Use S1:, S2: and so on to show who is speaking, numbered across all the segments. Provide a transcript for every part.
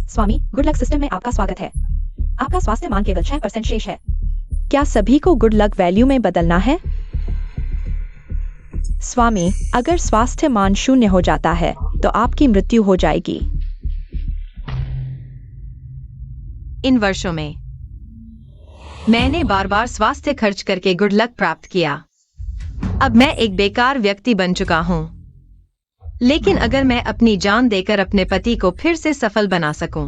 S1: स्वामी, good luck system में आपका स्वागत है। आपका स्वास्थ्य मान केवल 6% शेष है। क्या सभी को गुड लक वैल्यू में बदलना है? स्वामी, अगर स्वास्थ्य मान 0 हो जाता है तो आपकी मृत्यु हो जाएगी।
S2: इन वर्षों में मैंने बार बार स्वास्थ्य खर्च करके गुड लक प्राप्त किया। अब मैं एक बेकार व्यक्ति बन चुका हूँ। लेकिन अगर मैं अपनी जान देकर अपने पति को फिर से सफल बना सकूं,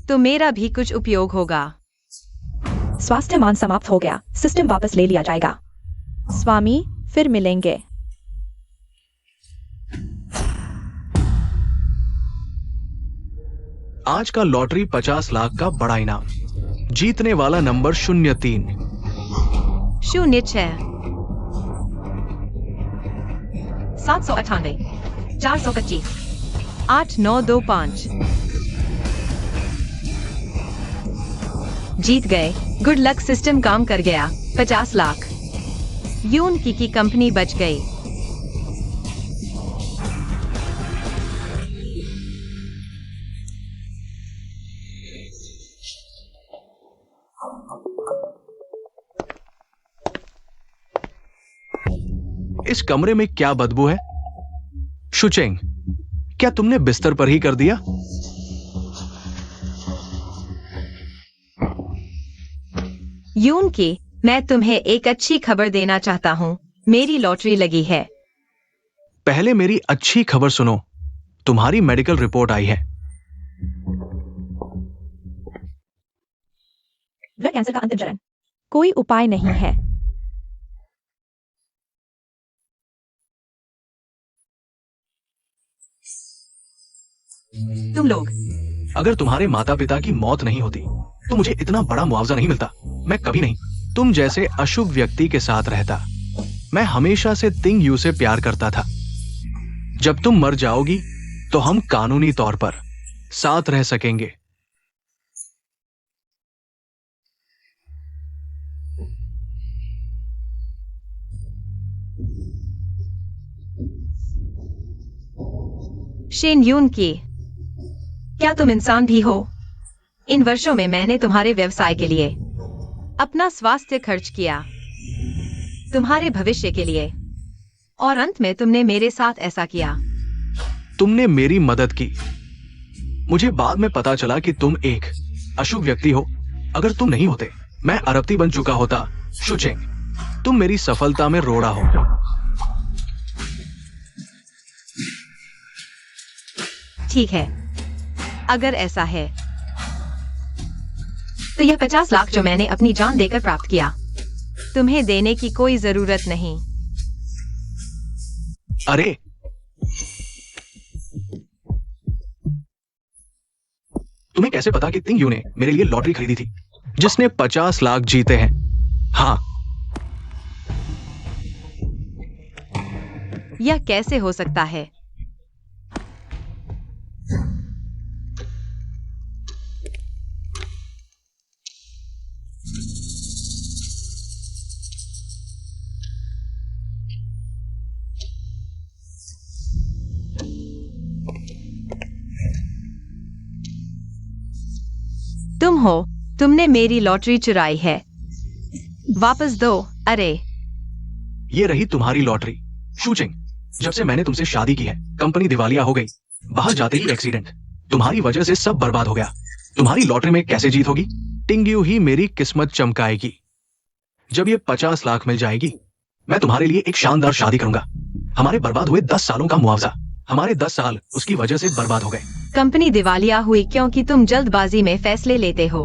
S2: तो मेरा भी कुछ उपयोग होगा।
S1: स्वास्थ्य मान समाप्त हो गया, सिस्टम वापस ले लिया जाएगा। स्वामी, फिर मिलेंगे।
S3: आज का लॉटरी 50 लाख का बड़ा इनाम। जीतने वाला नंबर 03
S2: 06 798 425 8925। जीत गए। गुड लक सिस्टम काम कर गया। 50 लाख। यून की कंपनी बच गई।
S3: इस कमरे में क्या बदबू है? शुचेंग, क्या तुमने बिस्तर पर ही कर दिया?
S2: यून की, मैं तुम्हें एक अच्छी खबर देना चाहता हूँ। मेरी लॉटरी लगी है।
S3: पहले मेरी अच्छी खबर सुनो। तुम्हारी मेडिकल रिपोर्ट आई है।
S1: ब्लड कैंसर का अंतिम चरण। कोई उपाय नहीं है।
S2: तुम लोग,
S3: अगर तुम्हारे माता पिता की मौत नहीं होती तो मुझे इतना बड़ा मुआवजा नहीं मिलता। मैं कभी नहीं तुम जैसे अशुभ व्यक्ति के साथ रहता। मैं हमेशा से तिंग यू से प्यार करता था। जब तुम मर जाओगी तो हम कानूनी तौर पर साथ रह सकेंगे।
S2: शेन यून की, क्या तुम इंसान भी हो? इन वर्षों में मैंने तुम्हारे व्यवसाय के लिए अपना स्वास्थ्य खर्च किया, तुम्हारे भविष्य के लिए, और अंत में तुमने मेरे साथ ऐसा किया।
S3: तुमने मेरी मदद की। मुझे बाद में पता चला कि तुम एक अशुभ व्यक्ति हो। अगर तुम नहीं होते मैं अरबती बन चुका होता। शुचेंग, तुम मेरी सफलता में रोड़ा हो।
S2: ठीक है, अगर ऐसा है तो यह 50 लाख जो मैंने अपनी जान देकर प्राप्त किया, तुम्हें देने की कोई जरूरत नहीं।
S3: अरे, तुम्हें कैसे पता कि तिंग यू ने मेरे लिए लॉटरी खरीदी थी, जिसने 50 लाख जीते हैं? हाँ।
S2: यह कैसे हो सकता है? तुम हो, तुमने मेरी लॉटरी चुराई है। वापस दो। अरे,
S3: ये रही तुम्हारी लॉटरी। शुचेंग, जब से मैंने तुमसे शादी की है, कंपनी दिवालिया हो गई। बाहर जाते ही एक्सीडेंट। तुम्हारी वजह से सब बर्बाद हो गया। तुम्हारी लॉटरी में कैसे जीत होगी? तिंग यू ही मेरी किस्मत चमकाएगी। जब ये 50 लाख मिल जाएगी, मैं तुम्हारे लिए एक शानदार शादी करूंगा। हमारे बर्बाद हुए 10 सालों का मुआवजा। हमारे 10 साल उसकी वजह से बर्बाद हो गए।
S2: कंपनी दिवालिया हुई क्योंकि तुम जल्दबाजी में फैसले लेते हो।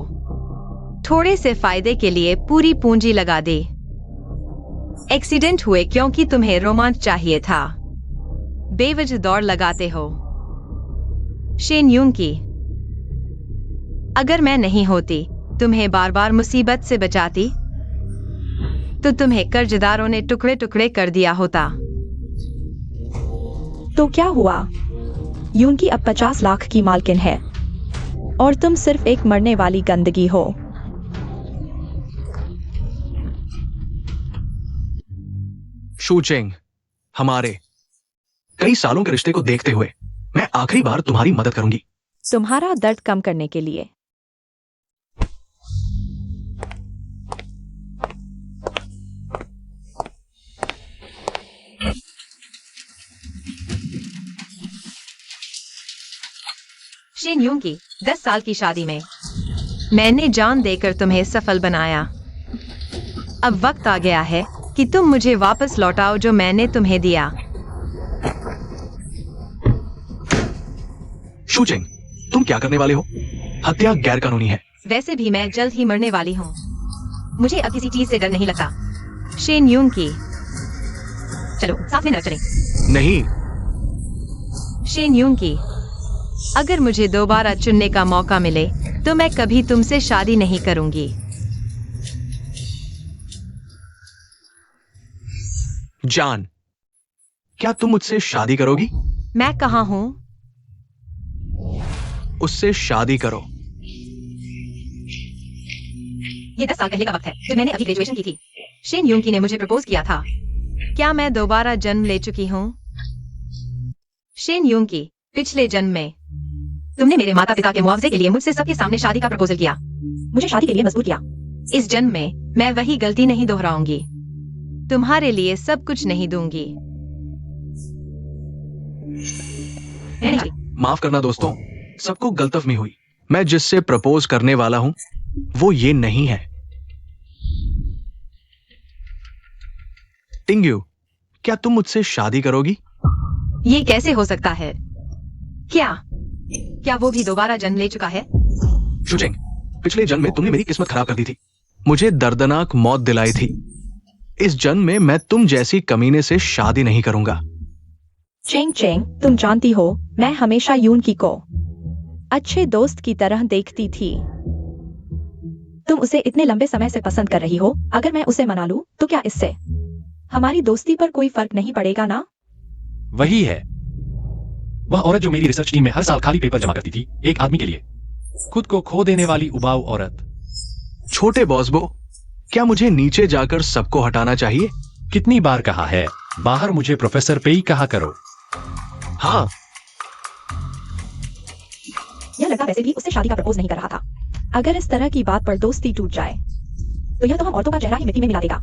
S2: थोड़े से फायदे के लिए पूरी पूंजी लगा दी। एक्सीडेंट हुए क्योंकि तुम्हें रोमांच चाहिए था। बेवजह दौड़ लगाते हो। शेन यून की, अगर मैं नहीं होती, तुम्हें बार बार मुसीबत से बचाती, तो तुम्हें कर्जदारों ने टुकड़े टुकड़े कर दिया होता।
S1: तो क्या हुआ? यून की अब 50 लाख की मालकिन है और तुम सिर्फ एक मरने वाली गंदगी हो।
S3: शुचेंग, हमारे कई सालों के रिश्ते को देखते हुए मैं आखिरी बार तुम्हारी मदद करूंगी।
S1: तुम्हारा दर्द कम करने के लिए।
S2: शेन यूंग की 10 साल की शादी में मैंने जान देकर तुम्हें सफल बनाया। अब वक्त आ गया है कि तुम मुझे वापस लौटाओ जो मैंने तुम्हें दिया।
S3: शूचिंग, तुम क्या करने वाले हो? हत्या गैर कानूनी है।
S2: वैसे भी मैं जल्द ही मरने वाली हूँ। मुझे अब किसी चीज से डर नहीं लगता। शेन यूंग की, चलो साथ में न चलें।
S3: नहीं।
S2: शेन यूंग की, अगर मुझे दोबारा चुनने का मौका मिले तो मैं कभी तुमसे शादी नहीं करूंगी।
S3: जान, क्या तुम मुझसे शादी करोगी?
S2: मैं कहाँ हूँ?
S3: उससे शादी करो।
S2: ये 10 साल पहले का वक्त है जब मैंने अभी ग्रेजुएशन की थी। शेन यूंग की ने मुझे प्रपोज किया था। क्या मैं दोबारा जन्म ले चुकी हूँ? शेन यूंग की, पिछले जन्म में तुमने मेरे माता पिता के मुआवजे के लिए मुझसे सबके सामने शादी का प्रपोजल किया, मुझे शादी के लिए मजबूर किया। इस जन्म में मैं वही गलती नहीं दोहराऊंगी। तुम्हारे लिए सब कुछ नहीं दूंगी।
S3: माफ करना दोस्तों, सबको गलतफहमी हुई। मैं जिससे प्रपोज करने वाला हूं वो ये नहीं है। टिंग्यू, क्या तुम मुझसे शादी करोगी?
S2: ये कैसे हो सकता है? क्या वो भी दोबारा जन्म ले चुका है?
S3: शुचिंग, पिछले जन्म में तुमने मेरी किस्मत खराब कर दी थी, मुझे दर्दनाक मौत दिलाई थी। इस जन्म में मैं तुम जैसी कमीने से शादी नहीं करूंगा।
S1: चेंग चेंग, तुम जानती हो मैं हमेशा यूंग को अच्छे दोस्त की तरह देखती थी। तुम उसे इतने लंबे समय से पसंद कर रही हो, अगर मैं उसे मना लूं तो क्या इससे हमारी दोस्ती पर कोई फर्क नहीं पड़ेगा ना?
S4: वही है वह औरत जो मेरी रिसर्च टीम में हर साल खाली पेपर जमा करती थी, एक आदमी के लिए, खुद को खो देने वाली उबाऊ औरत।
S3: छोटे बॉसबो, क्या मुझे नीचे जाकर सबको हटाना चाहिए?
S4: कितनी बार कहा है, बाहर मुझे प्रोफेसर पेई कहा करो।
S3: हाँ,
S1: यह लड़का वैसे भी उससे शादी का प्रपोज नहीं कर रहा था। अगर इस तरह की बात पर दोस्ती टूट जाए तो यह तो हम औरतों का चेहरा ही मिट्टी में मिला देगा।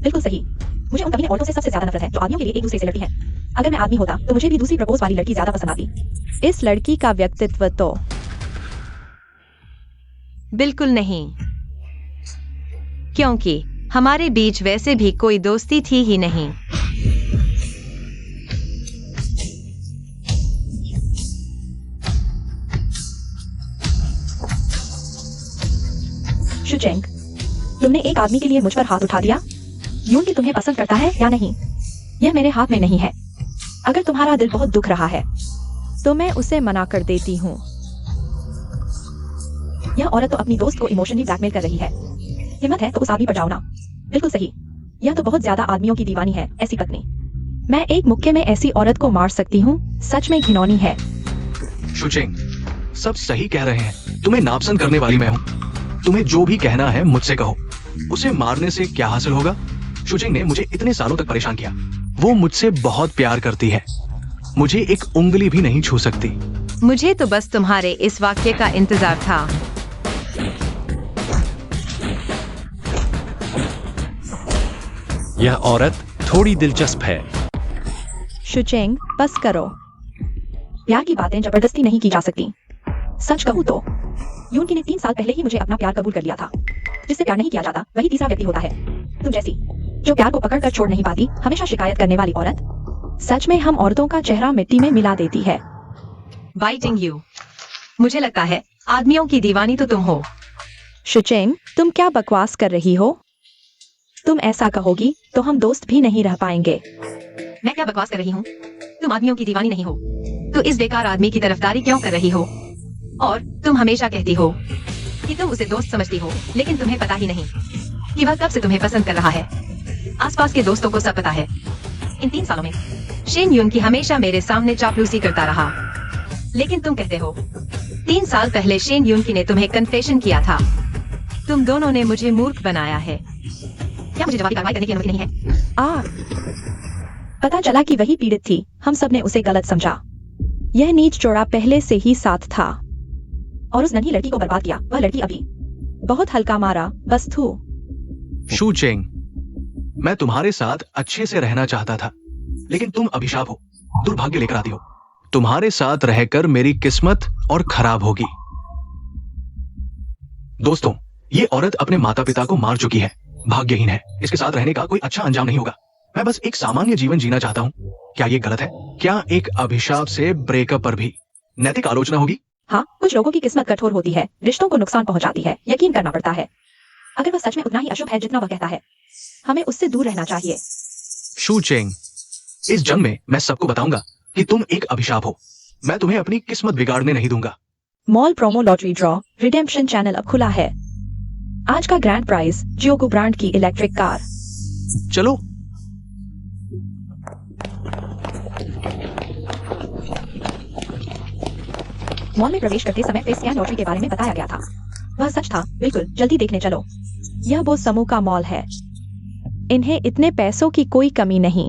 S1: बिल्कुल सही। मुझे उन कमीने औरतों से सबसे ज्यादा नफरत है जो आदमियों के लिए एक दूसरे से लड़ती हैं। अगर मैं आदमी होता तो मुझे भी दूसरी प्रपोज वाली लड़की ज्यादा पसंद आती। इस लड़की का व्यक्तित्व तो
S2: बिल्कुल नहीं, क्योंकि हमारे बीच वैसे भी कोई दोस्ती थी ही नहीं।
S1: शुचेंग, तुमने एक आदमी के लिए मुझ पर हाथ उठा दिया। यूं कि तुम्हें पसंद करता है या नहीं, यह मेरे हाथ में नहीं है। अगर तुम्हारा दिल बहुत दुख रहा है तो मैं उसे मना कर देती हूँ। यह औरत तो अपनी दोस्त को इमोशनली ब्लैकमेल कर रही है। हिम्मत है तो उस आदमी पर जाओ ना। बिल्कुल सही। यह तो बहुत ज्यादा आदमियों की दीवानी है, ऐसी पत्नी। मैं एक मुक्के में ऐसी औरत को मार सकती हूँ। सच में घिनौनी है।
S3: शुचिंग, सब सही कह रहे हैं। तुम्हें नापसंद करने वाली मैं हूँ। तुम्हें जो भी कहना है मुझसे कहो। उसे मारने से क्या हासिल होगा? शुचिंग ने मुझे इतने सालों तक परेशान किया। वो मुझसे बहुत प्यार करती है, मुझे एक उंगली भी नहीं छू सकती।
S2: मुझे तो बस तुम्हारे इस वाक्य का इंतजार था।
S4: यह औरत थोड़ी दिलचस्प है।
S1: शुचेंग, बस करो। प्यार की बातें जबरदस्ती नहीं की जा सकती। सच कहूँ तो यूनकी ने 3 साल पहले ही मुझे अपना प्यार कबूल कर लिया था। जिससे प्यार नहीं किया जाता वही तीसरा व्यक्ति होता है, तुम जैसी, जो प्यार को पकड़ कर छोड़ नहीं पाती, हमेशा शिकायत करने वाली औरत। सच में हम औरतों का चेहरा मिट्टी में मिला देती है।
S2: Biting you. मुझे लगता है आदमियों की दीवानी तो तुम हो।
S1: शुचेंग, तुम क्या बकवास कर रही हो? तुम ऐसा कहोगी तो हम दोस्त भी नहीं रह पाएंगे।
S2: मैं क्या बकवास कर रही हूँ? तुम आदमियों की दीवानी नहीं हो तो इस बेकार आदमी की तरफदारी क्यों कर रही हो? और तुम हमेशा कहती हो कि तुम उसे दोस्त समझती हो, लेकिन तुम्हें पता ही नहीं कि वह कब से तुम्हें पसंद कर रहा है। आसपास के दोस्तों को सब पता है। इन 3 सालों में शेन यूंग की हमेशा मेरे सामने चापलूसी करता रहा, लेकिन तुम कहते हो 3 साल पहले शेन यूंग की ने तुम्हें कन्फेशन किया था। तुम दोनों ने मुझे मूर्ख बनाया है। क्या मुझे जवाबी कार्रवाई करने की अनुमति नहीं है?
S1: पता चला कि वही पीड़ित थी। हम सब ने उसे गलत समझा। यह नीच जोड़ा पहले से ही साथ था। और उस नन्ही लड़की को बर्बाद किया। वह लड़की अभी बहुत हल्का मारा, बस थू।
S3: शू चेंग, मैं तुम्हारे साथ अच्छे से रहना चाहता था, लेकिन तुम अभिशाप हो, दुर्भाग्य लेकर आती हो। तुम्हारे साथ रहकर मेरी किस्मत और खराब होगी। दोस्तों, ये औरत अपने माता पिता को मार चुकी है, भाग्यहीन है। इसके साथ रहने का कोई अच्छा अंजाम नहीं होगा। मैं बस एक सामान्य जीवन जीना चाहता हूँ। क्या ये गलत है? क्या एक अभिशाप से ब्रेकअप पर भी नैतिक आलोचना होगी?
S1: हाँ, कुछ लोगों की किस्मत कठोर होती है, रिश्तों को नुकसान पहुंचाती है, यकीन करना पड़ता है। अगर वह सच में उतना ही अशुभ है जितना वह कहता है, हमें उससे दूर रहना चाहिए।
S3: शू चेंग, इस जन्म में मैं सबको बताऊंगा कि तुम एक अभिशाप हो। मैं तुम्हें अपनी किस्मत बिगाड़ने नहीं दूंगा।
S1: Mall promo lottery draw redemption channel अब खुला है। आज का ग्रैंड प्राइज जियोगो ब्रांड की इलेक्ट्रिक कार।
S3: चलो।
S1: मॉल में प्रवेश करते समय फेस स्कैन लॉटरी के बारे में बताया गया था। वह सच था, बिल्कुल। जल्दी देखने चलो। यह वो समूह का मॉल है। इन्हें इतने पैसों की कोई कमी नहीं।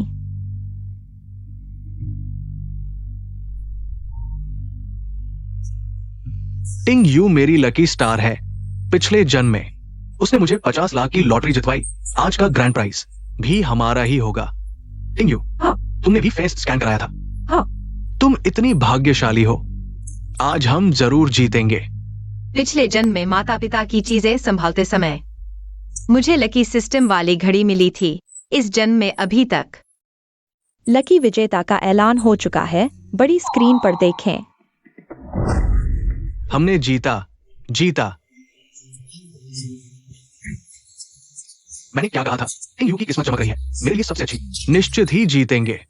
S3: टिंग यू मेरी लकी स्टार है। पिछले जन्म में उसने मुझे 50 लाख की लॉटरी जितवाई। आज का ग्रैंड प्राइज भी हमारा ही होगा। टिंग यू,
S1: हाँ।
S3: तुमने भी फेस स्कैन कराया था।
S1: हाँ।
S3: तुम इतनी भाग्यशाली हो। आज हम जरूर जीतेंगे।
S2: पिछले जन्म में माता पिता की चीजें संभालते समय मुझे लकी सिस्टम वाली घड़ी मिली थी। इस जन्म में अभी तक
S1: लकी विजेता का ऐलान हो चुका है। बड़ी स्क्रीन पर देखें।
S3: हमने जीता। मैंने क्या कहा था? टिंग यू की किस्मत चमक रही है, मेरे लिए सबसे अच्छी। निश्चित ही जीतेंगे।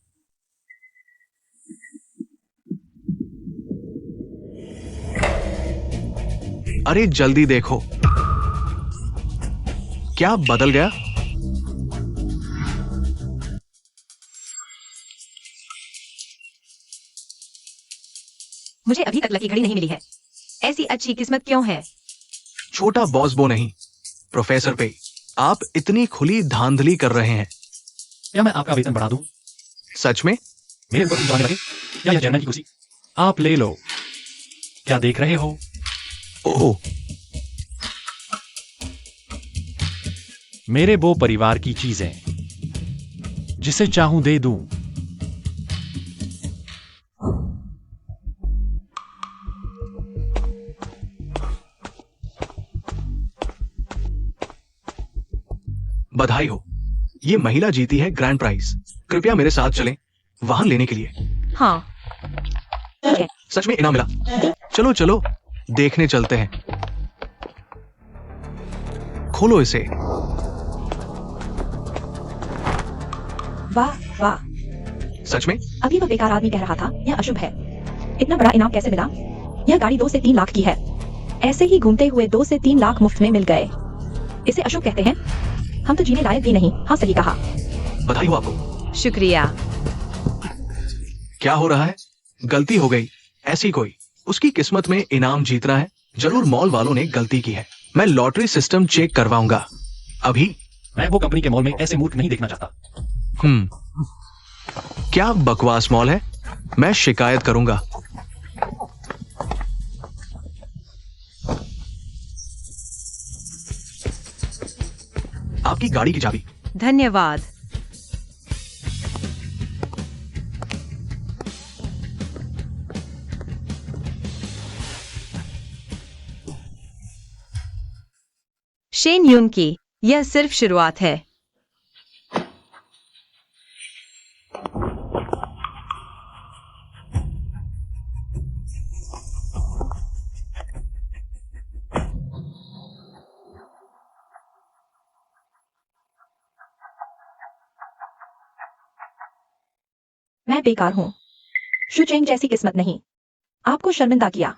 S3: अरे जल्दी देखो, क्या बदल गया?
S2: मुझे अभी तक लकी घड़ी नहीं मिली है। ऐसी अच्छी किस्मत क्यों है?
S3: छोटा बॉस बो नहीं, प्रोफेसर पे आप इतनी खुली धांधली कर रहे हैं।
S4: क्या मैं आपका वेतन बढ़ा दूं?
S3: सच में?
S4: मेरे ऊपर जाने लगे? या यह जर्नल की कुर्सी आप ले लो। क्या देख रहे हो?
S3: ओह,
S4: मेरे वो परिवार की चीजें, जिसे चाहूं दे दूं।
S3: बधाई हो, ये महिला जीती है ग्रैंड प्राइज। कृपया मेरे साथ चलें वाहन लेने के लिए।
S2: हाँ,
S3: सच में इनाम मिला। चलो चलो, देखने चलते हैं। खोलो इसे।
S1: वाह वाह।
S3: सच में?
S1: अभी वह बेकार आदमी कह रहा था यह अशुभ है। इतना बड़ा इनाम कैसे मिला? यह गाड़ी 2 से 3 लाख की है। ऐसे ही घूमते हुए 2 से 3 लाख मुफ्त में मिल गए। इसे अशुभ कहते हैं? हम तो जीने लायक भी नहीं। हाँ, सही कहा।
S3: बधाई हो आपको।
S2: शुक्रिया।
S3: क्या हो रहा है? गलती हो गई। ऐसी कोई उसकी किस्मत में इनाम जीतना है। जरूर मॉल वालों ने गलती की है। मैं लॉटरी सिस्टम चेक करवाऊंगा अभी।
S4: मैं वो कंपनी के मॉल में ऐसे मूर्ख नहीं देखना चाहता।
S3: क्या बकवास मॉल है? मैं शिकायत करूंगा। आपकी गाड़ी की चाबी।
S2: धन्यवाद। शेन यून की यह सिर्फ शुरुआत है।
S1: मैं बेकार हूँ। शू चेंग जैसी किस्मत नहीं। आपको शर्मिंदा किया।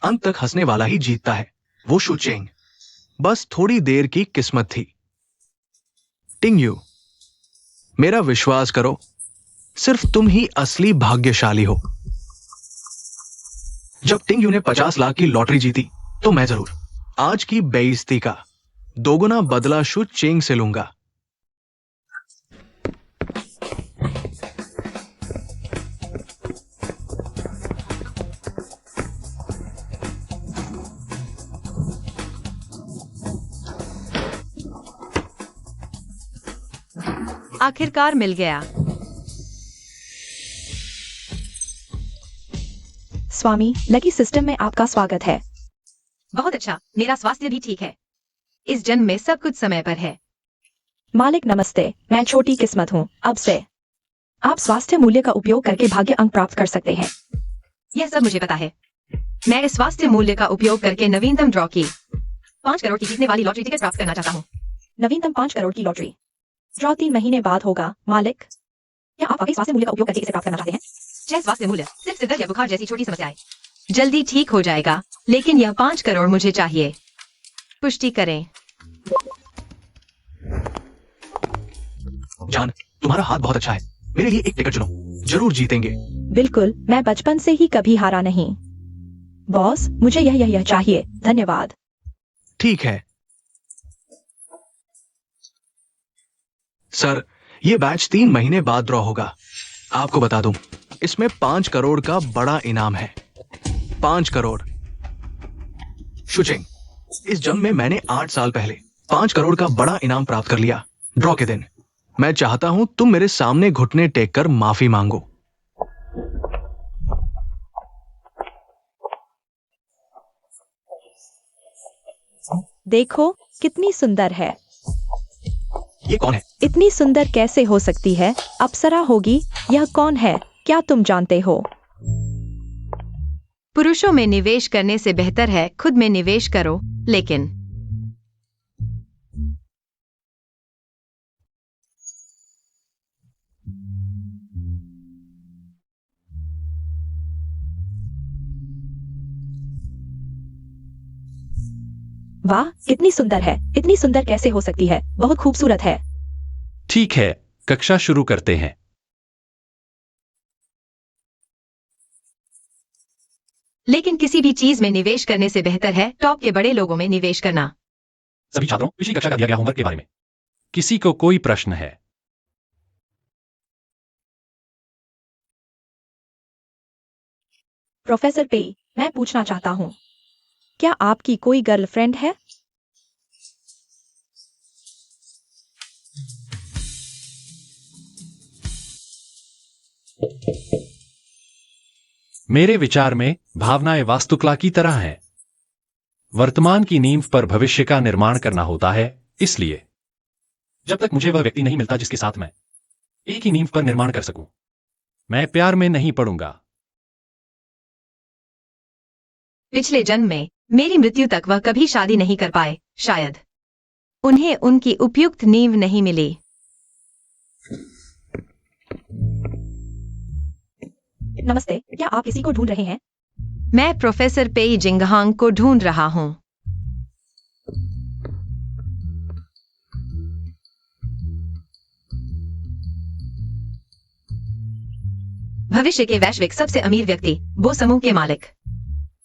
S3: अंत तक हंसने वाला ही जीतता है। वो शू चेंग बस थोड़ी देर की किस्मत थी। टिंग यू, मेरा विश्वास करो, सिर्फ तुम ही असली भाग्यशाली हो। जब टिंग यू ने 50 लाख की लॉटरी जीती तो मैं जरूर आज की बेइज्जती का दोगुना बदला शू चेंग से लूंगा।
S2: आखिरकार मिल गया।
S1: स्वामी, लकी सिस्टम में आपका स्वागत है।
S2: बहुत अच्छा, मेरा स्वास्थ्य भी ठीक है। इस जन्म में सब कुछ समय पर है।
S1: मालिक नमस्ते, मैं छोटी किस्मत हूँ। अब से आप स्वास्थ्य मूल्य का उपयोग करके भाग्य अंक प्राप्त कर सकते हैं।
S2: यह सब मुझे पता है। मैं इस स्वास्थ्य मूल्य का उपयोग करके नवीनतम ड्रॉ की 5 करोड़ की जीतने वाली लॉटरी टिकट प्राप्त करना चाहता हूँ।
S1: नवीनतम 5 करोड़ की लॉटरी ड्रॉ 3 महीने बाद होगा। मालिक, क्या आप वाकई स्वास्थ्य मूल्य का उपयोग करके इसे प्राप्त करना चाहते हैं?
S2: जय स्वास्थ्य मूल्य, सिर्फ सिर दर्द या बुखार जैसी छोटी समस्याएं जल्दी ठीक हो जाएगा, लेकिन यह 5 करोड़ मुझे चाहिए। पुष्टि करें।
S3: जान, तुम्हारा हाथ बहुत अच्छा है। मेरे लिए एक टिकट चुनो, जरूर जीतेंगे।
S1: बिल्कुल, मैं बचपन से ही कभी हारा नहीं। बॉस, मुझे यह चाहिए। धन्यवाद।
S3: ठीक है सर, ये बैच 3 महीने बाद ड्रॉ होगा। आपको बता दूं, इसमें 5 करोड़ का बड़ा इनाम है। 5 करोड़। शुचिंग, इस जन्म में मैंने 8 साल पहले 5 करोड़ का बड़ा इनाम प्राप्त कर लिया। ड्रॉ के दिन मैं चाहता हूं तुम मेरे सामने घुटने टेक कर माफी मांगो।
S1: देखो कितनी सुंदर है।
S3: ये कौन है?
S1: इतनी सुंदर कैसे हो सकती है? अप्सरा होगी। यह कौन है? क्या तुम जानते हो?
S2: पुरुषों में निवेश करने से बेहतर है खुद में निवेश करो। लेकिन
S1: वाह, कितनी सुंदर है। इतनी सुंदर कैसे हो सकती है? बहुत खूबसूरत है।
S4: ठीक है, कक्षा शुरू करते हैं।
S2: लेकिन किसी भी चीज में निवेश करने से बेहतर है टॉप के बड़े लोगों में निवेश करना।
S4: सभी छात्रों, पिछली कक्षा का दिया गया होमवर्क के बारे में किसी को कोई प्रश्न है?
S1: प्रोफेसर पे, मैं पूछना चाहता हूँ, क्या आपकी कोई गर्लफ्रेंड है?
S4: मेरे विचार में भावनाएं वास्तुकला की तरह हैं। वर्तमान की नींव पर भविष्य का निर्माण करना होता है। इसलिए जब तक मुझे वह व्यक्ति नहीं मिलता जिसके साथ मैं एक ही नींव पर निर्माण कर सकूं, मैं प्यार में नहीं पड़ूंगा।
S2: पिछले जन्म में मेरी मृत्यु तक वह कभी शादी नहीं कर पाए। शायद उन्हें उनकी उपयुक्त नींव नहीं मिली।
S1: नमस्ते, क्या आप किसी को ढूंढ रहे हैं?
S2: मैं प्रोफेसर पेई जिंगहांग को ढूंढ रहा हूं। भविष्य के वैश्विक सबसे अमीर व्यक्ति, वो समूह के मालिक।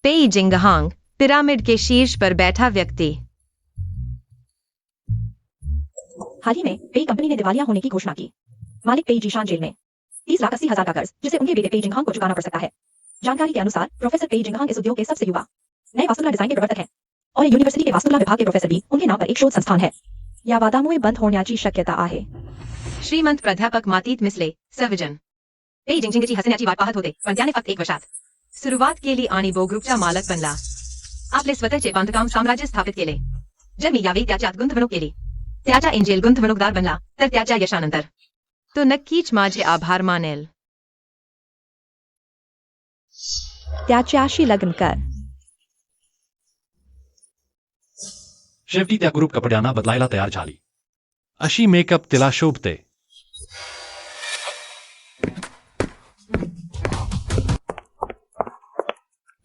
S2: पेई जिंगहांग, पिरामिड के शीर्ष पर बैठा व्यक्ति।
S1: हाल ही में पेई कंपनी ने दिवालिया होने की घोषणा की। मालिक पेई जीशान जेल में 30,80,000 का कर्ज, जिसे उनके बेटे पेई जिंगहांग को चुकाना पड़ सकता है। जानकारी के अनुसार प्रोफेसर पेई जिंगहांग इस उद्योग के सबसे युवा नए वास्तुकला डिजाइन के प्रवर्तक हैं और यूनिवर्सिटी के वास्तुकला विभाग के प्रोफेसर भी उनके नाम पर एक शोध संस्थान है। या वादामुळे बंद होण्याची शक्यता आहे।
S2: श्रीमंत प्राध्यापक मातीत मिसले सर्वजन पेई जिंगजिंगची हसण्याची वाट पाहत होते, पण त्याने फक्त एक वर्षात सुरुवात केली आणि बो ग्रुपचा मालक बनला। आपले स्वतःचे बांधकाम साम्राज्य स्थापित केले। जर मी यावेळी त्याच्यात गुंतवणूक केली, त्याचा एंजेल गुंतवणूकदार बनला, तर त्याच्या यशानंतर तो नक्कीच माझे आभार मानेल।
S1: त्याच्याशी लग्न कर।
S4: शेवटी त्या ग्रुप कपड्यांना बदलायला तयार झाली। अशी मेकअप तिला शोभते।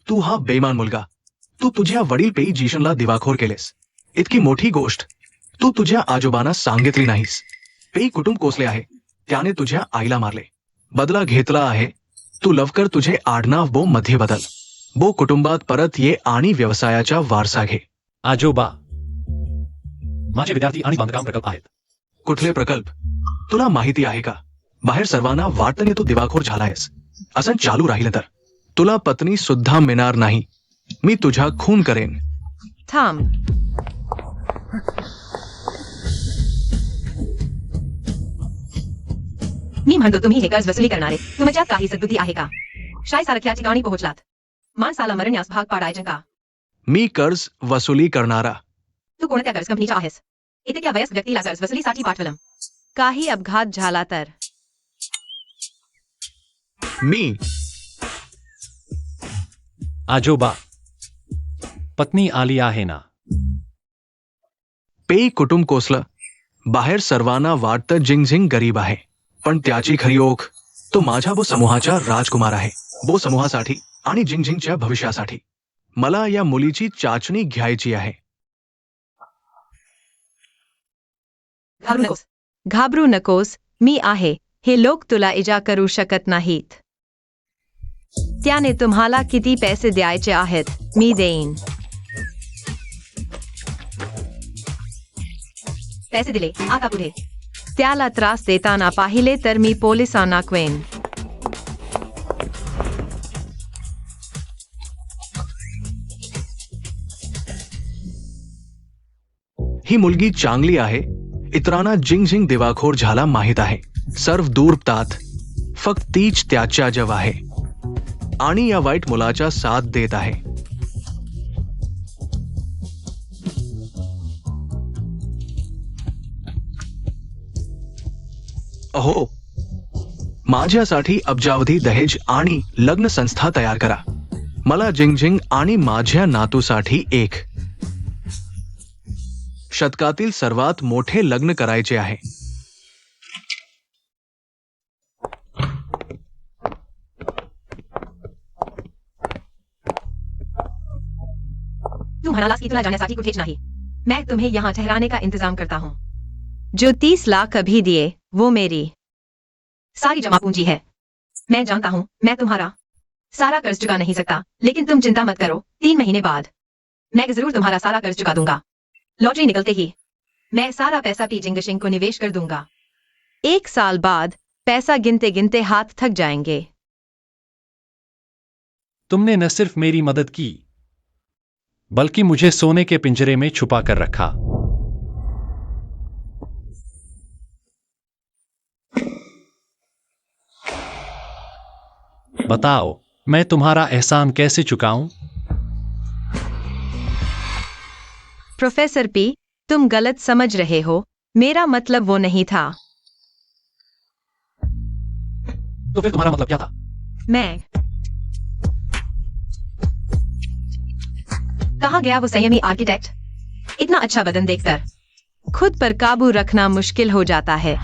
S3: तू हा बेमान मुलगा, तू तुझ्या वडील पेई जीशनला दिवाखोर केलेस। इतकी मोठी गोष्ट तू तुझ्या आजोबांना सांगितली नाहीस। पेई कुटुंब कोसले आहे, त्याने तुझ्या आईला मारले, बदला घेतला आहे। तू लवकर तुझे आडनाव बो मध्ये बदल। बो कुटुंबात परत ये आणि व्यवसायाचा वारसा घे।
S4: आजोबा, माझे विद्यार्थी आणि बांधकाम प्रकल्प आहेत।
S3: कुठले प्रकल्प? तुला माहिती आहे का, बाहेर सर्वांना वाटतं तू दिवाखोर झालायस। असं चालू राहिलं तर तुला पत्नी सुद्धा मिळणार नाही। मी तुझा खून करेन।
S2: थांब। मी म्हणतो तुम्ही हे कर्ज वसुली करणारे तुमच्यात काही सद्बुद्धी आहे का? शाय सारख्या ठिकाणी पोहोचलात. माणसाला मरण्यास भाग पाडायचं का?
S3: मी कर्ज वसुली करणारा.
S2: तू कोणत्या कर्ज कंपनीचा आहेस? इतक्या वयस्क व्यक्तीला कर्ज वसुलीसाठी पाठवलं. काही अपघात झाला तर?
S3: मी
S4: आजोबा, पत्नी आली आहे ना?
S3: पेई कुटुंब कोसलं. बाहेर सर्वांना वाटतं जिंगझिंग गरीब आहे, पण त्याची खरी ओळख तो माझ्या बो समूहाचा राजकुमार आहे. बो समूहासाठी आणि जिंगझिंगच्या भविष्यासाठी मला या मुलीची चाचणी घ्यायची आहे.
S2: घाबरू नकोस, मी आहे. हे लोक तुला इजा करू शकत नाहीत. त्याने तुम्हाला किती पैसे द्यायचे आहेत मी देईन. पैसे दिले, आता पुढे. त्याला त्रास देताना पाहिले तर मी पोलिसांना कळवेन.
S3: ही मुलगी चांगली आहे. इतरांना जिंगझिंग दिवाखोर झाला माहित आहे. सर्व दूर तात फक्त तीच त्याच्या जव आहे आणि या वाईट मुलाचा साथ देत आहे. अहो, माझ्यासाठी अब्जावधी दहेज आणि लग्न संस्था तयार करा. मला जिंगझिंग आणि माझ्या नातूसाठी एक शतकातील सर्वात मोठे लग्न करायचे आहे.
S2: तू म्हणालास की तुला जाण्यासाठी कुठेच नाही. मैं तुम्हें यहाँ ठहराने का इंतजाम करता हूँ. जो 30 लाख अभी दिए वो मेरी सारी जमा पूंजी है. मैं जानता हूँ मैं तुम्हारा सारा कर्ज चुका नहीं सकता, लेकिन तुम चिंता मत करो. 3 महीने बाद मैं जरूर तुम्हारा सारा कर्ज चुका दूंगा. लॉटरी निकलते ही मैं सारा पैसा पी जिंगशिंग को निवेश कर दूंगा. 1 साल बाद पैसा गिनते गिनते हाथ थक जाएंगे.
S4: तुमने न सिर्फ मेरी मदद की, बल्कि मुझे सोने के पिंजरे में छुपा कर रखा. बताओ, मैं तुम्हारा एहसान कैसे चुकाऊं?
S2: प्रोफेसर पी, तुम गलत समझ रहे हो. मेरा मतलब वो नहीं था.
S4: तो फिर तुम्हारा मतलब क्या था?
S2: मैं कहाँ गया वो संयमी आर्किटेक्ट? इतना अच्छा बदन देखकर खुद पर काबू रखना मुश्किल हो जाता है.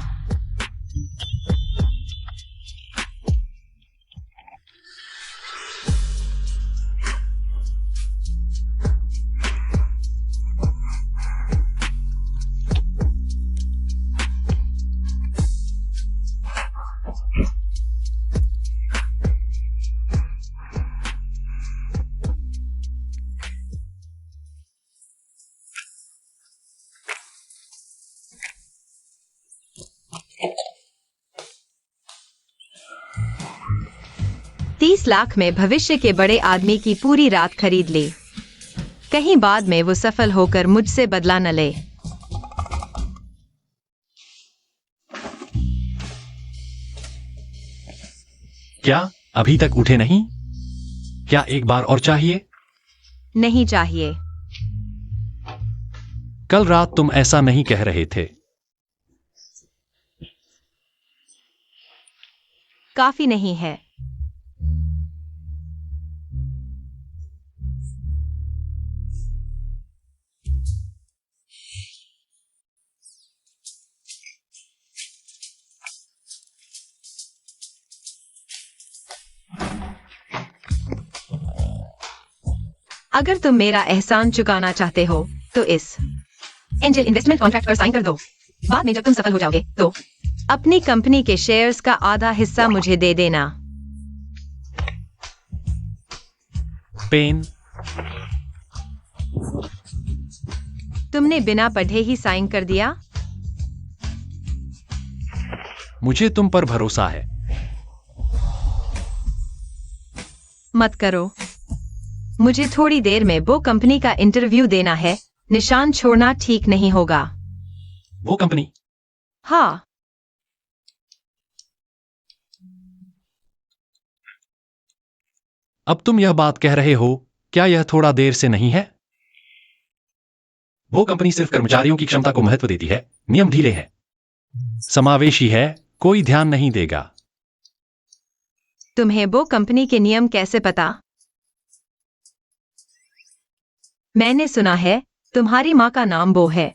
S2: $30 लाख में भविष्य के बड़े आदमी की पूरी रात खरीद ली. कहीं बाद में वो सफल होकर मुझसे बदला न ले.
S4: क्या अभी तक उठे नहीं? क्या एक बार और चाहिए?
S2: नहीं चाहिए.
S4: कल रात तुम ऐसा नहीं कह रहे थे.
S2: काफी नहीं है. अगर तुम मेरा एहसान चुकाना चाहते हो तो इस एंजल इन्वेस्टमेंट कॉन्ट्रैक्ट पर साइन कर दो. बाद में जब तुम सफल हो जाओगे तो अपनी कंपनी के शेयर्स का आधा हिस्सा मुझे दे देना.
S4: पेन,
S2: तुमने बिना पढ़े ही साइन कर दिया.
S4: मुझे तुम पर भरोसा है.
S2: मत करो. मुझे थोड़ी देर में वो कंपनी का इंटरव्यू देना है. निशान छोड़ना ठीक नहीं होगा.
S4: वो कंपनी?
S2: हाँ.
S4: अब तुम यह बात कह रहे हो, क्या यह थोड़ा देर से नहीं है? वो कंपनी सिर्फ कर्मचारियों की क्षमता को महत्व देती है, नियम ढीले हैं, समावेशी है, कोई ध्यान नहीं देगा।
S2: तुम्हें वो कंपनी के नियम कैसे पता? मैंने सुना है तुम्हारी माँ का नाम वो है।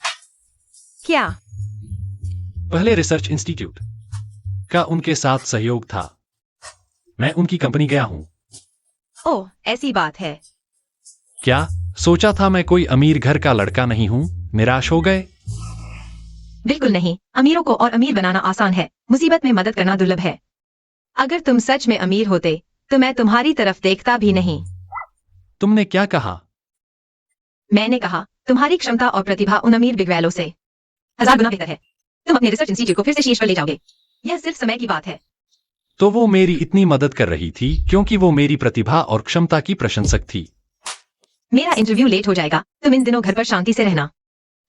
S2: क्या?
S4: पहले रिसर्च इंस्टीट्यूट का उनके साथ सहयोग था। मैं उनकी कंपनी गया हूं।
S2: ओह, ऐसी बात है।
S4: क्या सोचा था मैं कोई अमीर घर का लड़का नहीं हूं? निराश हो गए?
S2: बिल्कुल नहीं, अमीरों को और अमीर बनाना आसान है, मुसीबत में मदद करना दुर्लभ है। अगर तुम सच में अमीर होते तो मैं तुम्हारी तरफ देखता भी नहीं।
S4: तुमने क्या कहा?
S2: मैंने कहा तुम्हारी क्षमता और प्रतिभा उन अमीर बिगवैलों से 1000 गुना बेहतर है। तुम अपने रिसर्च इंस्टीट्यूट को फिर से शीर्ष पर ले जाओगे। यह सिर्फ समय की बात है।
S4: तो वो मेरी इतनी मदद कर रही थी क्योंकि वो मेरी प्रतिभा और क्षमता की प्रशंसक थी।
S2: मेरा इंटरव्यू लेट हो जाएगा, तुम इन दिनों घर पर शांति से रहना।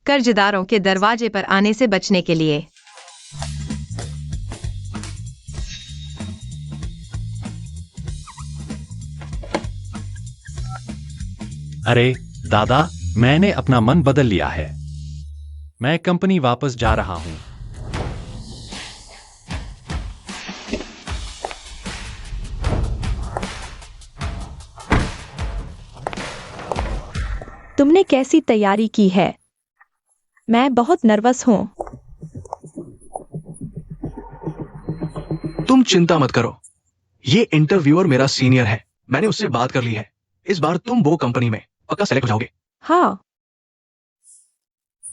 S2: कर्जदारों के दरवाजे पर आने से बचने के लिए।
S4: अरे दादा, मैंने अपना मन बदल लिया है। मैं कंपनी वापस जा रहा हूं।
S1: तुमने कैसी तैयारी की है? मैं बहुत नर्वस हूं।
S3: तुम चिंता मत करो, ये इंटरव्यूअर मेरा सीनियर है, मैंने उससे बात कर ली है। इस बार तुम वो कंपनी में पक्का सेलेक्ट हो जाओगे।
S1: हाँ,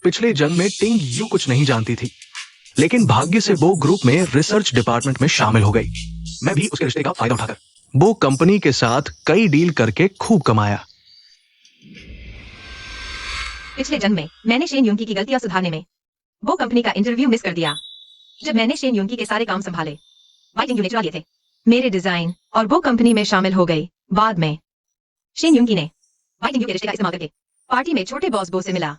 S3: पिछले जन्म में टिंग यू कुछ नहीं जानती थी, लेकिन भाग्य से वो ग्रुप में रिसर्च डिपार्टमेंट में शामिल हो गई। मैं भी उसके रिश्ते का फायदा उठाकर वो कंपनी के साथ कई डील करके खूब कमाया।
S2: पिछले जन्म में मैंने शेन यूंगी की गलतियां सुधारने में वो कंपनी का इंटरव्यू मिस कर दिया। जब मैंने शेन यूंगी के सारे काम संभाले, वाइट इंग ने चुरा लिए थे मेरे डिजाइन और वो कंपनी में शामिल हो गई। बाद में शेन यूंगी ने वाइट इंग के रिश्ते का इस्तेमाल करके पार्टी में छोटे बॉस बो से मिला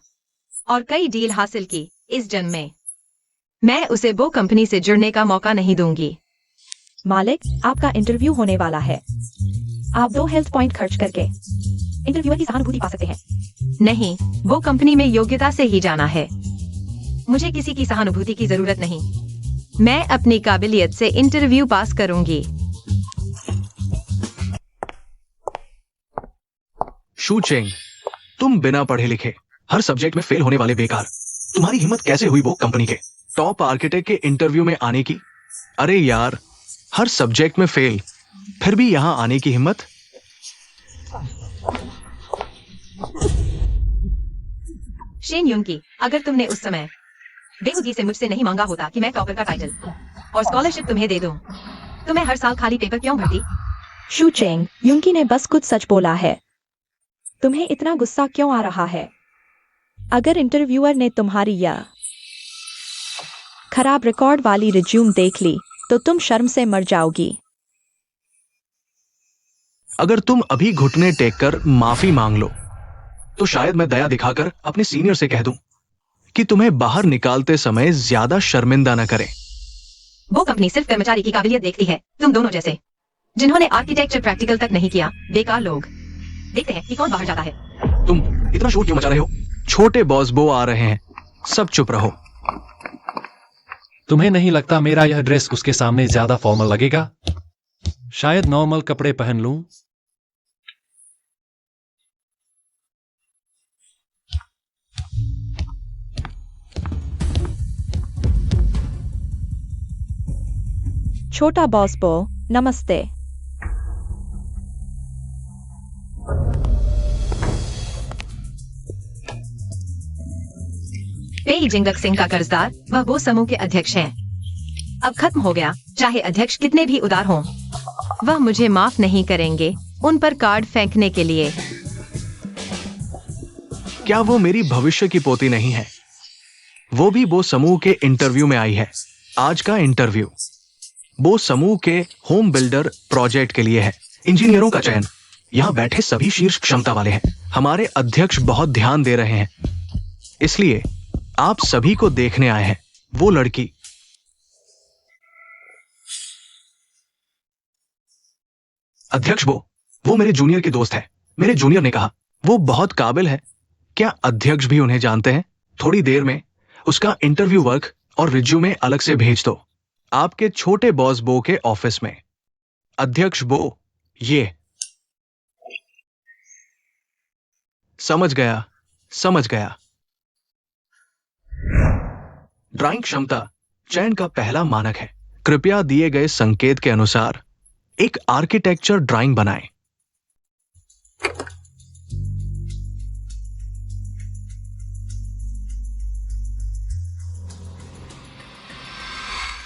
S2: और कई डील हासिल की। इस जन्म में मैं उसे वो कंपनी से जुड़ने का मौका नहीं दूंगी।
S1: मालिक, आपका इंटरव्यू होने वाला है। आप 2 हेल्थ पॉइंट खर्च करके इंटरव्यूअर की सहानुभूति पा सकते हैं।
S2: नहीं, वो कंपनी में योग्यता से ही जाना है। मुझे किसी की सहानुभूति की जरूरत नहीं। मैं अपनी काबिलियत से इंटरव्यू पास करूंगी।
S3: शू चेंग, तुम बिना पढ़े लिखे हर सब्जेक्ट में फेल होने वाले बेकार, तुम्हारी हिम्मत कैसे हुई वो कंपनी के टॉप आर्किटेक्ट के इंटरव्यू में आने की? अरे यार, हर सब्जेक्ट में फेल, फिर भी यहां आने की हिम्मत?
S2: शेन यूंगी, अगर तुमने उस समय बेखुदी से मुझसे नहीं मांगा होता कि मैं टॉपर का टाइटल और स्कॉलरशिप तुम्हें दे दूं, तो मैं हर साल खाली पेपर क्यों भरती?
S1: शू चेंग, यूंगी ने बस कुछ सच बोला है। तुम्हें इतना गुस्सा क्यों आ रहा है? अगर इंटरव्यूअर ने तुम्हारी यह खराब रिकॉर्ड वाली रिज्यूम देख ली तो तुम शर्म से मर जाओगी।
S3: अगर तुम अभी घुटने टेक कर माफी मांग लो तो शायद मैं दया दिखाकर अपने सीनियर से कह दूं कि तुम्हें बाहर निकालते समय ज्यादा शर्मिंदा न करें।
S2: वो कंपनी सिर्फ कर्मचारी की काबिलियत देखती है, तुम दोनों जैसे जिन्होंने आर्किटेक्चर प्रैक्टिकल तक नहीं किया। बेकार लोग देखते हैं कि कौन बाहर जाता है।
S3: तुम इतना शोर क्यों मचा रहे हो? छोटे बॉस बो आ रहे हैं, सब चुप रहो।
S4: तुम्हें नहीं लगता मेरा यह ड्रेस उसके सामने ज्यादा फॉर्मल लगेगा? शायद नॉर्मल कपड़े पहन लूं।
S1: छोटा बॉस बो, नमस्ते।
S2: पेई जिंगक सिंह का कर्जदार वह वो समूह के अध्यक्ष हैं। अब खत्म हो गया, चाहे अध्यक्ष कितने भी उदार हों, वह मुझे माफ नहीं करेंगे उन पर कार्ड फेंकने के लिए।
S3: क्या वो मेरी भविष्य की पोती नहीं है? वो भी वो समूह के इंटरव्यू में आई है। आज का इंटरव्यू वो समूह के होम बिल्डर प्रोजेक्ट के लिए है। इंजीनियरों का चयन यहां बैठे सभी शीर्ष क्षमता वाले हैं। हमारे अध्यक्ष बहुत ध्यान दे रहे हैं, इसलिए आप सभी को देखने आए हैं। वो लड़की अध्यक्ष वो वो मेरे जूनियर के दोस्त है। मेरे जूनियर ने कहा वो बहुत काबिल है। क्या अध्यक्ष भी उन्हें जानते हैं? थोड़ी देर में उसका इंटरव्यू वर्क और रिज्यूमे अलग से भेज दो आपके छोटे बॉस बो के ऑफिस में। अध्यक्ष बो, ये। समझ गया, समझ गया। ड्राइंग क्षमता चयन का पहला मानक है। कृपया दिए गए संकेत के अनुसार एक आर्किटेक्चर ड्राइंग बनाएं।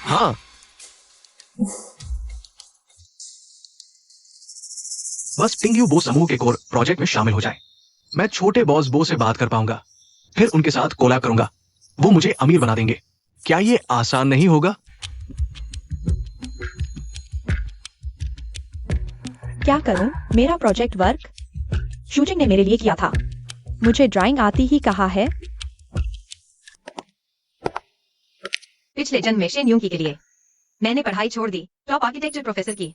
S3: हाँ, बस पिंग बो समूह के कोर प्रोजेक्ट में शामिल हो जाए। मैं छोटे बॉस बो से बात कर पाऊंगा, फिर उनके साथ कोलैब करूंगा। वो मुझे अमीर बना देंगे। क्या ये आसान नहीं होगा?
S1: क्या करूं? मेरा प्रोजेक्ट वर्क शूजिंग ने मेरे लिए किया था। मुझे ड्राइंग आती ही कहा है।
S2: पिछले जन्म में शेन यूंग के लिए मैंने पढ़ाई छोड़ दी, टॉप आर्किटेक्चर प्रोफेसर की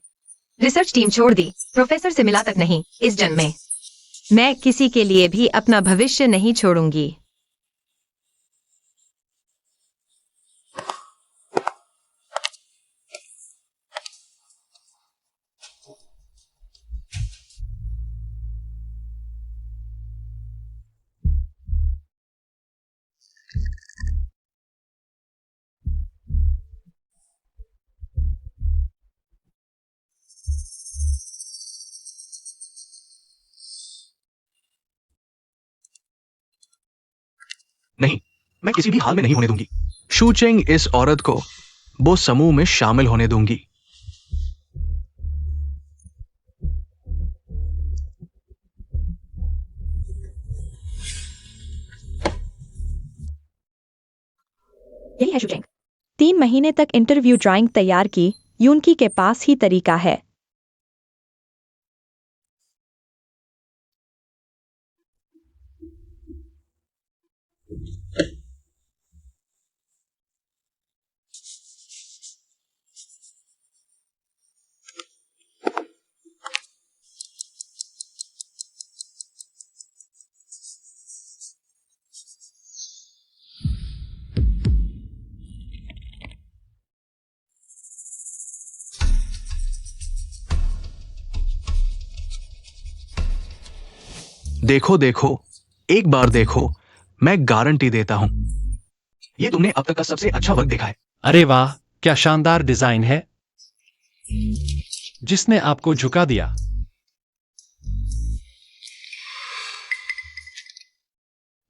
S2: रिसर्च टीम छोड़ दी, प्रोफेसर से मिला तक नहीं। इस जन्म में मैं किसी के लिए भी अपना भविष्य नहीं छोड़ूंगी।
S3: नहीं, मैं किसी भी हाल में नहीं होने दूंगी। शूचेंग इस औरत को वो समूह में शामिल होने दूंगी।
S1: यही है शूजिंग। 3 महीने तक इंटरव्यू ड्राइंग तैयार की। यूनकी के पास ही तरीका है।
S3: देखो देखो, एक बार देखो, मैं गारंटी देता हूं ये तुमने अब तक का सबसे अच्छा वर्क देखा है।
S4: अरे वाह, क्या शानदार डिजाइन है। जिसने आपको झुका दिया।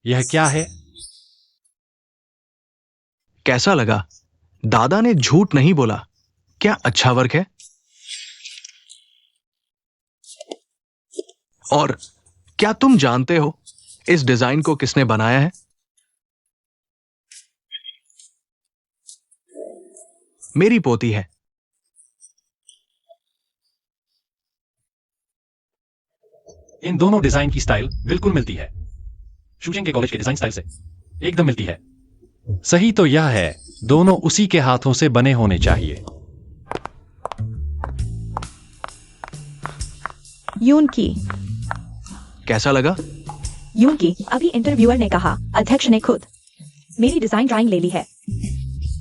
S4: यह क्या है?
S3: कैसा लगा? दादा ने झूठ नहीं बोला। क्या अच्छा वर्क है? और क्या तुम जानते हो इस डिजाइन को किसने बनाया है? मेरी पोती है।
S4: इन दोनों डिजाइन की स्टाइल बिल्कुल मिलती है। शूजिंग के कॉलेज के डिजाइन स्टाइल से एकदम मिलती है। सही तो यह है, दोनों उसी के हाथों से बने होने चाहिए।
S1: यूनकी,
S3: कैसा लगा?
S1: यूनकी, अभी इंटरव्यूअर ने कहा, अध्यक्ष ने खुद मेरी डिजाइन ड्राइंग ले ली है।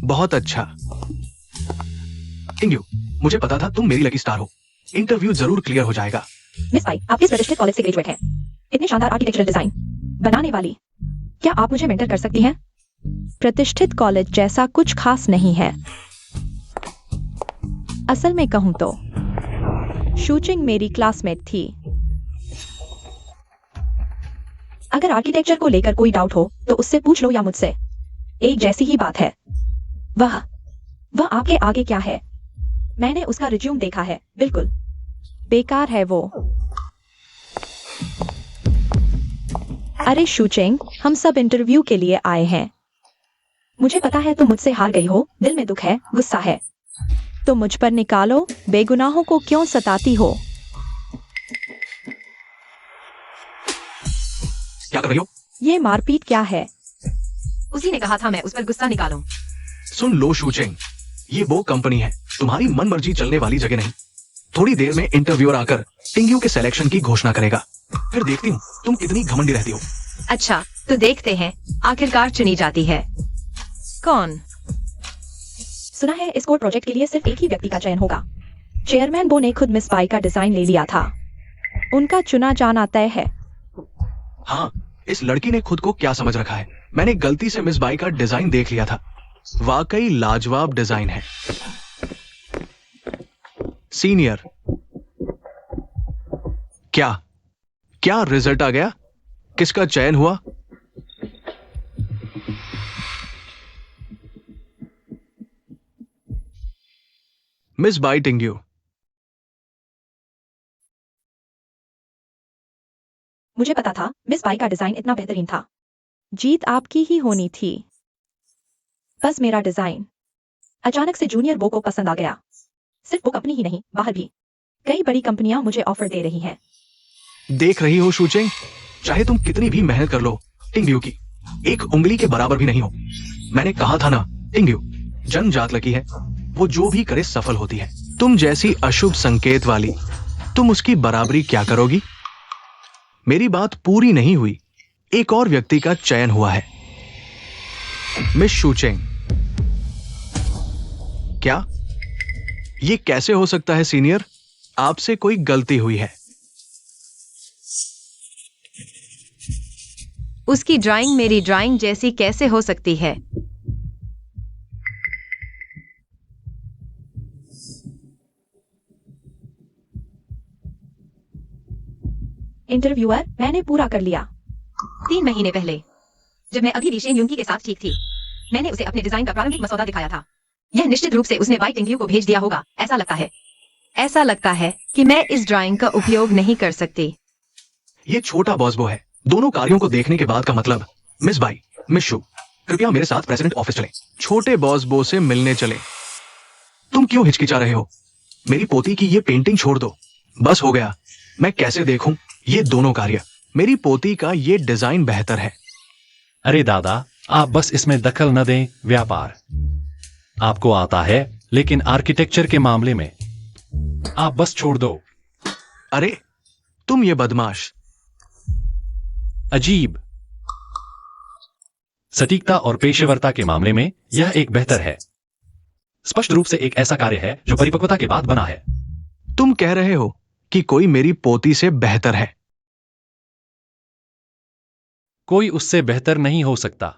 S3: बहुत अच्छा। टिंग्यू, मुझे पता था तुम मेरी लकी स्टार हो। इंटरव्यू जरूर क्लियर हो जाएगा।
S1: मिस पाई, आप किस प्रतिष्ठित कॉलेज से ग्रेजुएट हैं? इतने शानदार आर्किटेक्चरल डिजाइन बनाने वाली। क्या आप मुझे मेंटर कर सकती हैं? प्रतिष्ठित कॉलेज जैसा कुछ खास नहीं है। असल में कहूं तो शूचिंग मेरी क्लासमेट थी। अगर आर्किटेक्चर को लेकर कोई डाउट हो तो उससे पूछ लो या मुझसे, एक जैसी ही बात है। वह आपके आगे क्या है? मैंने उसका रिज्यूम देखा है, बिल्कुल बेकार है वो। अरे शूचिंग, हम सब इंटरव्यू के लिए आए हैं। मुझे पता है तुम मुझसे हार गई हो, दिल में दुख है, गुस्सा है, तो मुझ पर निकालो। बेगुनाहों को क्यों सताती हो?
S3: क्या कर रही हो?
S1: ये मारपीट क्या है?
S2: उसी ने कहा था मैं उस पर गुस्सा निकालूं।
S3: सुन लो शूचिंग, ये वो कंपनी है, तुम्हारी मनमर्जी चलने वाली जगह नहीं। थोड़ी देर में इंटरव्यूअर आकर टिंग्यू के सिलेक्शन की घोषणा करेगा। फिर देखती हूँ तुम कितनी घमंडी रहती हो।
S2: अच्छा, तो देखते हैं आखिरकार चुनी जाती है कौन।
S1: सुना है इस कोड प्रोजेक्ट के लिए सिर्फ एक ही व्यक्ति का चयन होगा। चेयरमैन बो ने खुद मिस बाई का डिजाइन ले लिया था। उनका चुना जाना तय है।
S3: हाँ, इस लड़की ने खुद को क्या समझ रखा है। मैंने गलती से मिस बाई का डिजाइन देख लिया था। वाकई लाजवाब डिजाइन है। सीनियर, क्या रिजल्ट आ गया? किसका चयन हुआ? Miss Bai Tingyu.
S1: मुझे पता था मिस बाई का डिजाइन इतना बेहतरीन था। जीत आपकी ही होनी थी। बस मेरा डिजाइन अचानक से जूनियर बो को पसंद आ गया। सिर्फ वो कंपनी ही नहीं, बाहर भी कई बड़ी कंपनियां मुझे ऑफर दे रही हैं।
S3: देख रही हो शूचेंग, चाहे तुम कितनी भी मेहनत कर लो, टिंग्यू की एक उंगली के बराबर भी नहीं हो। मैंने कहा था ना, टिंग्यू जनजात लकी है, वो जो भी करे सफल होती है। तुम जैसी अशुभ संकेत वाली, तुम उसकी बराबरी क्या करोगी? मेरी बात पूरी नहीं हुई। एक और व्यक्ति का चयन हुआ है। मिस शूचेंग। क्या ये कैसे हो सकता है सीनियर? आपसे कोई गलती हुई है।
S2: उसकी ड्राइंग मेरी ड्राइंग जैसी कैसे हो सकती है?
S1: इंटरव्यूअर, मैंने पूरा कर लिया।
S2: 3 महीने पहले जब मैं अभी रीशेन युंगी के साथ ठीक थी, मैंने उसे अपने डिजाइन का प्रारंभिक मसौदा दिखाया था। यह निश्चित रूप से उसने बाई टिंग्यू को भेज दिया होगा, ऐसा लगता है कि मैं इस ड्राइंग का उपयोग नहीं कर सकती।
S3: ये छोटा बॉसबो है। दोनों कार्यों को देखने के बाद का मतलब, मिस बाई, मिस शू, कृपया मेरे साथ प्रेसिडेंट ऑफिस चलें। छोटे बॉसबो से मिलने चले। तुम क्यों हिचकिचा रहे हो? मेरी पोती की ये पेंटिंग छोड़ दो। बस हो गया। मैं कैसे देखूं ये दोनों कार्य? मेरी पोती का ये डिजाइन बेहतर है।
S4: अरे दादा, आप बस इसमें दखल न दें। व्यापार आपको आता है, लेकिन आर्किटेक्चर के मामले में आप बस छोड़ दो।
S3: अरे तुम ये बदमाश।
S4: अजीब। सटीकता और पेशेवरता के मामले में यह एक बेहतर है। स्पष्ट रूप से एक ऐसा कार्य है जो परिपक्वता के बाद बना है।
S3: तुम कह रहे हो कि कोई मेरी पोती से बेहतर है?
S4: कोई उससे बेहतर नहीं हो सकता।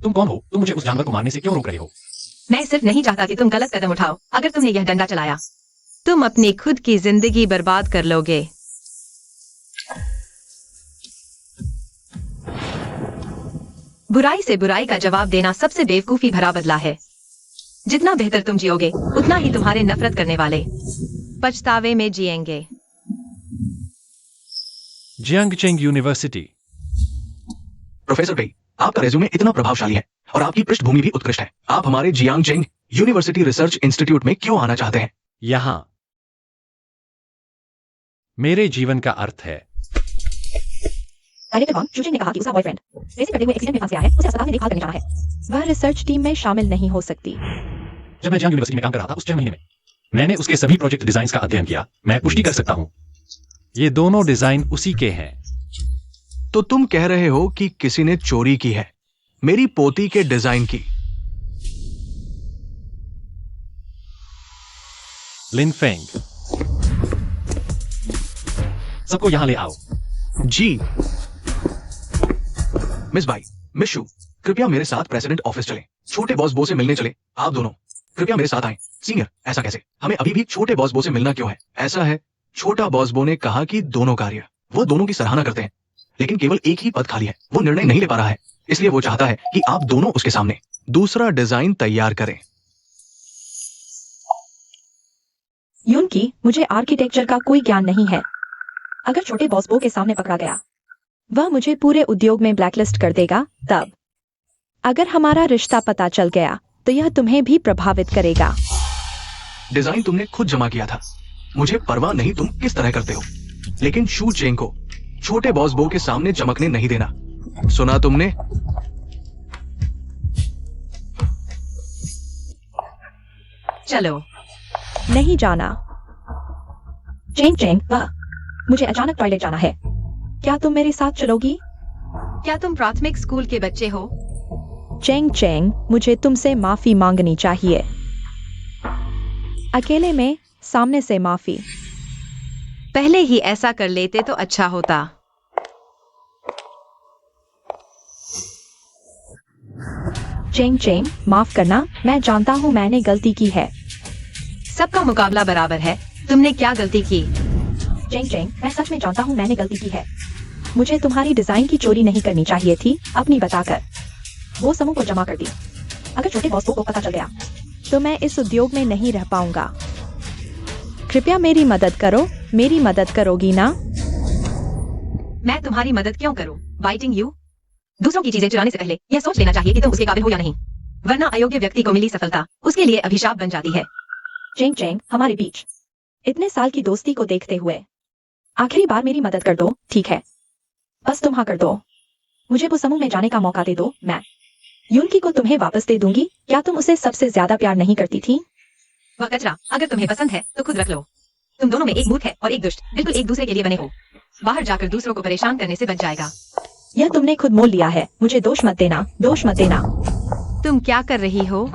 S4: तुम कौन हो? तुम मुझे उस जानवर को मारने से क्यों रोक रहे हो?
S2: मैं सिर्फ नहीं चाहता कि तुम गलत कदम उठाओ। अगर तुमने यह डंडा चलाया, तुम अपनी खुद की जिंदगी बर्बाद कर लोगे। बुराई से बुराई का जवाब देना सबसे बेवकूफी भरा बदला है। जितना बेहतर तुम जियोगे, उतना ही तुम्हारे नफरत करने वाले पछतावे में जिएंगे।
S4: जियांगचेंग यूनिवर्सिटी।
S3: प्रोफेसर बेई, आपका रेज्यूमे इतना प्रभावशाली है और आपकी पृष्ठभूमि भी उत्कृष्ट है। आप हमारे जियांगचेंग यूनिवर्सिटी रिसर्च इंस्टीट्यूट में क्यों आना चाहते हैं?
S4: यहां मेरे जीवन का अर्थ है।
S1: डायरेक्टर वांग शूचेंग ने कहा कि उसका बॉयफ्रेंड रेसिंग करते हुए एक्सीडेंट में फंस गया है। उसे अस्पताल में देखभाल करने जाना है। वह रिसर्च टीम में शामिल नहीं हो सकती।
S4: जब मैं जियांग यूनिवर्सिटी में काम कर रहा था, उस 6 महीने में मैंने उसके सभी प्रोजेक्ट डिजाइन्स का अध्ययन किया। मैं पुष्टि कर सकता हूं, ये दोनों डिजाइन उसी के हैं।
S3: तो तुम कह रहे हो कि किसी ने चोरी की है मेरी पोती के डिजाइन की?
S4: लिन फेंग, सबको यहां ले आओ।
S3: जी। मिस बाई, मिस शू, कृपया मेरे साथ प्रेसिडेंट ऑफिस चलें। छोटे बॉस बो से मिलने चले। आप दोनों कृपया मेरे साथ आएं। सीनियर, ऐसा कैसे? हमें अभी भी छोटे बॉस बो से मिलना क्यों है? ऐसा है, छोटा बॉस बो ने कहा कि दोनों कार्य वो दोनों की सराहना करते हैं, लेकिन केवल एक ही पद खाली है। वो निर्णय नहीं ले पा रहा है, इसलिए वो चाहता है कि आप दोनों उसके सामने दूसरा डिजाइन तैयार करें।
S1: यूनकी, मुझे आर्किटेक्चर का कोई ज्ञान नहीं है। अगर छोटे बॉस बो के सामने पकड़ा गया, वह मुझे पूरे उद्योग में ब्लैकलिस्ट कर देगा। तब अगर हमारा रिश्ता पता चल गया तो यह तुम्हें भी प्रभावित करेगा।
S3: डिजाइन तुमने खुद जमा किया था, मुझे परवाह नहीं तुम किस तरह करते हो, लेकिन शू चेंग को छोटे बॉस बो के सामने चमकने नहीं देना। सुना तुमने?
S2: चलो।
S1: नहीं जाना। चेंग चेंग, वाह, मुझे अचानक टॉयलेट जाना है। क्या तुम मेरे साथ चलोगी?
S2: क्या तुम प्राथमिक स्कूल के बच्चे हो?
S1: चेंग चेंग, मुझे तुमसे माफी मांगनी चाहिए। अकेले में सामने से माफी।
S2: पहले ही ऐसा कर लेते तो अच्छा होता।
S1: चेंग चेंग, माफ करना, मैं जानता हूँ मैंने गलती की है।
S2: सबका मुकाबला बराबर है। तुमने क्या गलती की?
S1: चेंग चेंग, मैं सच में जानता हूँ मैंने गलती की है। मुझे तुम्हारी डिजाइन की चोरी नहीं करनी चाहिए थी, अपनी बताकर वो समूह को जमा कर दी। अगर छोटे बॉस को पता चल गया तो मैं इस उद्योग में नहीं रह पाऊंगा। कृपया मेरी मदद करो, मेरी मदद करोगी ना?
S2: मैं तुम्हारी मदद क्यों करूं? Biting you? दूसरों की चीजें चुराने से पहले यह सोच लेना चाहिए कि तुम उसके काबिल हो या नहीं, वरना अयोग्य व्यक्ति को मिली सफलता उसके लिए अभिशाप बन जाती है।
S1: चेंग चेंग, हमारे बीच इतने साल की दोस्ती को देखते हुए आखिरी बार मेरी मदद कर दो, ठीक है? बस तुम हाँ कर दो। मुझे वो समूह में जाने का मौका दे दो। मैं यूनकी को तुम्हें वापस दे दूंगी। क्या तुम उसे सबसे ज्यादा प्यार नहीं करती थी?
S2: वह कचरा अगर तुम्हें पसंद है तो खुद रख लो। तुम दोनों में एक मूर्ख है और एक दुष्ट बिल्कुल एक दूसरे के लिए बने हो। बाहर जाकर दूसरों को परेशान करने से बच जाएगा।
S1: यह तुमने खुद मोल लिया है। मुझे दोष मत देना, दोष मत देना।
S2: तुम क्या कर रही हो?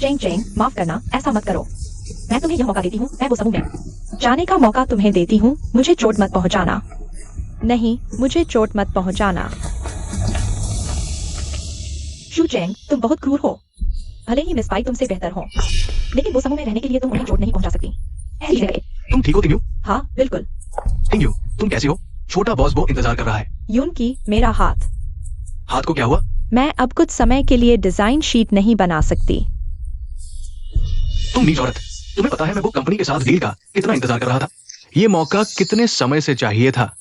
S1: चेंग चेंग, माफ करना, ऐसा मत करो। मैं तुम्हें यह मौका देती हूँ, मैं वो समूह में जाने का मौका तुम्हें देती हूँ। मुझे चोट मत पहुँचाना। नहीं, मुझे चोट मत पहुँचाना। शू चेंग, तुम बहुत क्रूर हो। भले ही मिस पाई तुमसे बेहतर हो, लेकिन वो समूह में रहने के लिए तुम उन्हें चोट नहीं पहुँचा सकती।
S3: तुम ठीक हो तिंगयू?
S1: हाँ बिल्कुल।
S3: तिंगयू, तुम कैसी हो? छोटा बॉस बो इंतजार कर रहा है।
S1: यूनकी, मेरा हाथ।
S3: हाथ को क्या हुआ?
S1: मैं अब कुछ समय के लिए डिजाइन शीट नहीं बना सकती।
S3: तुम नीच औरत, तुम्हें पता है मैं वो कंपनी के साथ डील का कितना इंतजार कर रहा था। ये मौका कितने समय से चाहिए था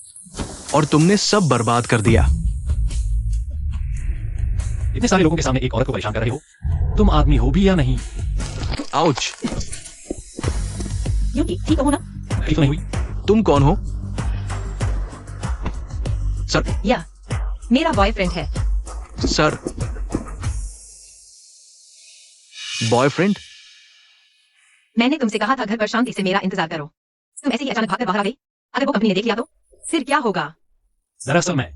S3: और तुमने सब बर्बाद कर दिया।
S4: इतने सारे लोगों के सामने एक औरत को परेशान कर रहे हो। तुम आदमी हो भी या नहीं?
S3: आउच।
S1: यूनकी, ठीक हो ना?
S4: ठीक तो नहीं हुई?
S3: तुम कौन हो? सर,
S2: या मेरा बॉयफ्रेंड है।
S3: Sir, boyfriend?
S2: मैंने तुमसे कहा था घर पर शांति से मेरा इंतजार करो। तुम ऐसे ही अचानक भागकर बाहर आ गई। अगर वो कंपनी ने देख लिया तो फिर क्या होगा?
S4: दरअसल मैं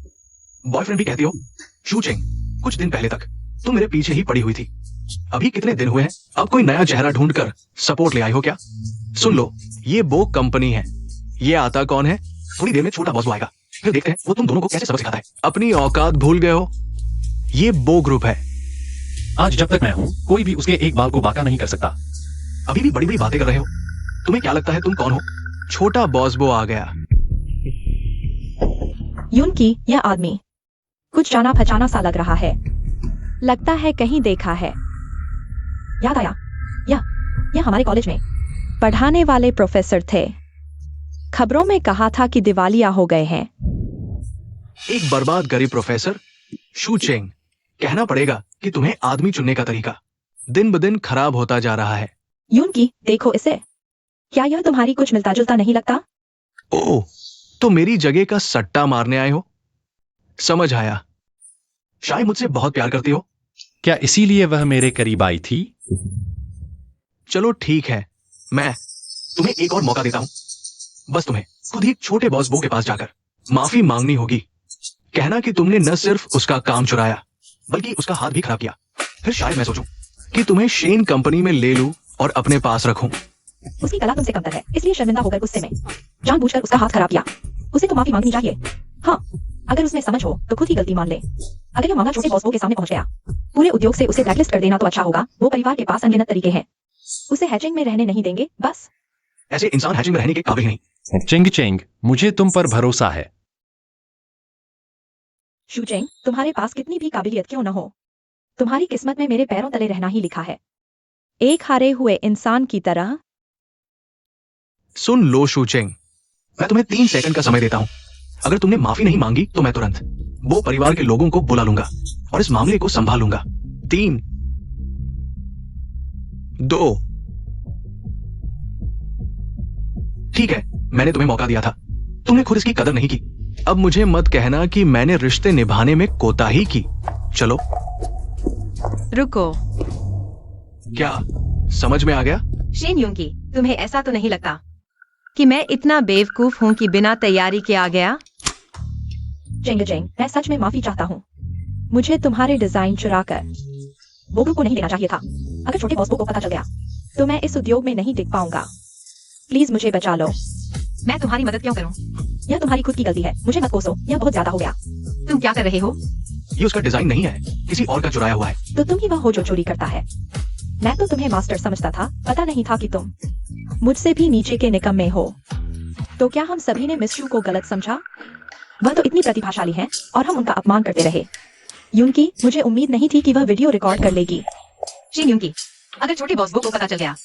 S3: बॉयफ्रेंड भी कहती हो? शू चेंग, कुछ दिन पहले तक तुम मेरे पीछे ही पड़ी हुई थी। अभी कितने दिन हुए हैं? अब कोई नया चेहरा ढूंढकर सपोर्ट ले आई हो क्या? सुन लो, ये बो कंपनी है। ये आता कौन है? थोड़ी देर में छोटा बॉस आएगा, फिर देखते हैं वो तुम दोनों को कैसे सबक सिखाता है। अपनी औकात भूल गए हो? ये बो ग्रुप है।
S4: आज जब तक मैं हूं, कोई भी उसके एक बाल को बांका नहीं कर सकता।
S3: अभी भी बड़ी बड़ी बातें कर रहे हो। तुम्हें क्या लगता है तुम कौन हो? छोटा बॉस बो आ गया।
S1: यूनकी, यह आदमी कुछ जाना पहचाना सा लग रहा है। लगता है कहीं देखा है। याद आया, यह हमारे कॉलेज में पढ़ाने वाले प्रोफेसर थे। खबरों में कहा था कि दिवालिया हो गए हैं।
S3: एक बर्बाद गरीब प्रोफेसर। शू चेंग, कहना पड़ेगा कि तुम्हें आदमी चुनने का तरीका दिन ब दिन खराब होता जा रहा है।
S1: यूनकी, देखो इसे। क्या यह तुम्हारी कुछ मिलता जुलता नहीं लगता?
S3: ओह, तो मेरी जगह का सट्टा मारने आए हो? समझ आया, शायद मुझसे बहुत प्यार करती हो।
S4: क्या इसीलिए वह मेरे करीब आई थी?
S3: चलो ठीक है, मैं तुम्हें एक और मौका देता हूं। बस तुम्हें खुद ही छोटे बॉस बो के पास जाकर माफी मांगनी होगी। कहना कि तुमने न सिर्फ उसका काम चुराया बल्कि उसका हाथ भी खराब किया। फिर शायद मैं सोचूं कि तुम्हें शेन कंपनी में ले लूं और अपने पास रखूं।
S1: उसकी कला तुमसे कमतर है, इसलिए शर्मिंदा होकर गुस्से में जानबूझकर उसका हाथ खराब किया। उसे तो माफी मांगनी चाहिए। हाँ, अगर उसमें समझ हो तो खुद ही गलती मान ले। अगर यह मामला छोटे बॉस बो के सामने पहुंच गया, पूरे उद्योग से उसे ब्लैकलिस्ट कर देना तो अच्छा होगा। वो परिवार के पास अनगिनत तरीके हैं, उसे हैचिंग में रहने नहीं देंगे। बस
S3: ऐसे इंसान हैचिंग में रहने के काबिल नहीं।
S4: चेंग चेंग, मुझे तुम पर भरोसा है।
S1: शू चेंग, तुम्हारे पास कितनी भी काबिलियत क्यों न हो, तुम्हारी किस्मत में मेरे पैरों तले रहना ही लिखा है। एक हारे हुए इंसान की तरह।
S3: सुन लो शूचेंग, मैं तुम्हें 3 सेकंड का समय देता हूं। अगर तुमने माफी नहीं मांगी तो मैं तुरंत वो परिवार के लोगों को बुला लूंगा और इस मामले को संभाल लूंगा। 3, 2। ठीक है, मैंने तुम्हें मौका दिया था, तुमने खुद इसकी कदर नहीं की। अब मुझे मत कहना कि मैंने रिश्ते निभाने में कोताही की। चलो।
S2: रुको।
S3: क्या समझ में आ गया?
S2: शेन यूंगी, तुम्हें ऐसा तो नहीं लगता कि मैं इतना बेवकूफ हूं कि बिना तैयारी के आ गया?
S1: जेंग जेंग, मैं सच में माफी चाहता हूँ। मुझे तुम्हारे डिजाइन चुराकर बोगू को नहीं देना चाहिए था। अगर छोटे बॉस को पता चल गया तो मैं इस उद्योग में नहीं टिक पाऊंगा। प्लीज मुझे बचा लो।
S2: मैं तुम्हारी मदद क्यों करूं?
S1: यह तुम्हारी खुद की गलती है, मुझे मत कोसो, यह बहुत ज्यादा हो गया।
S2: तुम क्या कर रहे हो?
S3: ये उसका डिजाइन नहीं है, किसी और का चुराया हुआ है।
S1: तो तुम ही वह हो जो चोरी करता है। मैं तो तुम्हें मास्टर समझता था, पता नहीं था कि तुम मुझसे भी नीचे के निकम्मे हो। तो क्या हम सभी ने मिस शू को गलत समझा? वह तो इतनी प्रतिभाशाली है और हम उनका अपमान करते रहे। यूनकी, मुझे उम्मीद नहीं थी कि वह वीडियो रिकॉर्ड कर लेगी।
S2: शेन यूंगी, अगर छोटे बॉस को पता चल गया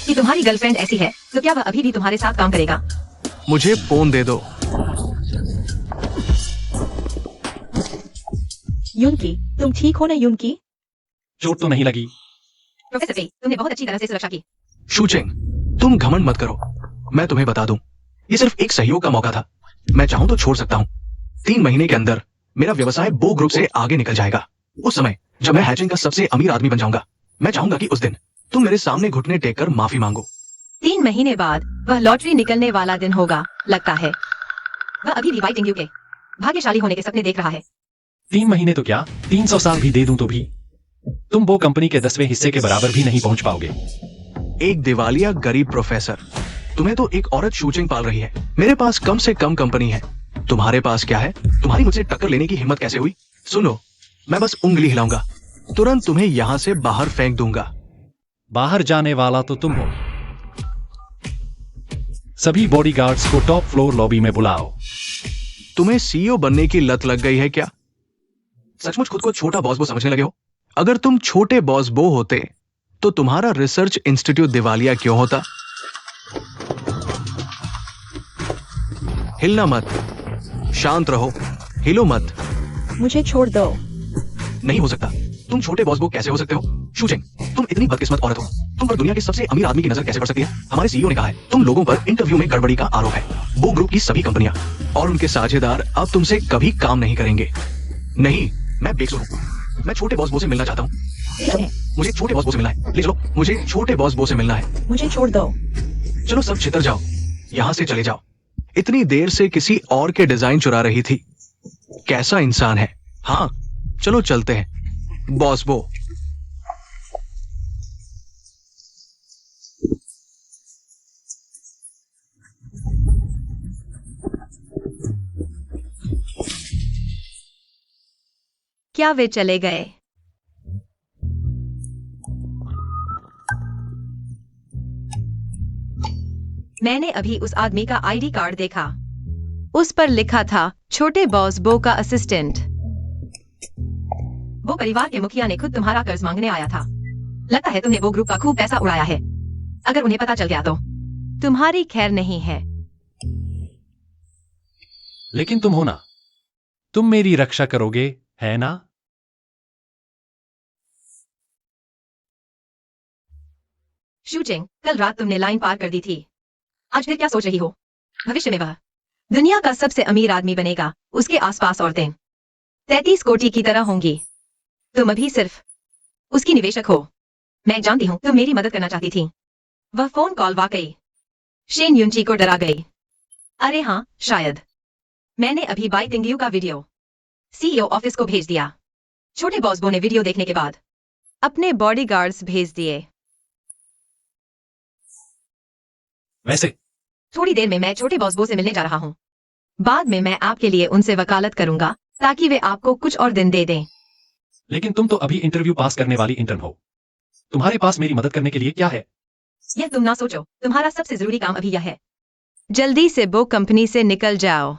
S2: कि तुम्हारी गर्लफ्रेंड ऐसी है तो क्या वह अभी भी तुम्हारे साथ काम करेगा?
S3: मुझे फोन दे दो।
S1: यूनकी, तुम ठीक हो ना यूनकी?
S4: चोट तो नहीं लगी?
S2: प्रोफेसर वे, तुमने बहुत अच्छी तरह से सुरक्षा की।
S3: शूचेंग, तुम घमंड मत करो। मैं तुम्हें बता दूं, ये सिर्फ एक सहयोग का मौका था। मैं चाहूं तो छोड़ सकता हूं। 3 महीने के अंदर मेरा व्यवसाय बो ग्रुप से आगे निकल जाएगा। उस समय जब मैं हैचिंग का सबसे अमीर आदमी बन जाऊंगा, मैं चाहूंगा कि उस दिन तुम मेरे सामने घुटने टेक कर माफी मांगो।
S2: 3 महीने बाद वह लॉटरी निकलने वाला दिन होगा, लगता है। वह अभी भी वाइट इंग्यू के भाग्यशाली होने के सपने देख रहा है।
S4: 3 महीने तो क्या, 300 साल भी दे दूं तो भी तुम वो कंपनी के 10वें हिस्से के बराबर भी नहीं पहुंच पाओगे।
S3: एक दिवालिया गरीब प्रोफेसर, तुम्हें तो एक औरत शूचिंग पाल रही है। मेरे पास कम से कम कंपनी है, तुम्हारे पास क्या है? तुम्हारी मुझसे टक्कर लेने की हिम्मत कैसे हुई? सुनो, मैं बस उंगली हिलाऊंगा, तुरंत तुम्हें यहां से बाहर फेंक दूंगा।
S4: बाहर जाने वाला तो तुम हो। सभी बॉडीगार्ड्स को टॉप फ्लोर लॉबी में बुलाओ।
S3: तुम्हें सीईओ बनने की लत लग गई है क्या? सचमुच खुद को छोटा बॉस बो समझने लगे हो? अगर तुम छोटे बॉस बो होते तो तुम्हारा रिसर्च इंस्टीट्यूट दिवालिया क्यों होता? हिलना मत, शांत रहो, हिलो मत।
S1: मुझे छोड़ दो।
S3: नहीं हो सकता। तुम छोटे बॉस बो कैसे हो सकते हो? शूचिंग, तुम इतनी बदकिस्मत औरत हो, तुम पर दुनिया के सबसे अमीर आदमी की नजर कैसे पड़ सकती है? हमारे सीईओ ने कहा है तुम लोगों पर इंटरव्यू में गड़बड़ी का आरोप है। वो ग्रुप की सभी कंपनियां और उनके साझेदार अब तुमसे कभी काम नहीं करेंगे। नहीं, मैं बेकसूर हूं। मैं छोटे बॉस बो से मिलना चाहता हूं। मुझे छोटे बॉस बो से मिलना है। ले चलो, मुझे छोटे बॉस बो से मिलना है।
S1: मुझे छोड़ दो।
S3: चलो सब छितर जाओ, यहां से चले जाओ। इतनी देर से किसी और के डिजाइन चुरा रही थी। कैसा इंसान है। हाँ, चलो चलते हैं बॉस बो।
S2: क्या वे चले गए? मैंने अभी उस आदमी का आईडी कार्ड देखा। उस पर लिखा था छोटे बॉस बो का असिस्टेंट। वो परिवार के मुखिया ने खुद तुम्हारा कर्ज मांगने आया था। लगता है तुमने वो ग्रुप का खूब पैसा उड़ाया है। अगर उन्हें पता चल गया तो तुम्हारी खैर नहीं है।
S4: लेकिन तुम हो ना, तुम मेरी रक्षा करोगे, है ना?
S2: शूचिंग, कल रात तुमने लाइन पार कर दी थी। आज फिर क्या सोच रही हो? भविष्य में वह दुनिया का सबसे अमीर आदमी बनेगा। उसके आसपास औरतें 33 कोटी की तरह होंगी। तुम अभी सिर्फ उसकी निवेशक हो। मैं जानती हूं तुम मेरी मदद करना चाहती थी। वह फोन कॉल वाकई शेन यूंची को डरा गई। अरे हाँ, शायद मैंने अभी बाई तिंगयू का वीडियो सीईओ ऑफिस को भेज दिया। छोटे बॉस बो ने वीडियो देखने के बाद अपने बॉडीगार्ड्स भेज दिए।
S4: वैसे
S2: थोड़ी देर में मैं छोटे बॉस बो से मिलने जा रहा हूँ। बाद में मैं आपके लिए उनसे वकालत करूंगा ताकि वे आपको कुछ और दिन दे दें।
S4: लेकिन तुम तो अभी इंटरव्यू पास करने वाली इंटर्न हो। तुम्हारे पास मेरी मदद करने के लिए क्या है?
S2: यह तुम ना सोचो। तुम्हारा सबसे जरूरी काम अभी यह है, जल्दी से बो कंपनी से निकल जाओ।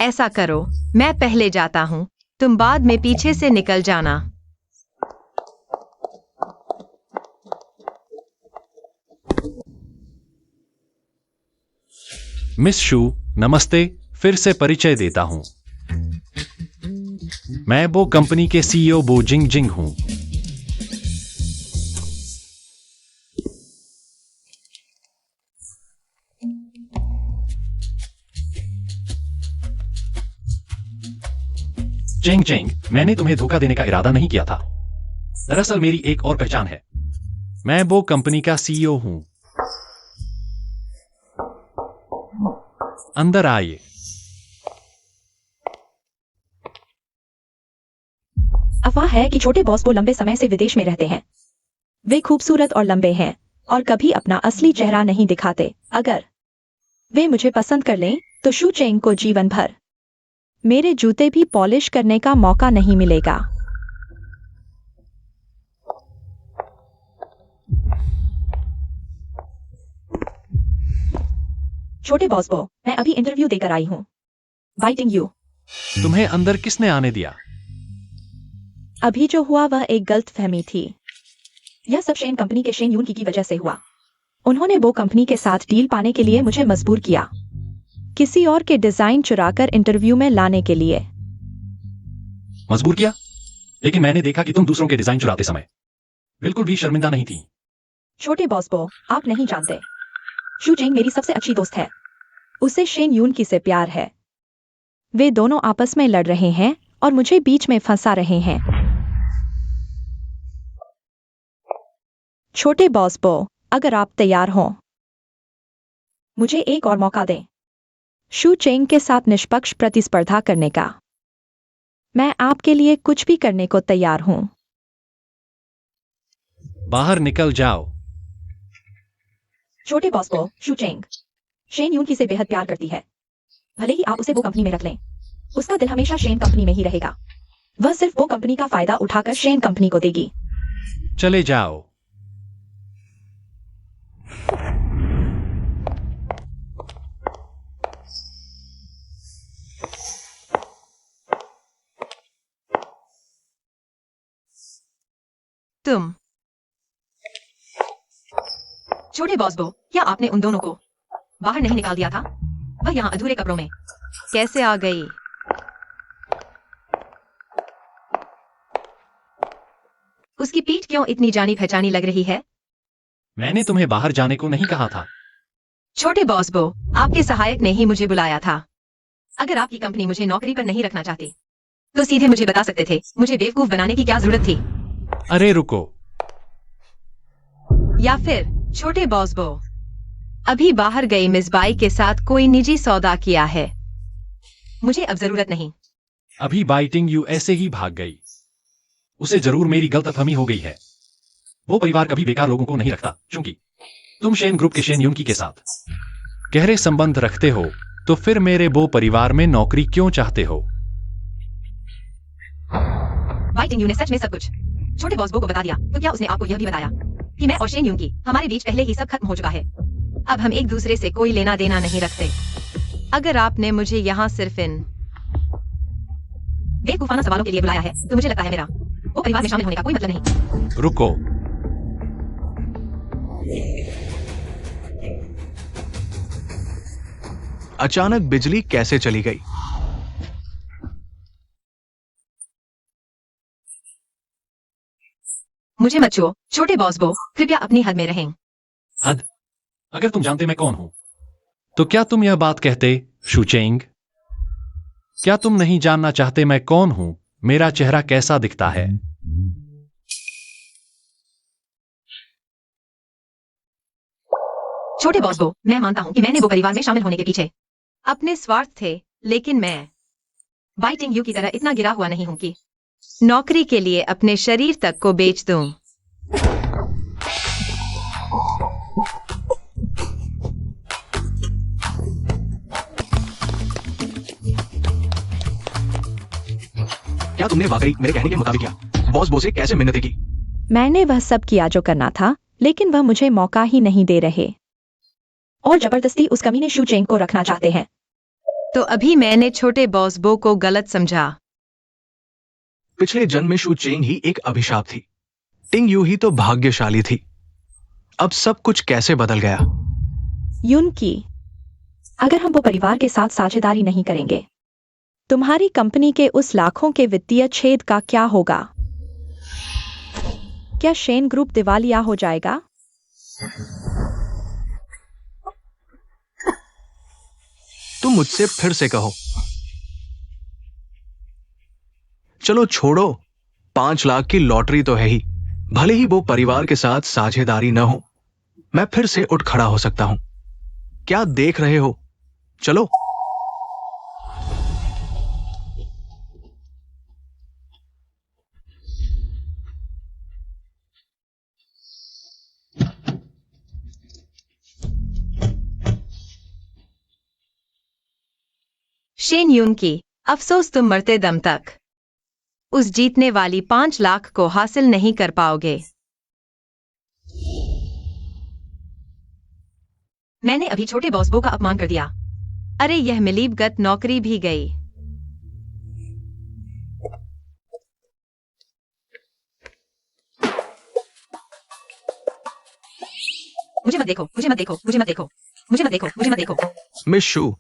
S2: ऐसा करो, मैं पहले जाता हूँ, तुम बाद में पीछे से निकल जाना।
S4: मिस शू, नमस्ते। फिर से परिचय देता हूं। मैं वो कंपनी के सीईओ बो जिंग जिंग हूं। जिंग जिंग, मैंने तुम्हें धोखा देने का इरादा नहीं किया था। दरअसल मेरी एक और पहचान है। मैं वो कंपनी का सीईओ हूं। अंदर आइए।
S1: अफवाह है कि छोटे बॉस वो लंबे समय से विदेश में रहते हैं। वे खूबसूरत और लंबे हैं और कभी अपना असली चेहरा नहीं दिखाते। अगर वे मुझे पसंद कर लें तो शू चेंग को जीवन भर मेरे जूते भी पॉलिश करने का मौका नहीं मिलेगा। छोटे बॉस बो, मैं अभी इंटरव्यू देकर आई हूं। Biting you.
S4: तुम्हें अंदर किसने आने दिया?
S1: अभी जो हुआ वह एक गलतफहमी थी। यह सब शेन कंपनी के शेन यून की वजह से हुआ। उन्होंने वो कंपनी के साथ डील पाने के लिए मुझे मजबूर किया, किसी और के डिजाइन चुराकर इंटरव्यू में लाने के लिए।
S4: मजबूर किया? लेकिन मैंने देखा कि तुम दूसरों के डिजाइन चुराते समय बिल्कुल भी शर्मिंदा नहीं थी।
S1: छोटे बॉस बो, आप नहीं जानते, शू चेंग मेरी सबसे अच्छी दोस्त है। उसे शेन यून की से प्यार है। वे दोनों आपस में लड़ रहे हैं और मुझे बीच में फंसा रहे हैं। छोटे बॉस बो, अगर आप तैयार हों, मुझे एक और मौका दें शू चेंग के साथ निष्पक्ष प्रतिस्पर्धा करने का। मैं आपके लिए कुछ भी करने को तैयार हूं।
S4: बाहर निकल जाओ।
S1: छोटे बॉस बो, शू चेंग शेन यून की से बेहद प्यार करती है। भले ही आप उसे वो कंपनी में रख लें, उसका दिल हमेशा शेन कंपनी में ही रहेगा। वह सिर्फ वो कंपनी का फायदा उठाकर शेन कंपनी को देगी।
S4: चले जाओ।
S2: तुम। छोटे बॉस बो, क्या आपने उन दोनों को बाहर नहीं निकाल दिया था? वह यहाँ अधूरे कपड़ों में कैसे आ गई? उसकी पीठ क्यों इतनी जानी पहचानी लग रही है?
S4: मैंने तुम्हें बाहर जाने को नहीं कहा था।
S2: छोटे बॉस बो, आपके सहायक ने ही मुझे बुलाया था। अगर आपकी कंपनी मुझे नौकरी पर नहीं रखना चाहती तो सीधे मुझे बता सकते थे। मुझे बेवकूफ बनाने की क्या जरूरत थी?
S4: अरे रुको।
S2: या फिर छोटे बॉस बो, अभी बाहर गई मिस बाई के साथ कोई निजी सौदा किया है। मुझे अब जरूरत नहीं।
S4: अभी बाइटिंग यू ऐसे ही भाग गई। उसे जरूर मेरी गलतफहमी हो गई है। वो परिवार कभी बेकार लोगों को नहीं रखता। क्योंकि तुम शेन ग्रुप के शेन यून की के साथ गहरे संबंध रखते हो, तो फिर मेरे वो परिवार में नौकरी क्यों चाहते हो?
S2: बाइटिंग यू ने सच में सब कुछ छोटे बॉस बो को बता दिया, तो क्या उसने आपको यह भी बताया कि मैं और शेन यून की हमारे बीच पहले ही सब खत्म हो चुका है? अब हम एक दूसरे से कोई लेना देना नहीं रखते। अगर आपने मुझे यहाँ सिर्फ इन बेवकूफाना सवालों के लिए बुलाया है तो मुझे लगता है मेरा वो परिवार में शामिल होने का कोई मतलब नहीं।
S4: रुको।
S3: अचानक बिजली कैसे चली गई?
S2: मुझे मत छुओ छोटे बॉस बो, कृपया अपनी हद में रहें।
S4: हद? अगर तुम जानते मैं कौन हूं तो क्या तुम यह बात कहते, शू चेंग? क्या तुम नहीं जानना चाहते मैं कौन हूं, मेरा चेहरा कैसा दिखता है?
S2: छोटे बॉस बो, मैं मानता हूँ कि मैंने वो परिवार में शामिल होने के पीछे अपने स्वार्थ थे, लेकिन मैं बाइटिंग यू की तरह इतना गिरा हुआ नहीं हूं कि नौकरी के लिए अपने शरीर तक को बेच दूं।
S3: क्या तुमने वाकई मेरे कहने के मुताबिक किया? बॉस बो से कैसे मिन्नतें की?
S1: मैंने वह सब किया जो करना था, लेकिन वह मुझे मौका ही नहीं दे रहे और जबरदस्ती उस कमीने शू चेंग को रखना चाहते हैं।
S2: तो अभी मैंने छोटे बॉस बो को गलत समझा।
S3: पिछले जन्म में शू चेंग ही एक अभिशाप थी, टिंग यू ही तो भाग्यशाली थी। अब सब कुछ कैसे बदल गया?
S1: यून की अगर हम वो परिवार के साथ साझेदारी नहीं करेंगे, तुम्हारी कंपनी के उस लाखों के वित्तीय छेद का क्या होगा? क्या शेन ग्रुप दिवालिया हो जाएगा?
S3: तुम मुझसे फिर से कहो। चलो छोड़ो, 5 लाख की लॉटरी तो है ही, भले ही वो परिवार के साथ साझेदारी न हो, मैं फिर से उठ खड़ा हो सकता हूं। क्या देख रहे हो? चलो।
S2: शेन यून की, अफसोस तुम मरते दम तक उस जीतने वाली 5 लाख को हासिल नहीं कर पाओगे। मैंने अभी छोटे बॉस बो का अपमान कर दिया। अरे यह मिलीभगत नौकरी भी गई। मुझे मत देखो, मुझे मत देखो, मुझे मत देखो, मुझे मत देखो, मुझे मत देखो।
S3: मिस शू,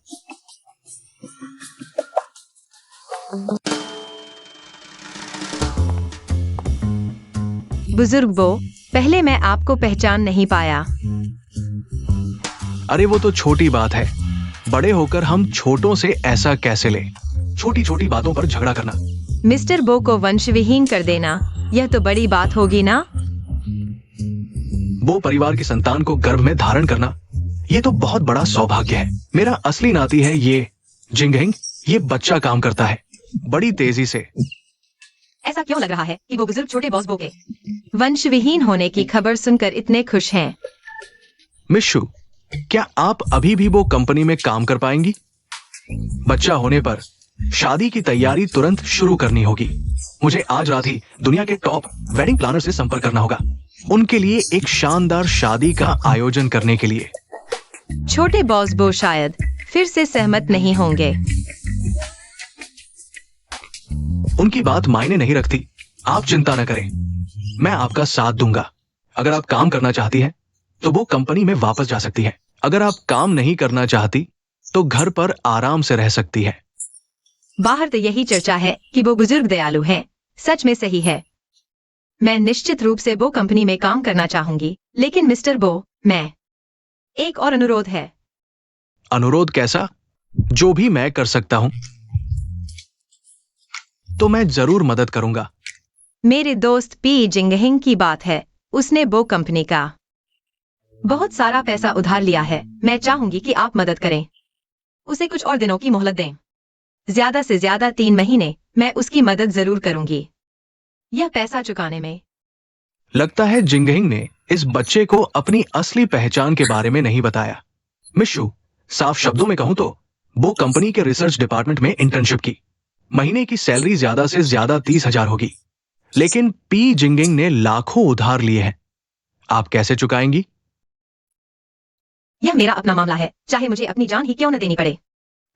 S2: बुजुर्ग बो, पहले मैं आपको पहचान नहीं पाया।
S3: अरे वो तो छोटी बात है, बड़े होकर हम छोटों से ऐसा कैसे ले? छोटी छोटी बातों पर झगड़ा करना।
S2: मिस्टर बो को वंशविहीन कर देना, यह तो बड़ी बात होगी ना?
S3: वो परिवार की संतान को गर्भ में धारण करना, ये तो बहुत बड़ा सौभाग्य है। मेरा असली नाती है ये जिंगहिंग। ये बच्चा काम करता है बड़ी तेजी से।
S2: ऐसा क्यों लग रहा है कि वो बुजुर्ग छोटे बॉस बो के वंशविहीन होने की खबर सुनकर इतने खुश हैं?
S3: मिस शू, क्या आप अभी भी वो कंपनी में काम कर पाएंगी? बच्चा होने पर शादी की तैयारी तुरंत शुरू करनी होगी। मुझे आज रात ही दुनिया के टॉप वेडिंग प्लानर से संपर्क करना होगा, उनके लिए एक शानदार शादी का आयोजन करने के लिए।
S2: छोटे बॉस बो शायद फिर से सहमत नहीं होंगे।
S3: उनकी बात मायने नहीं रखती, आप चिंता न करें, मैं आपका साथ दूंगा। अगर आप काम करना चाहती हैं तो वो कंपनी में वापस जा सकती है। अगर आप काम नहीं करना चाहती तो घर पर आराम से रह सकती है।
S2: बाहर तो यही चर्चा है कि वो बुजुर्ग दयालु हैं। सच में सही है। मैं निश्चित रूप से वो कंपनी में काम करना चाहूंगी, लेकिन मिस्टर बो, मैं एक और अनुरोध है।
S3: अनुरोध कैसा? जो भी मैं कर सकता हूं तो मैं जरूर मदद करूंगा।
S2: मेरे दोस्त पी जिंगहिंग की बात है। उसने वो कंपनी का बहुत सारा पैसा उधार लिया है। मैं चाहूंगी कि आप मदद करें। उसे कुछ और दिनों की मोहलत दें, ज्यादा से ज्यादा 3 महीने। मैं उसकी मदद जरूर करूंगी यह पैसा चुकाने में।
S3: लगता है जिंगहिंग ने इस बच्चे को अपनी असली पहचान के बारे में नहीं बताया। मिशु, साफ शब्दों में कहूं तो वो कंपनी के रिसर्च डिपार्टमेंट में इंटर्नशिप की। महीने की सैलरी ज्यादा से ज्यादा 30,000 होगी, लेकिन पी जिंगिंग ने लाखों उधार लिए हैं। आप कैसे चुकाएंगी?
S2: यह मेरा अपना मामला है, चाहे मुझे अपनी जान ही क्यों न देनी पड़े।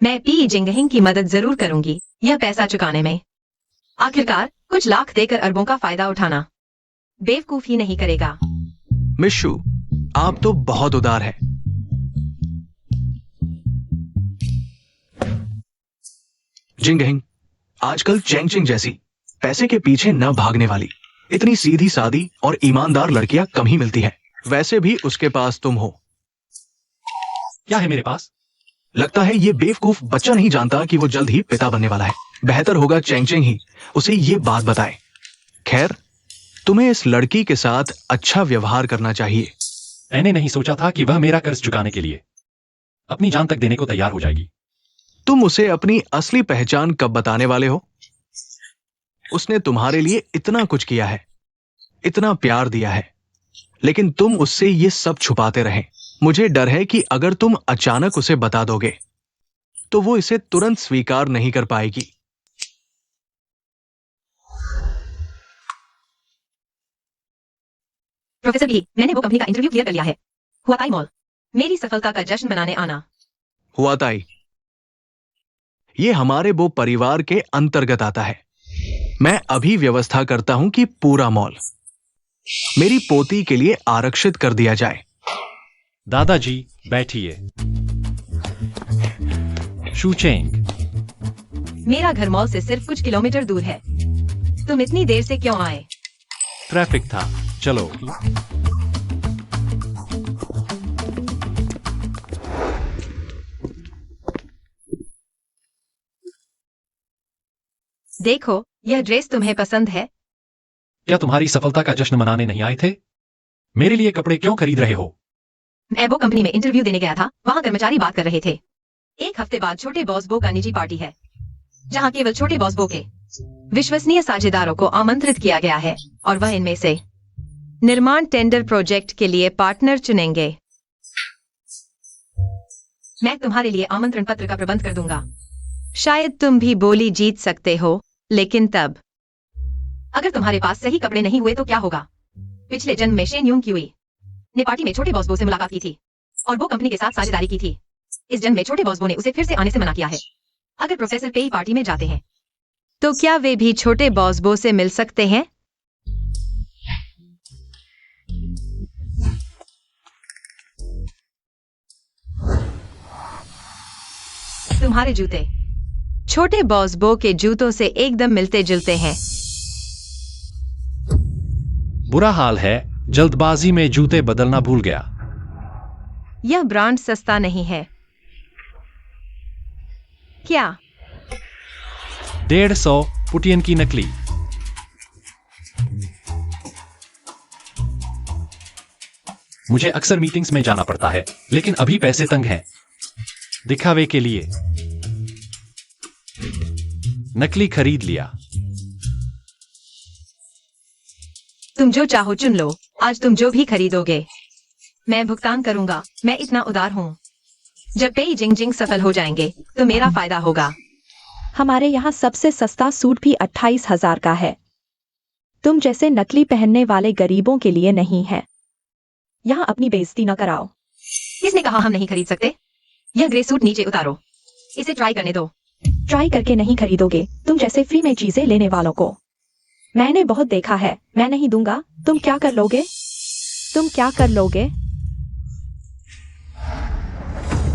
S2: मैं पी जिंगहिंग की मदद जरूर करूंगी यह पैसा चुकाने में। आखिरकार कुछ लाख देकर अरबों का फायदा उठाना बेवकूफी नहीं करेगा।
S3: मिशु, आप तो बहुत उदार है। जिंगहिंग, आजकल चेंगचिंग जैसी पैसे के पीछे न भागने वाली, इतनी सीधी सादी और ईमानदार लड़कियां कम ही मिलती हैं। वैसे भी उसके पास तुम हो।
S4: क्या है मेरे पास?
S3: लगता है ये बेवकूफ बच्चा नहीं जानता कि वो जल्द ही पिता बनने वाला है। बेहतर होगा चेंगचिंग ही उसे ये बात बताए। खैर, तुम्हें इस लड़की के साथ अच्छा व्यवहार करना चाहिए।
S4: मैंने नहीं सोचा था कि वह मेरा कर्ज चुकाने के लिए अपनी जान तक देने को तैयार हो जाएगी।
S3: तुम उसे अपनी असली पहचान कब बताने वाले हो? उसने तुम्हारे लिए इतना कुछ किया है, इतना प्यार दिया है, लेकिन तुम उससे ये सब छुपाते रहे। मुझे डर है कि अगर तुम अचानक उसे बता दोगे तो वो इसे तुरंत स्वीकार नहीं कर पाएगी।
S2: प्रोफेसर बी, मैंने वो कंपनी का इंटरव्यू क्लियर कर लिया है। हुआताई मॉल, मेरी सफलता का जश्न मनाने आना।
S3: हुआताई, ये हमारे वो परिवार के अंतर्गत आता है। मैं अभी व्यवस्था करता हूं कि पूरा मॉल मेरी पोती के लिए आरक्षित कर दिया जाए।
S4: दादाजी बैठिए। शूचेंग,
S2: मेरा घर मॉल से सिर्फ कुछ किलोमीटर दूर है। तुम इतनी देर से क्यों आए?
S4: ट्रैफिक था। चलो।
S2: देखो, यह ड्रेस तुम्हें पसंद है?
S4: क्या तुम्हारी सफलता का जश्न मनाने नहीं आए थे? मेरे लिए कपड़े क्यों खरीद रहे हो?
S2: मैं वो कंपनी में इंटरव्यू देने गया था। वहाँ कर्मचारी बात कर रहे थे। एक हफ्ते बाद छोटे बॉस बो का निजी पार्टी है, जहाँ केवल छोटे बॉस बो के विश्वसनीय साझेदारों को आमंत्रित किया गया है, और वह इनमें से निर्माण टेंडर प्रोजेक्ट के लिए पार्टनर चुनेंगे। मैं तुम्हारे लिए आमंत्रण पत्र का प्रबंध कर दूंगा। शायद तुम भी बोली जीत सकते हो, लेकिन तब अगर तुम्हारे पास सही कपड़े नहीं हुए तो क्या होगा? पिछले जन्म में शेन यूंग क्यूई ने पार्टी में छोटे बॉस बो से मुलाकात की थी और वो कंपनी के साथ साझेदारी की थी। इस जन्म में छोटे बॉस बो ने उसे फिर से आने से मना किया है। अगर प्रोफेसर पेई पार्टी में जाते हैं तो क्या वे भी छोटे बॉस बो से मिल सकते हैं? तुम्हारे जूते छोटे बॉस बो के जूतों से एकदम मिलते जुलते हैं।
S4: बुरा हाल है, जल्दबाजी में जूते बदलना भूल गया।
S2: यह ब्रांड सस्ता नहीं है क्या?
S4: 150 पुटियन की नकली। मुझे अक्सर मीटिंग्स में जाना पड़ता है, लेकिन अभी पैसे तंग हैं। दिखावे के लिए नकली खरीद लिया।
S2: तुम जो चाहो चुन लो। आज तुम जो भी खरीदोगे मैं भुगतान करूंगा। मैं इतना उदार हूँ। जब पेई जिंग जिंग सफल हो जाएंगे तो मेरा फायदा होगा।
S1: हमारे यहाँ सबसे सस्ता सूट भी 28,000 का है। तुम जैसे नकली पहनने वाले गरीबों के लिए नहीं है। यहाँ अपनी बेइज्जती न कराओ।
S2: किसने कहा हम नहीं खरीद सकते? यह ग्रे सूट नीचे उतारो। इसे ट्राई करने दो।
S1: ट्राई करके नहीं खरीदोगे तुम जैसे फ्री में चीजें लेने वालों को। मैंने बहुत देखा है। मैं नहीं दूंगा। तुम क्या कर लोगे? तुम क्या कर लोगे?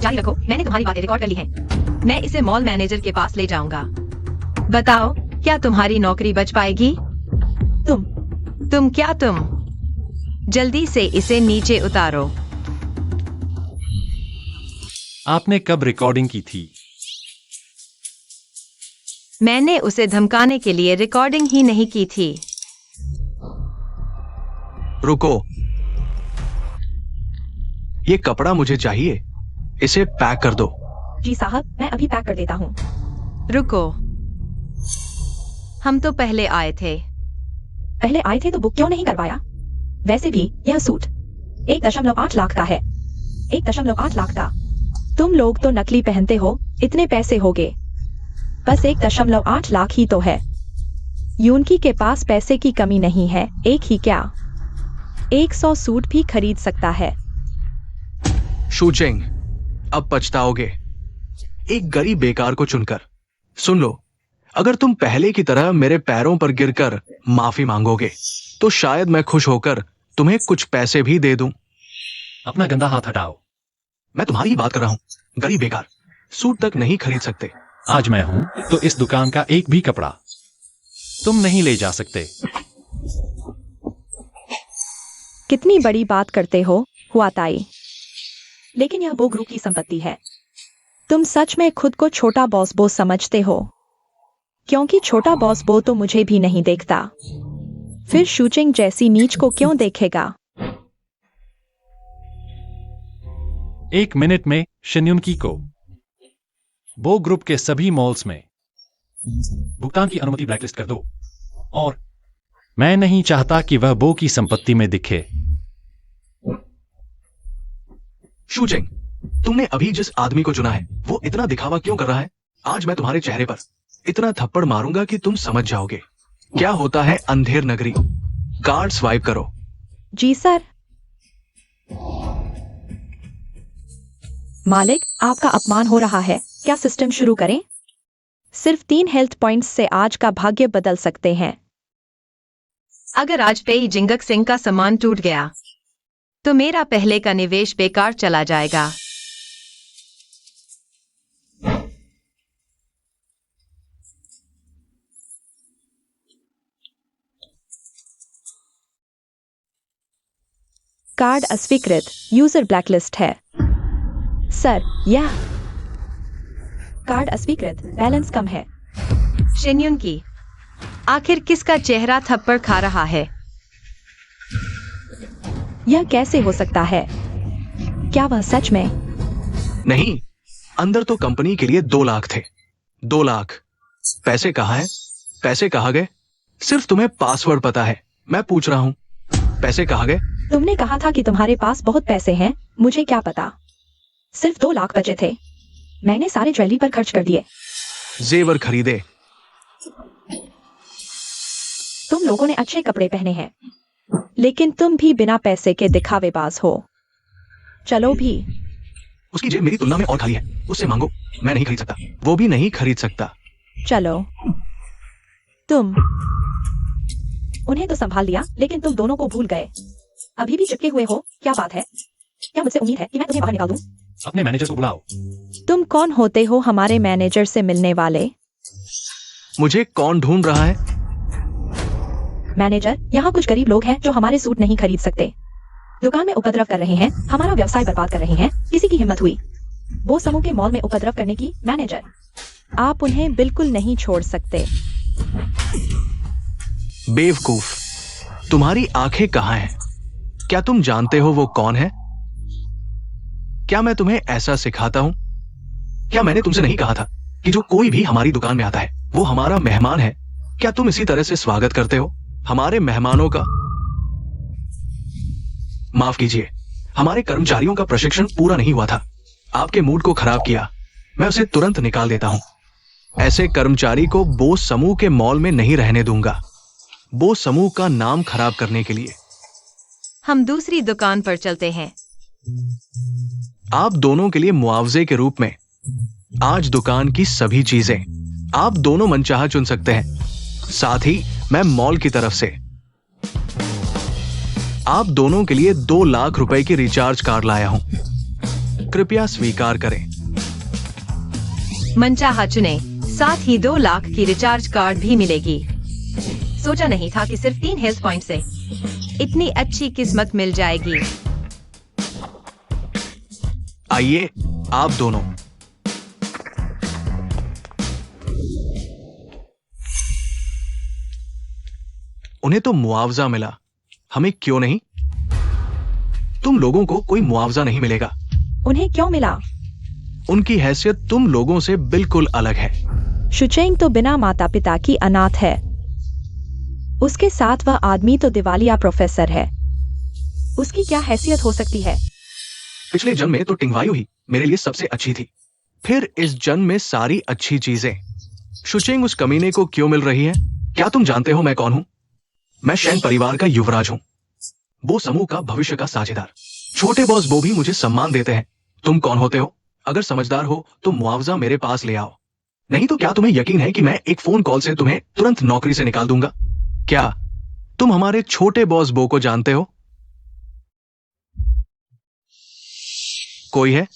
S2: जारी रखो। मैंने तुम्हारी बातें रिकॉर्ड कर ली हैं। मैं इसे मॉल मैनेजर के पास ले जाऊंगा। बताओ, क्या तुम्हारी नौकरी बच पाएगी? तुम जल्दी से इसे नीचे उतारो।
S4: आपने कब रिकॉर्डिंग की थी?
S2: मैंने उसे धमकाने के लिए रिकॉर्डिंग ही नहीं की थी।
S3: रुको, ये कपड़ा मुझे चाहिए। इसे पैक कर दो।
S1: जी साहब, मैं अभी पैक कर देता हूँ।
S2: रुको, हम तो पहले आए थे।
S1: पहले आए थे तो बुक क्यों नहीं करवाया? वैसे भी यह सूट 1.8 लाख का है। 1.8 लाख का। तुम लोग तो नकली पहनते हो। इतने पैसे होगे। बस 1.8 लाख ही तो है। यूनकी के पास पैसे की कमी नहीं है। एक ही क्या 100 सूट भी खरीद सकता है।
S3: शूचेंग, अब पछताओगे एक गरीब बेकार को चुनकर। सुन लो, अगर तुम पहले की तरह मेरे पैरों पर गिरकर माफी मांगोगे तो शायद मैं खुश होकर तुम्हें कुछ पैसे भी दे दूं।
S4: अपना गंदा हाथ हटाओ।
S3: मैं तुम्हारी ही बात कर रहा हूं। गरीब बेकार सूट तक नहीं खरीद सकते।
S4: आज मैं हूं तो इस दुकान का एक भी कपड़ा तुम नहीं ले जा सकते।
S1: कितनी बड़ी बात करते हो हुआताई। लेकिन यह बो ग्रुप की संपत्ति है। तुम सच में खुद को छोटा बॉस बो समझते हो? क्योंकि छोटा बॉस बो तो मुझे भी नहीं देखता। फिर शूचिंग जैसी नीच को क्यों देखेगा?
S4: 1 मिनट में शिन्युनकी को बो ग्रुप के सभी मॉल्स में भुगतान की अनुमति ब्लैकलिस्ट कर दो। और मैं नहीं चाहता कि वह बो की संपत्ति में दिखे।
S3: शूचेंग, तुमने अभी जिस आदमी को चुना है वो इतना दिखावा क्यों कर रहा है? आज मैं तुम्हारे चेहरे पर इतना थप्पड़ मारूंगा कि तुम समझ जाओगे क्या होता है अंधेर नगरी। कार्ड स्वाइप करो।
S1: जी सर। मालिक, आपका अपमान हो रहा है। क्या सिस्टम शुरू करें? सिर्फ 3 हेल्थ पॉइंट्स से आज का भाग्य बदल सकते हैं।
S2: अगर आज पेई जिंगक सिंह का सम्मान टूट गया तो मेरा पहले का निवेश बेकार चला जाएगा।
S1: कार्ड अस्वीकृत, यूजर ब्लैकलिस्ट है। सर, यह कार्ड अस्वीकृत, बैलेंस कम है।
S2: शिन्युन की, आखिर किसका चेहरा थप्पड़ खा रहा है?
S1: यह कैसे हो सकता है? क्या वह सच में?
S3: नहीं, अंदर तो कंपनी के लिए 2 लाख थे। 2 लाख। पैसे कहाँ हैं? पैसे कहाँ गए? सिर्फ तुम्हें पासवर्ड पता है। मैं पूछ रहा हूँ, पैसे कहाँ गए?
S1: तुमने कहा था कि तुम्हारे पास बहुत पैसे हैं, मुझे क्या पता। सिर्फ 2 लाख बचे थे, मैंने सारे ज्वेलरी पर खर्च कर दिए।
S3: जेवर खरीदे।
S1: तुम लोगों ने अच्छे कपड़े पहने हैं, लेकिन तुम भी बिना पैसे के दिखावेबाज हो। चलो भी।
S3: उसकी जेब मेरी तुलना में और खाली है, उससे मांगो। मैं नहीं खरीद सकता, वो भी नहीं खरीद सकता।
S1: चलो। तुम उन्हें तो संभाल लिया, लेकिन तुम दोनों को भूल गए। अभी भी चिपके हुए हो, क्या बात है? क्या मुझसे उम्मीद है कि मैं तुम्हें बाहर निकाल दूं?
S4: अपने मैनेजर को बुलाओ।
S1: तुम कौन होते हो हमारे मैनेजर से मिलने वाले?
S3: मुझे कौन ढूंढ रहा है?
S1: मैनेजर, यहाँ कुछ गरीब लोग हैं जो हमारे सूट नहीं खरीद सकते। दुकान में उपद्रव कर रहे हैं, हमारा व्यवसाय बर्बाद कर रहे हैं। किसी की हिम्मत हुई वो समूह के मॉल में उपद्रव करने की? मैनेजर, आप उन्हें बिल्कुल नहीं छोड़ सकते।
S3: बेवकूफ, तुम्हारी आंखें कहाँ हैं? क्या तुम जानते हो वो कौन है? क्या मैं तुम्हें ऐसा सिखाता हूं? क्या मैंने तुमसे नहीं कहा था कि जो कोई भी हमारी दुकान में आता है वो हमारा मेहमान है? क्या तुम इसी तरह से स्वागत करते हो हमारे मेहमानों का? माफ कीजिए, हमारे कर्मचारियों का प्रशिक्षण पूरा नहीं हुआ था। आपके मूड को खराब किया, मैं उसे तुरंत निकाल देता हूं। ऐसे कर्मचारी को बोस समूह के मॉल में नहीं रहने दूंगा, बोस समूह का नाम खराब करने के लिए।
S2: हम दूसरी दुकान पर चलते हैं।
S3: आप दोनों के लिए मुआवजे के रूप में आज दुकान की सभी चीजें आप दोनों मनचाहा चुन सकते हैं। साथ ही मैं मॉल की तरफ से आप दोनों के लिए 2 लाख रुपए की रिचार्ज कार्ड लाया हूं। कृपया स्वीकार करें।
S2: मनचाहा चुने, साथ ही 2 लाख की रिचार्ज कार्ड भी मिलेगी। सोचा नहीं था कि सिर्फ 3 हेल्थ पॉइंट से इतनी अच्छी किस्मत मिल जाएगी।
S3: आइए आप दोनों। उन्हें तो मुआवजा मिला, हमें क्यों नहीं? तुम लोगों को कोई मुआवजा नहीं मिलेगा।
S1: उन्हें क्यों मिला?
S3: उनकी हैसियत तुम लोगों से बिल्कुल अलग है।
S1: शुचेंग तो बिना माता पिता की अनाथ है। उसके साथ वह आदमी तो दिवालिया प्रोफेसर है। उसकी क्या हैसियत हो सकती है?
S3: पिछले जन्म में तो टिंगवायु ही मेरे लिए सबसे अच्छी थी, फिर इस जन्म में सारी अच्छी चीजें शुचेंग उस कमीने को क्यों मिल रही है? क्या तुम जानते हो मैं कौन हूं? मैं शैन परिवार का युवराज हूं, वो समूह का भविष्य का साझेदार। छोटे बॉस वो भी मुझे सम्मान देते हैं। तुम कौन होते हो? अगर समझदार हो तो मुआवजा मेरे पास ले आओ, नहीं तो क्या तुम्हें यकीन है कि मैं एक फोन कॉल से तुम्हें तुरंत नौकरी से निकाल दूंगा? क्या तुम हमारे छोटे बॉस बो को जानते हो? कोई है?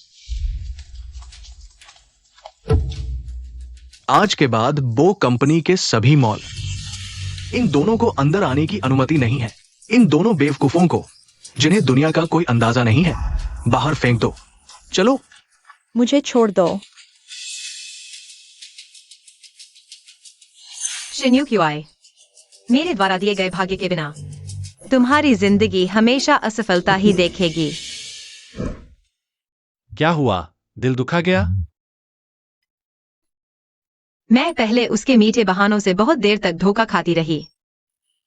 S3: आज के बाद बो कंपनी के सभी मॉल, इन दोनों को अंदर आने की अनुमति नहीं है। इन दोनों बेवकूफों को, जिन्हें दुनिया का कोई अंदाजा नहीं है, बाहर फेंक दो। चलो।
S1: मुझे छोड़ दो।
S2: शिन्यू क्यों आए? मेरे द्वारा दिए गए भाग्य के बिना तुम्हारी जिंदगी हमेशा असफलता ही देखेगी।
S4: क्या हुआ? दिल दुखा गया?
S2: मैं पहले उसके मीठे बहानों से बहुत देर तक धोखा खाती रही,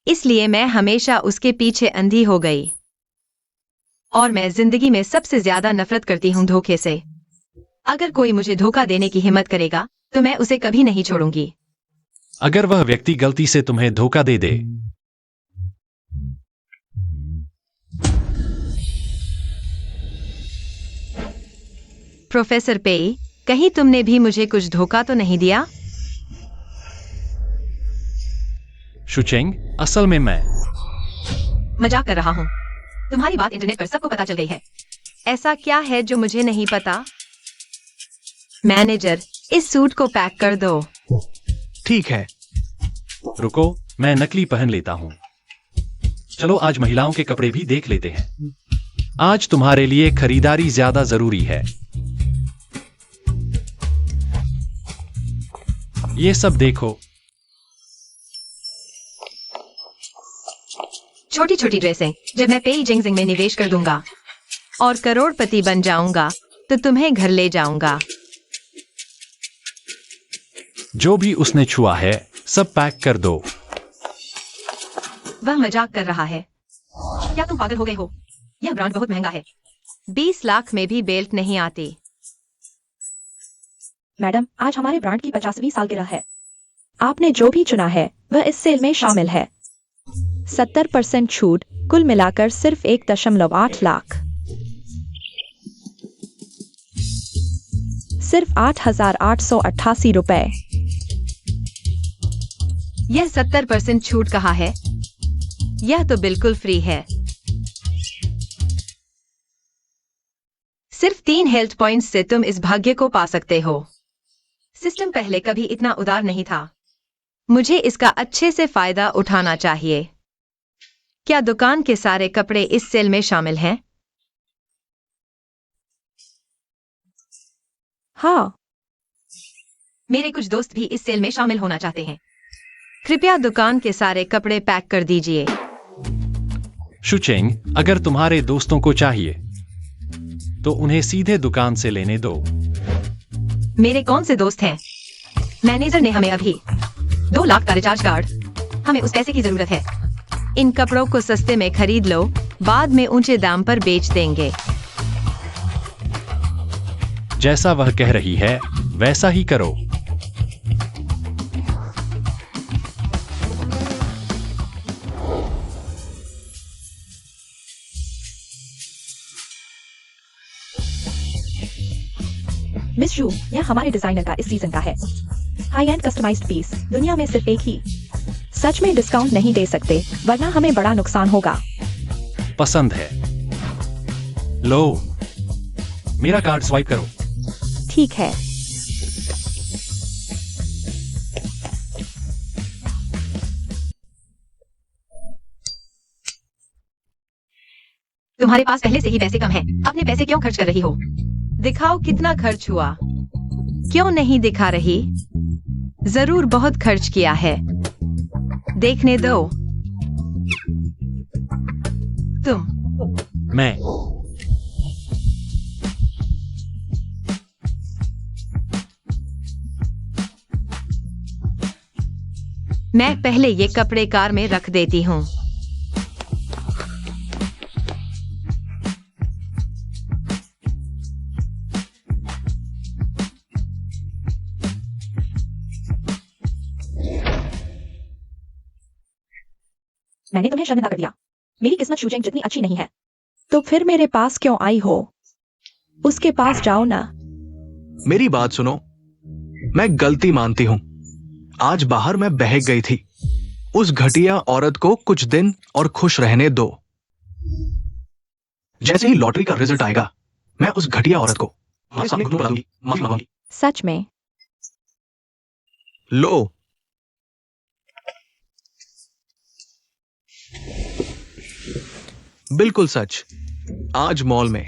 S2: इसलिए मैं हमेशा उसके पीछे अंधी हो गई। और मैं जिंदगी में सबसे ज्यादा नफरत करती हूँ धोखे से। अगर कोई मुझे धोखा देने की हिम्मत करेगा तो मैं उसे कभी नहीं छोड़ूंगी।
S4: अगर वह व्यक्ति गलती से तुम्हें धोखा दे दे,
S2: प्रोफेसर पेई, कहीं तुमने भी मुझे कुछ धोखा तो नहीं दिया?
S4: शुचेंग, असल में मैं
S2: मजाक कर रहा हूँ। तुम्हारी बात इंटरनेट पर सबको पता चल गई है। ऐसा क्या है जो मुझे नहीं पता? मैनेजर, इस सूट को पैक कर दो।
S3: ठीक है।
S4: रुको, मैं नकली पहन लेता हूं। चलो आज महिलाओं के कपड़े भी देख लेते हैं। आज तुम्हारे लिए खरीदारी ज्यादा जरूरी है। ये सब देखो।
S2: छोटी छोटी ड्रेसें। जब मैं पेई जिंगजिंग में निवेश कर दूंगा और करोड़पति बन जाऊंगा तो तुम्हें घर ले जाऊंगा।
S4: जो भी उसने छुआ है सब पैक कर दो।
S2: वह मजाक कर रहा है। क्या तुम पागल हो गए हो? यह ब्रांड बहुत महंगा है। 20 लाख में भी बेल्ट नहीं आती।
S1: मैडम, आज हमारे ब्रांड की 50वीं सालगिरह है। आपने जो भी चुना है वह इस सेल में शामिल है। 70% छूट, कुल मिलाकर सिर्फ 1.8 लाख। सिर्फ 8,888 रुपए।
S2: यह 70% छूट कहा है? यह तो बिल्कुल फ्री है। सिर्फ 3 हेल्थ पॉइंट्स से तुम इस भाग्य को पा सकते हो। सिस्टम पहले कभी इतना उदार नहीं था। मुझे इसका अच्छे से फायदा उठाना चाहिए। क्या दुकान के सारे कपड़े इस सेल में शामिल हैं?
S1: हाँ,
S2: मेरे कुछ दोस्त भी इस सेल में शामिल होना चाहते हैं। कृपया दुकान के सारे कपड़े पैक कर दीजिए।
S4: शुचेंग, अगर तुम्हारे दोस्तों को चाहिए तो उन्हें सीधे दुकान से लेने दो।
S2: मेरे कौन से दोस्त हैं? मैनेजर ने हमें अभी 2 लाख का रिचार्ज कार्ड। हमें उस पैसे की जरूरत है। इन कपड़ों को सस्ते में खरीद लो, बाद में ऊंचे दाम पर बेच देंगे।
S4: जैसा वह कह रही है वैसा ही करो।
S1: मिस शू, यह हमारे डिजाइनर का इस सीजन का है। हाई एंड कस्टमाइज्ड पीस, दुनिया में सिर्फ एक ही। सच में डिस्काउंट नहीं दे सकते वरना हमें बड़ा नुकसान होगा।
S4: पसंद है। लो, मेरा कार्ड स्वाइप करो।
S1: ठीक है।
S2: तुम्हारे पास पहले से ही पैसे कम हैं। अपने पैसे क्यों खर्च कर रही हो? दिखाओ कितना खर्च हुआ। क्यों नहीं दिखा रही? जरूर बहुत खर्च किया है। देखने दो। तुम
S4: मैं
S2: पहले ये कपड़े कार में रख देती हूँ।
S1: मैंने तुम्हें शर्मिंदा कर दिया। मेरी किस्मत शूजेंग जितनी अच्छी नहीं है। तो फिर मेरे पास क्यों आई हो? उसके पास जाओ ना।
S3: मेरी बात सुनो, मैं गलती मानती हूं। आज बाहर मैं बहक गई थी। उस घटिया औरत को कुछ दिन और खुश रहने दो। जैसे ही लॉटरी का रिजल्ट आएगा मैं उस घटिया औरत को माफी मांगूंगी।
S1: सच में?
S3: लो, बिल्कुल सच। आज मॉल में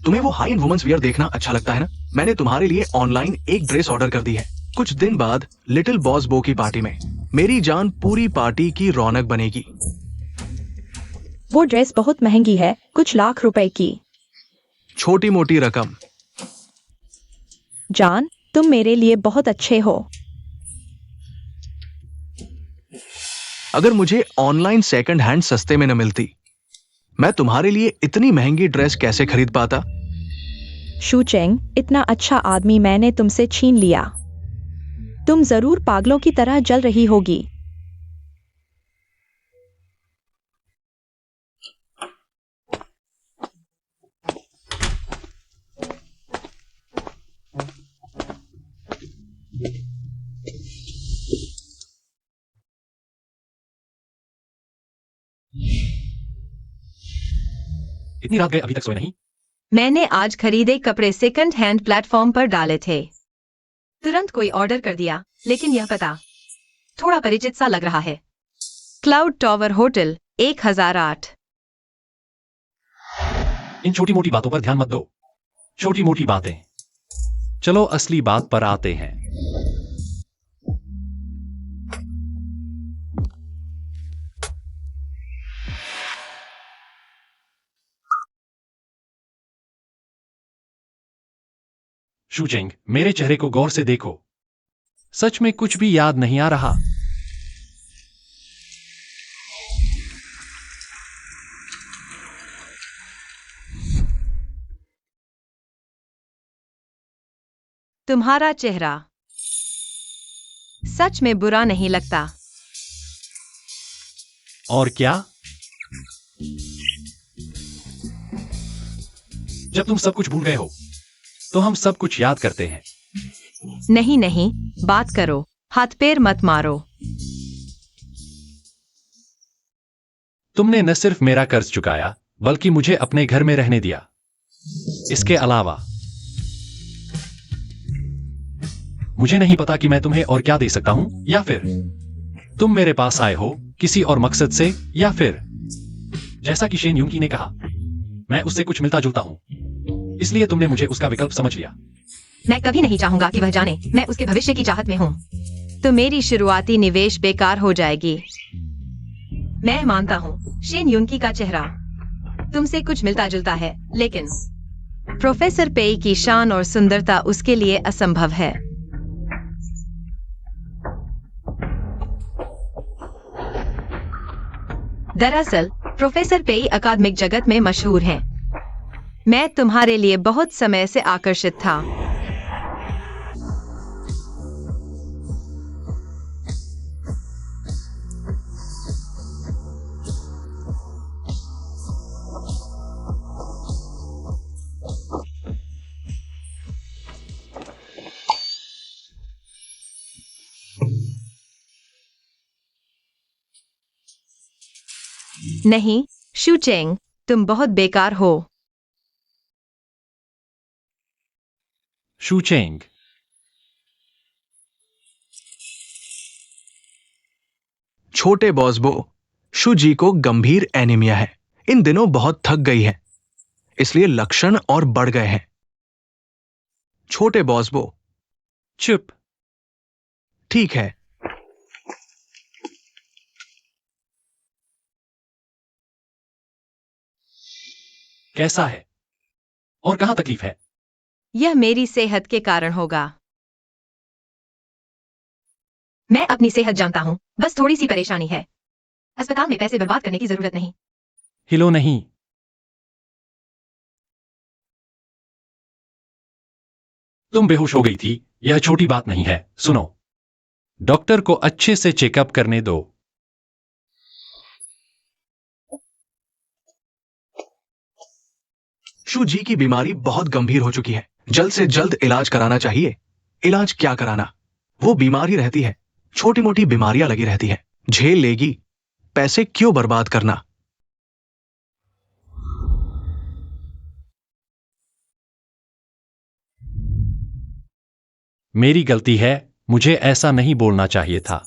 S3: तुम्हें वो हाई एंड वुमेन्स वियर देखना अच्छा लगता है ना? मैंने तुम्हारे लिए ऑनलाइन एक ड्रेस ऑर्डर कर दी है। कुछ दिन बाद लिटिल बॉस बो की पार्टी में मेरी जान पूरी पार्टी की रौनक बनेगी।
S1: वो ड्रेस बहुत महंगी है, कुछ लाख रुपए की।
S3: छोटी मोटी रकम।
S1: जान, तुम मेरे लिए बहुत अच्छे हो।
S3: अगर मुझे ऑनलाइन सेकंड हैंड सस्ते में न मिलती, मैं तुम्हारे लिए इतनी महंगी ड्रेस कैसे खरीद पाता?
S1: शूचेंग, इतना अच्छा आदमी मैंने तुमसे छीन लिया। तुम जरूर पागलों की तरह जल रही होगी।
S4: इतनी रात गए अभी तक सोए नहीं?
S2: मैंने आज खरीदे कपड़े सेकंड हैंड प्लेटफॉर्म पर डाले थे। तुरंत कोई ऑर्डर कर दिया, लेकिन यह पता थोड़ा परिचित सा लग रहा है। Cloud tower hotel 1008।
S4: इन छोटी मोटी बातों पर ध्यान मत दो। छोटी मोटी बातें। चलो असली बात पर आते हैं। शूचिंग, मेरे चेहरे को गौर से देखो। सच में कुछ भी याद नहीं आ रहा।
S2: तुम्हारा चेहरा सच में बुरा नहीं लगता।
S4: और क्या? जब तुम सब कुछ भूल गए हो तो हम सब कुछ याद करते हैं।
S2: नहीं नहीं, बात करो, हाथ पैर मत मारो।
S4: तुमने न सिर्फ मेरा कर्ज चुकाया बल्कि मुझे अपने घर में रहने दिया। इसके अलावा मुझे नहीं पता कि मैं तुम्हें और क्या दे सकता हूं, या फिर तुम मेरे पास आए हो किसी और मकसद से, या फिर जैसा कि शेन यूंगी ने कहा, मैं उससे कुछ मिलता जुलता हूं, इसलिए तुमने मुझे उसका विकल्प समझ लिया।
S2: मैं कभी नहीं चाहूंगा कि वह जाने मैं उसके भविष्य की चाहत में हूँ। तो मेरी शुरुआती निवेश बेकार हो जाएगी। मैं मानता हूँ शेन यूंगी का चेहरा तुमसे कुछ मिलता जुलता है, लेकिन प्रोफेसर पेई की शान और सुंदरता उसके लिए असंभव है। दरअसल प्रोफेसर पेई अकादमिक जगत में मशहूर हैं। मैं तुम्हारे लिए बहुत समय से आकर्षित था। नहीं शूचेंग, तुम बहुत बेकार हो।
S4: शूचेंग,
S3: छोटे बॉसबो, शू जी को गंभीर एनीमिया है। इन दिनों बहुत थक गई है, इसलिए लक्षण और बढ़ गए हैं। छोटे बॉसबो,
S4: चुप।
S3: ठीक है।
S4: कैसा है और कहां तकलीफ है?
S2: यह मेरी सेहत के कारण होगा। मैं अपनी सेहत जानता हूँ, बस थोड़ी सी परेशानी है। अस्पताल में पैसे बर्बाद करने की जरूरत नहीं।
S4: हिलो नहीं। तुम बेहोश हो गई थी, यह छोटी बात नहीं है। सुनो, डॉक्टर को अच्छे से चेकअप करने दो।
S3: शू जी की बीमारी बहुत गंभीर हो चुकी है। जल्द से जल्द इलाज कराना चाहिए। इलाज क्या कराना, वो बीमार ही रहती है। छोटी मोटी बीमारियां लगी रहती है, झेल लेगी। पैसे क्यों बर्बाद करना।
S4: मेरी गलती है, मुझे ऐसा नहीं बोलना चाहिए था।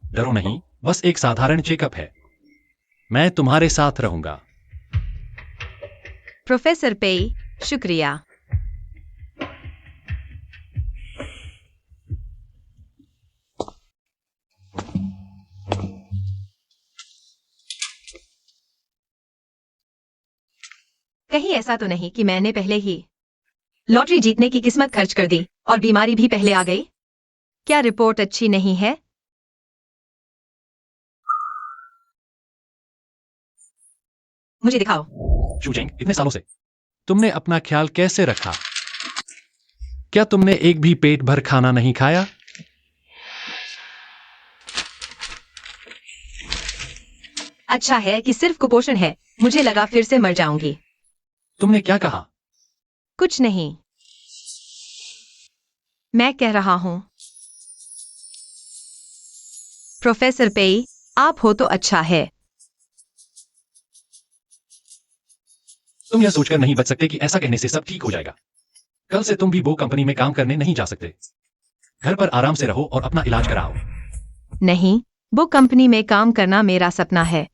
S4: डरो नहीं, बस एक साधारण चेकअप है। मैं तुम्हारे साथ रहूंगा।
S2: प्रोफेसर पेई, शुक्रिया। कहीं ऐसा तो नहीं कि मैंने पहले ही लॉटरी जीतने की किस्मत खर्च कर दी और बीमारी भी पहले आ गई? क्या रिपोर्ट अच्छी नहीं है? मुझे दिखाओ।
S4: शूचेंग, इतने सालों से तुमने अपना ख्याल कैसे रखा? क्या तुमने एक भी पेट भर खाना नहीं खाया?
S2: अच्छा है कि सिर्फ कुपोषण है। मुझे लगा फिर से मर जाऊंगी।
S4: तुमने क्या कहा?
S2: कुछ नहीं। मैं कह रहा हूं प्रोफेसर पेई, आप हो तो अच्छा है।
S4: तुम यह सोचकर नहीं बच सकते कि ऐसा कहने से सब ठीक हो जाएगा। कल से तुम भी वो कंपनी में काम करने नहीं जा सकते। घर पर आराम से रहो और अपना इलाज कराओ।
S2: नहीं, वो कंपनी में काम करना मेरा सपना है,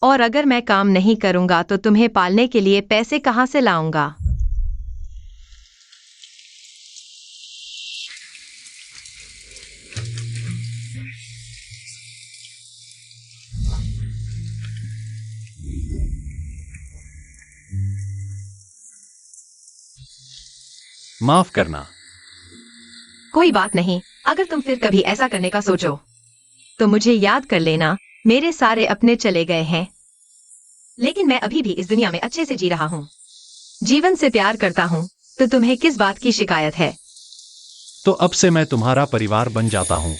S2: और अगर मैं काम नहीं करूंगा तो तुम्हें पालने के लिए पैसे कहां से लाऊंगा?
S4: माफ करना।
S2: कोई बात नहीं, अगर तुम फिर कभी ऐसा करने का सोचो तो मुझे याद कर लेना। मेरे सारे अपने चले गए हैं, लेकिन मैं अभी भी इस दुनिया में अच्छे से जी रहा हूँ, जीवन से प्यार करता हूँ, तो तुम्हें किस बात की शिकायत है?
S4: तो अब से मैं तुम्हारा परिवार बन जाता हूँ।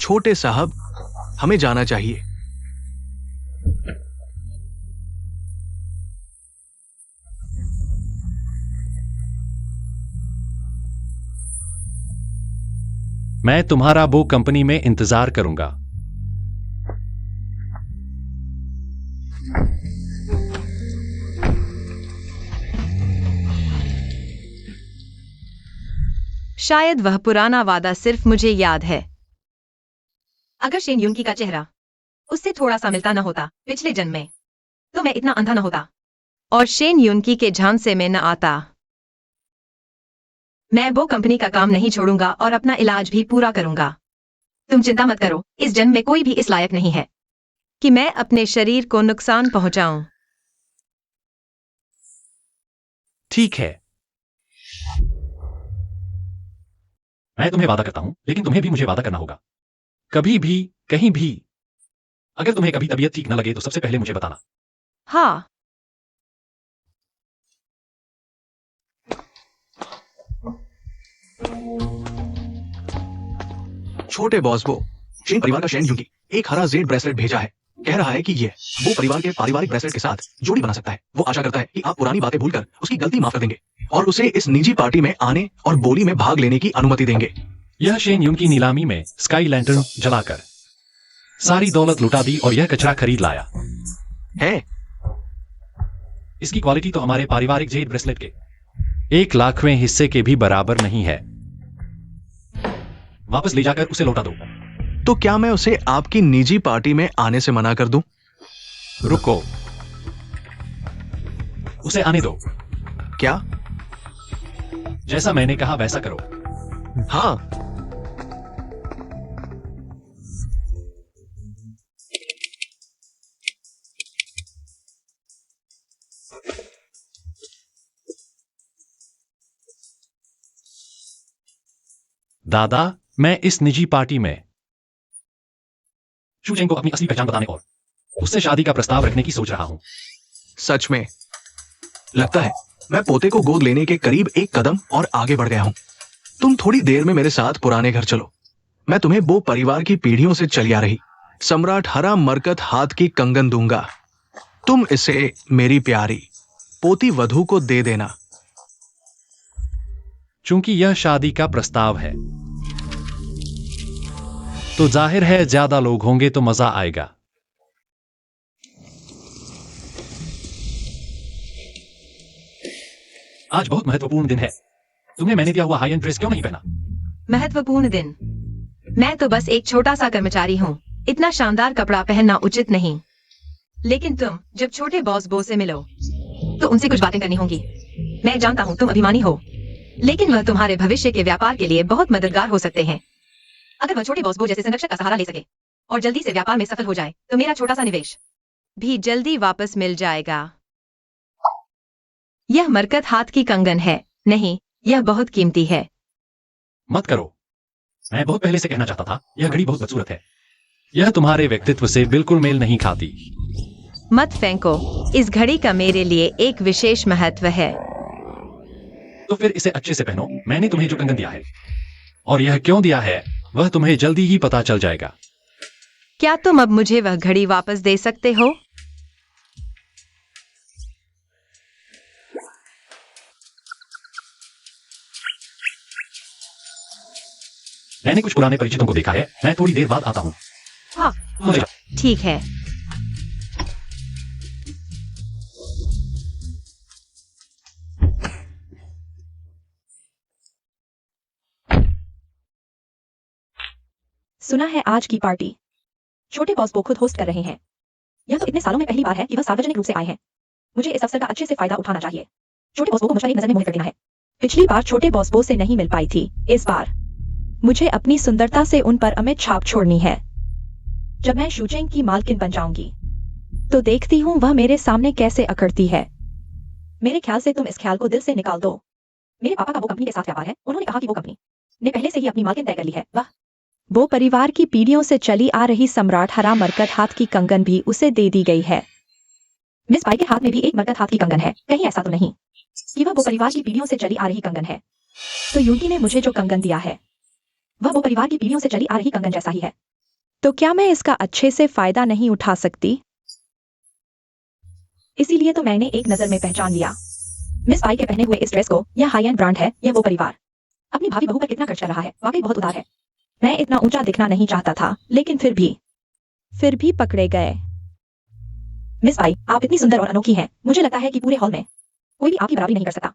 S3: छोटे साहब, हमें जाना चाहिए।
S4: मैं तुम्हारा वो कंपनी में इंतजार करूंगा।
S2: शायद वह पुराना वादा सिर्फ मुझे याद है। अगर शेन युंकी का चेहरा उससे थोड़ा सा मिलता न होता पिछले जन्म में, तो मैं इतना अंधा न होता और शेन युंकी के झांसे में न आता। मैं वो कंपनी का काम नहीं छोड़ूंगा और अपना इलाज भी पूरा करूंगा। तुम चिंता मत करो, इस जन्म में कोई भी इस लायक नहीं है कि मैं अपने शरीर को नुकसान पहुंचाऊं।
S4: ठीक है, मैं तुम्हें वादा करता हूं, लेकिन तुम्हें भी मुझे वादा करना होगा। कभी भी, कहीं भी, अगर तुम्हें कभी तबीयत ठीक न लगे तो सबसे पहले मुझे बताना।
S2: हाँ।
S3: छोटे बॉस, वो शेन परिवार का शेन युंकी एक हरा जेड ब्रेसलेट भेजा है। कह रहा है कि ये वो परिवार के पारिवारिक ब्रेसलेट के साथ जोड़ी बना सकता है। वो आशा करता है कि आप पुरानी बातें भूलकर उसकी गलती माफ कर देंगे और उसे इस निजी पार्टी में आने और बोली में भाग लेने की अनुमति देंगे।
S4: यह शेन युंकी नीलामी में स्काई लैंटर्न जलाकर सारी दौलत लुटा दी और यह कचरा खरीद लाया
S3: है।
S4: इसकी क्वालिटी तो हमारे पारिवारिक जेड ब्रेसलेट के 1,00,000वें हिस्से के भी बराबर नहीं है। वापस ले जाकर उसे लौटा दो।
S3: तो क्या मैं उसे आपकी निजी पार्टी में आने से मना कर दूं?
S4: रुको, उसे आने दो।
S3: क्या?
S4: जैसा मैंने कहा वैसा करो।
S3: हाँ।
S4: दादा, मैं इस निजी पार्टी में शू चेंग को अपनी असली पहचान बताने और उससे शादी का प्रस्ताव रखने की सोच रहा हूं।
S3: सच में लगता है मैं पोते को गोद लेने के करीब एक कदम और आगे बढ़ गया हूं। तुम थोड़ी देर में मेरे साथ पुराने घर चलो। मैं तुम्हें वो परिवार की पीढ़ियों से चली आ रही सम्राट हरा मरकत हाथ की कंगन दूंगा। तुम इसे मेरी प्यारी पोती वधू को दे देना।
S4: चूंकि यह शादी का प्रस्ताव है तो जाहिर है ज्यादा लोग होंगे तो मजा आएगा। आज बहुत महत्वपूर्ण दिन है। तुमने मैंने दिया हुआ हाई एंड ड्रेस क्यों नहीं पहना?
S2: महत्वपूर्ण दिन? मैं तो बस एक छोटा सा कर्मचारी हूँ, इतना शानदार कपड़ा पहनना उचित नहीं। लेकिन तुम जब छोटे बॉस बो से मिलो तो उनसे कुछ बातें करनी होंगी। मैं जानता हूँ तुम अभिमानी हो, लेकिन वह तुम्हारे भविष्य के व्यापार के लिए बहुत मददगार हो सकते हैं। अगर वह छोटे बॉस बो जैसे संरक्षक का सहारा ले सके और जल्दी से व्यापार में सफल हो जाए तो मेरा छोटा सा निवेश भी जल्दी वापस मिल जाएगा। यह मरकत हाथ की कंगन है। नहीं, यह बहुत कीमती है।
S4: मत करो। मैं बहुत पहले से कहना चाहता था, यह घड़ी बहुत बदसूरत है। यह तुम्हारे व्यक्तित्व से बिल्कुल मेल नहीं खाती।
S2: मत फेंको, इस घड़ी का मेरे लिए एक विशेष महत्व है।
S4: तो फिर इसे अच्छे से पहनो। मैंने तुम्हें जो कंगन दिया है और यह क्यों दिया है वह तुम्हें जल्दी ही पता चल जाएगा।
S2: क्या तुम अब मुझे वह घड़ी वापस दे सकते हो?
S4: मैंने कुछ पुराने परिचितों को देखा है। मैं थोड़ी देर बाद आता हूँ।
S2: हाँ, ठीक है।
S1: सुना है आज की पार्टी छोटे बॉस वो खुद होस्ट कर रहे हैं। यह तो इतने सालों में पहली बार है कि वह सार्वजनिक रूप से आए हैं। मुझे इस अवसर का अच्छे से फायदा उठाना चाहिए। छोटे बॉस को मुझ पर एक नजर में मोहित कर देना है। पिछली बार छोटे बॉस से नहीं मिल पाई थी, इस बार मुझे अपनी सुंदरता से उन पर अमिट छाप छोड़नी है। जब मैं शूचेंग की मालकिन बन जाऊंगी तो देखती हूँ वह मेरे सामने कैसे अकड़ती है। मेरे ख्याल से तुम इस ख्याल को दिल से निकाल दो। मेरे पापा का वो कंपनी के साथ व्यापार है। उन्होंने कहा कि वो कंपनी ने पहले से ही अपनी मालकिन तय कर ली है। वाह, वो परिवार की पीढ़ियों से चली आ रही सम्राट हरा मरकत हाथ की कंगन भी उसे दे दी गई है। मिस पाई के हाथ में भी एक मरकत हाथ की कंगन है। कहीं ऐसा तो नहीं कि वह वो परिवार की पीढ़ियों से चली आ रही कंगन है? तो यूकी ने मुझे जो कंगन दिया है वह वो परिवार की पीढ़ियों से चली आ रही कंगन जैसा ही है। तो क्या मैं इसका अच्छे से फायदा नहीं उठा सकती? इसीलिए तो मैंने एक नजर में पहचान लिया। मिस पाई के पहने हुए इस ड्रेस को, यह हाई एंड ब्रांड है। यह वो परिवार अपनी भाभी बहू पर कितना खर्च कर रहा है। वाकई बहुत उदार है। मैं इतना ऊंचा दिखना नहीं चाहता था, लेकिन फिर भी पकड़े गए। मिस पाई, आप इतनी सुंदर और अनोखी हैं। मुझे लगता है कि पूरे हॉल में कोई भी आपकी बराबरी नहीं कर सकता।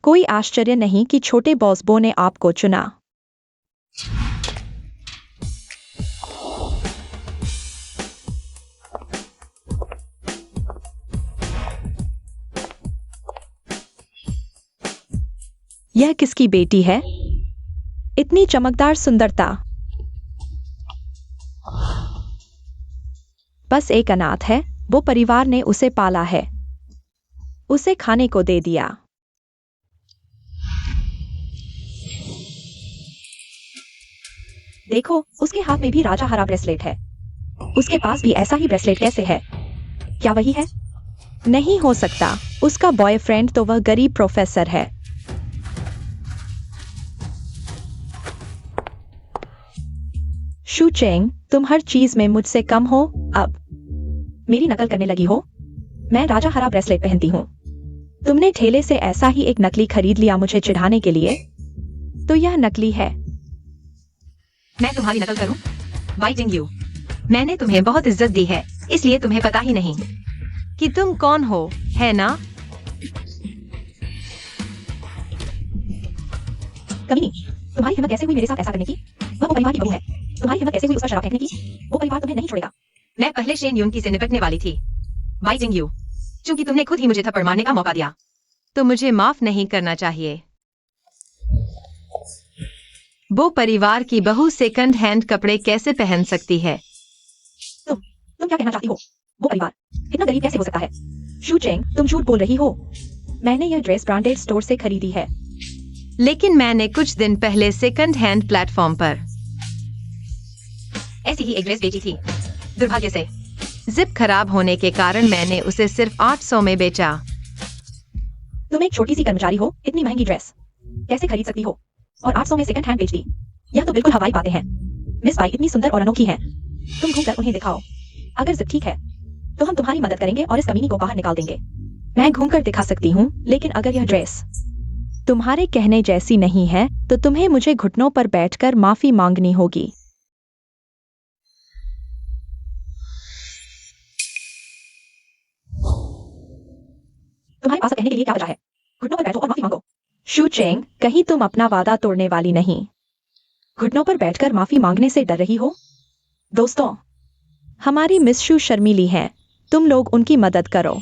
S1: कोई आश्चर्य नहीं कि छोटे बॉसबो ने आपको चुना। यह किसकी बेटी है? इतनी चमकदार सुंदरता। बस एक अनाथ है। वो परिवार ने उसे पाला है, उसे खाने को दे दिया। देखो, उसके हाथ में भी राजा हरा ब्रेसलेट है। उसके पास भी ऐसा ही ब्रेसलेट कैसे है? क्या वही है? नहीं हो सकता। उसका बॉयफ्रेंड तो वह गरीब प्रोफेसर है। शूचेंग, तुम हर चीज में मुझसे कम हो। अब मेरी नकल करने लगी हो? मैं राजा हरा ब्रेसलेट पहनती हूँ। तुमने ठेले से ऐसा ही एक नकली खरीद लिया मुझे चिढ़ाने के लिए? तो यह नकली है।
S2: मैं तुम्हारी नकल करूं? वाई जिंग यू, मैंने तुम्हें बहुत इज्जत दी है, इसलिए तुम्हें पता ही नहीं कि तुम कौन हो, है ना?
S1: कभी तुम्हारी हिम्मत कैसे हुई मेरे साथ ऐसा करने की? वह वो परिवार की बहू है। तुम्हारी हिम्मत कैसे हुई उस पर शराब फेंकने की? वो परिवार तुम्हें नहीं छोड़ेगा।
S2: मैं पहले शेन यूंकी से निपटने वाली थी, वाई जिंग यू, क्योंकि तुमने खुद ही मुझे थप्पड़ मारने का मौका दिया, तो मुझे माफ नहीं करना चाहिए। वो परिवार की बहू सेकंड हैंड कपड़े कैसे पहन सकती है?
S1: तुम क्या कहना चाहती हो? वो परिवार इतना गरीब कैसे हो सकता है? शूचेंग, तुम झूठ बोल रही हो। मैंने यह ड्रेस ब्रांडेड स्टोर से खरीदी है।
S2: लेकिन मैंने कुछ दिन पहले सेकंड हैंड प्लेटफॉर्म पर ऐसी ही एक ड्रेस बेची थी। दुर्भाग्य से जिप खराब होने के कारण मैंने उसे सिर्फ 800 में बेचा।
S1: तुम एक छोटी सी कर्मचारी हो, इतनी महंगी ड्रेस कैसे खरीद सकती हो? और 800 में सेकंड हैंड बेच दी? यह तो बिल्कुल हवाई बातें हैं। मिस पाई इतनी सुंदर और अनोखी हैं। तुम घूमकर उन्हें दिखाओ। अगर जिप ठीक है तो हम तुम्हारी मदद करेंगे और इस कमीनी को बाहर निकाल देंगे। मैं घूमकर दिखा सकती हूँ, लेकिन अगर यह ड्रेस तुम्हारे कहने जैसी नहीं है तो तुम्हें मुझे घुटनों पर बैठकर माफी मांगनी होगी। तुम्हारे पास कहने के लिए क्या वजह है? घुटनों पर बैठो और माफी मांगो। शूचेंग, कहीं तुम अपना वादा तोड़ने वाली नहीं? घुटनों पर बैठकर माफी मांगने से डर रही हो? दोस्तों, हमारी मिस शू शर्मीली हैं। तुम लोग उनकी मदद करो।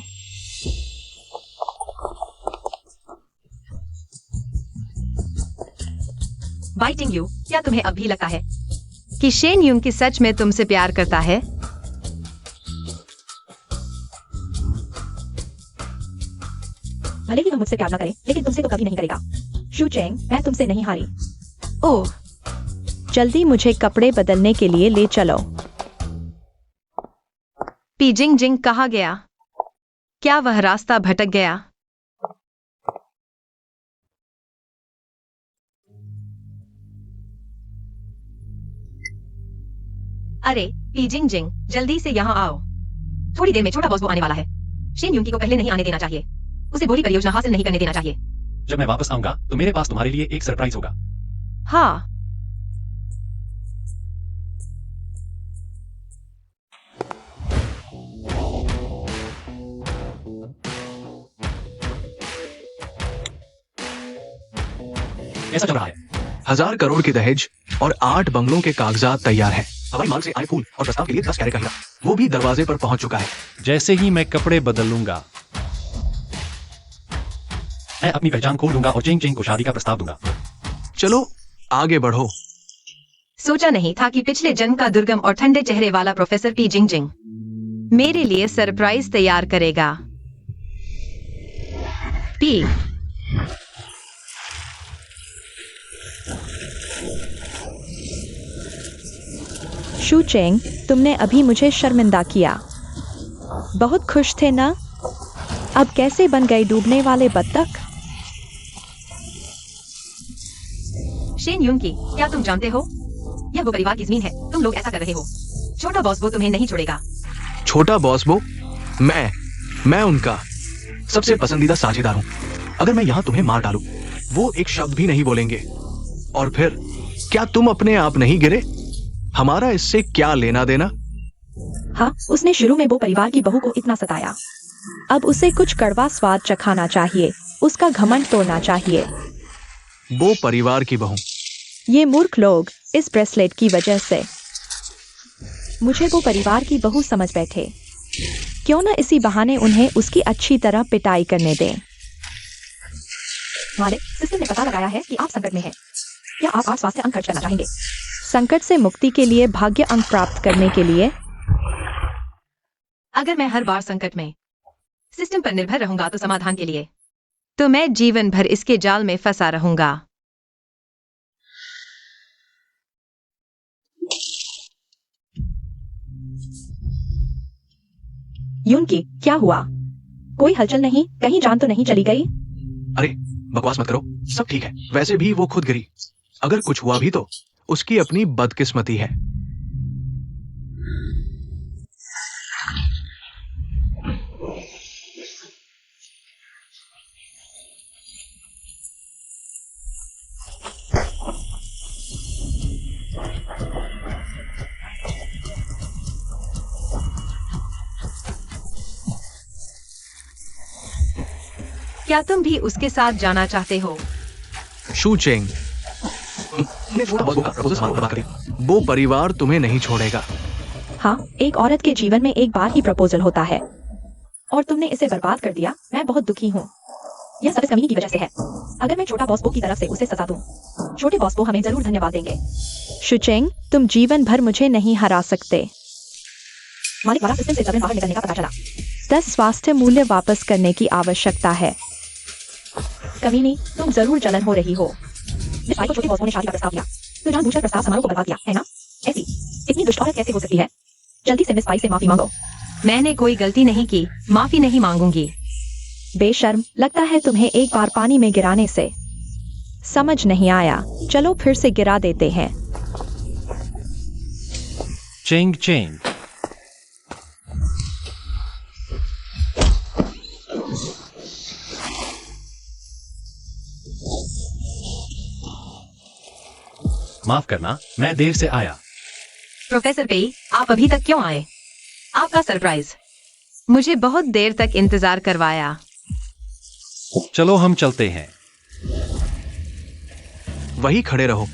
S2: बाइटिंग यू, क्या तुम्हें अब भी लगता है कि शेन यूंकी सच में तुमसे प्यार करता है?
S1: भले ही वह मुझसे प्यार न करे, लेकिन तुमसे तो कभी नहीं करेगा। शूचेंग, मैं तुमसे नहीं हारी। ओह, जल्दी मुझे कपड़े बदलने के लिए ले चलो।
S2: पीजिंग जिंग कहाँ गया? क्या वह रास्ता भटक गया? अरे पीजिंग जिंग, जल्दी से यहाँ आओ। थोड़ी देर में छोटा बॉस आने वाला है। शेन यूंकी को पहले नहीं आने देना चाहिए। उसे बुरी परियोजना हासिल नहीं करने देना चाहिए।
S4: जब मैं वापस आऊंगा तो मेरे पास तुम्हारे लिए एक सरप्राइज होगा।
S2: हाँ,
S4: कैसा चल रहा है?
S3: 1000 करोड़ की दहेज और 8 बंगलों के कागजात तैयार हैं। हवाई माल से आए फूल और प्रस्ताव के लिए 10 कैरेट का हीरा, वो भी दरवाजे पर पहुंच चुका है।
S4: जैसे ही मैं कपड़े बदल लूंगा, मैं अपनी पहचान खोल दूंगा और चेंग चेंग को शादी का प्रस्ताव दूंगा।
S3: चलो आगे बढ़ो।
S2: सोचा नहीं था कि पिछले जन्म का दुर्गम और ठंडे चेहरे वाला प्रोफेसर पी जिंग जिंग मेरे लिए सरप्राइज तैयार करेगा। पी
S1: शू चेंग, तुमने अभी मुझे शर्मिंदा किया। बहुत खुश थे ना? अब कैसे बन गए डूबने वाले बत्तख?
S2: शेन युंग की, क्या तुम जानते हो, यह वो परिवार की जमीन है। तुम लोग ऐसा कर रहे हो। छोटा बॉस वो तुम्हें नहीं छोड़ेगा।
S3: छोटा बॉस वो? मैं उनका सबसे पसंदीदा साझेदार हूं। अगर मैं यहां तुम्हें मार डालूं, वो एक शब्द भी नहीं बोलेंगे। और फिर क्या तुम अपने आप नहीं गिरे? हमारा इससे क्या लेना देना?
S1: हाँ, उसने शुरू में वो परिवार की बहू को इतना सताया। अब उसे कुछ कड़वा स्वाद चखाना चाहिए, उसका घमंड तोड़ना चाहिए।
S3: वो परिवार की बहू?
S1: ये मूर्ख लोग इस ब्रेसलेट की वजह से मुझे वो परिवार की बहू समझ बैठे। क्यों न इसी बहाने उन्हें उसकी अच्छी तरह पिटाई करने दें। हमारे सिस्टम ने पता लगाया है कि आप संकट में हैं। क्या आप 8 स्वास्थ्य अंक खर्च करना चाहेंगे? संकट से मुक्ति के लिए, भाग्य अंक प्राप्त करने के लिए?
S2: अगर मैं हर बार संकट में सिस्टम पर निर्भर रहूंगा तो समाधान के लिए तो मैं जीवन भर इसके जाल में फंसा रहूंगा।
S1: यून की, क्या हुआ? कोई हलचल नहीं? कहीं जान तो नहीं चली गई?
S3: अरे बकवास मत करो, सब ठीक है। वैसे भी वो खुद गिरी। अगर कुछ हुआ भी तो उसकी अपनी बदकिस्मती है।
S2: क्या तुम भी उसके साथ जाना चाहते हो?
S3: शू चेंग, तुमने छोटा बॉस का प्रपोजल समारोह तबाह कर दिया। वो परिवार तुम्हें नहीं छोड़ेगा।
S1: हाँ, एक औरत के जीवन में एक बार ही प्रपोजल होता है और तुमने इसे बर्बाद कर दिया। मैं बहुत दुखी हूँ। यह सब इस कमीनी की वजह से है। अगर मैं छोटा बॉस की तरफ से उसे सजा दूं, छोटे बॉस हमें जरूर धन्यवाद देंगे। शुचेंग, तुम जीवन भर मुझे नहीं हरा सकते। मालिक द्वारा सिस्टम से जबरन बाहर निकलने का पता चला। 10 स्वास्थ्य मूल्य वापस करने की आवश्यकता है। कमीनी, तुम जरूर जलन हो रही हो। जिस भाई को छोटे बॉस ने शादी का प्रस्ताव दिया, तो जानबूझकर प्रस्ताव समारोह को बर्बाद किया, है ना? ऐसी इतनी दुष्ट औरत कैसे हो सकती है? जल्दी से मिस पाई से माफी मांगो।
S2: मैंने कोई गलती नहीं की, माफी नहीं मांगूंगी।
S1: बेशर्म, लगता है तुम्हें एक बार पानी में गिराने से समझ नहीं आया। चलो फिर से गिरा देते हैं।
S4: चेंग चेंग, माफ करना, मैं देर से आया।
S2: प्रोफेसर पेई, आप अभी तक क्यों आए? आपका सरप्राइज मुझे बहुत देर तक इंतजार करवाया।
S4: चलो हम चलते हैं।
S3: वही खड़े रहो।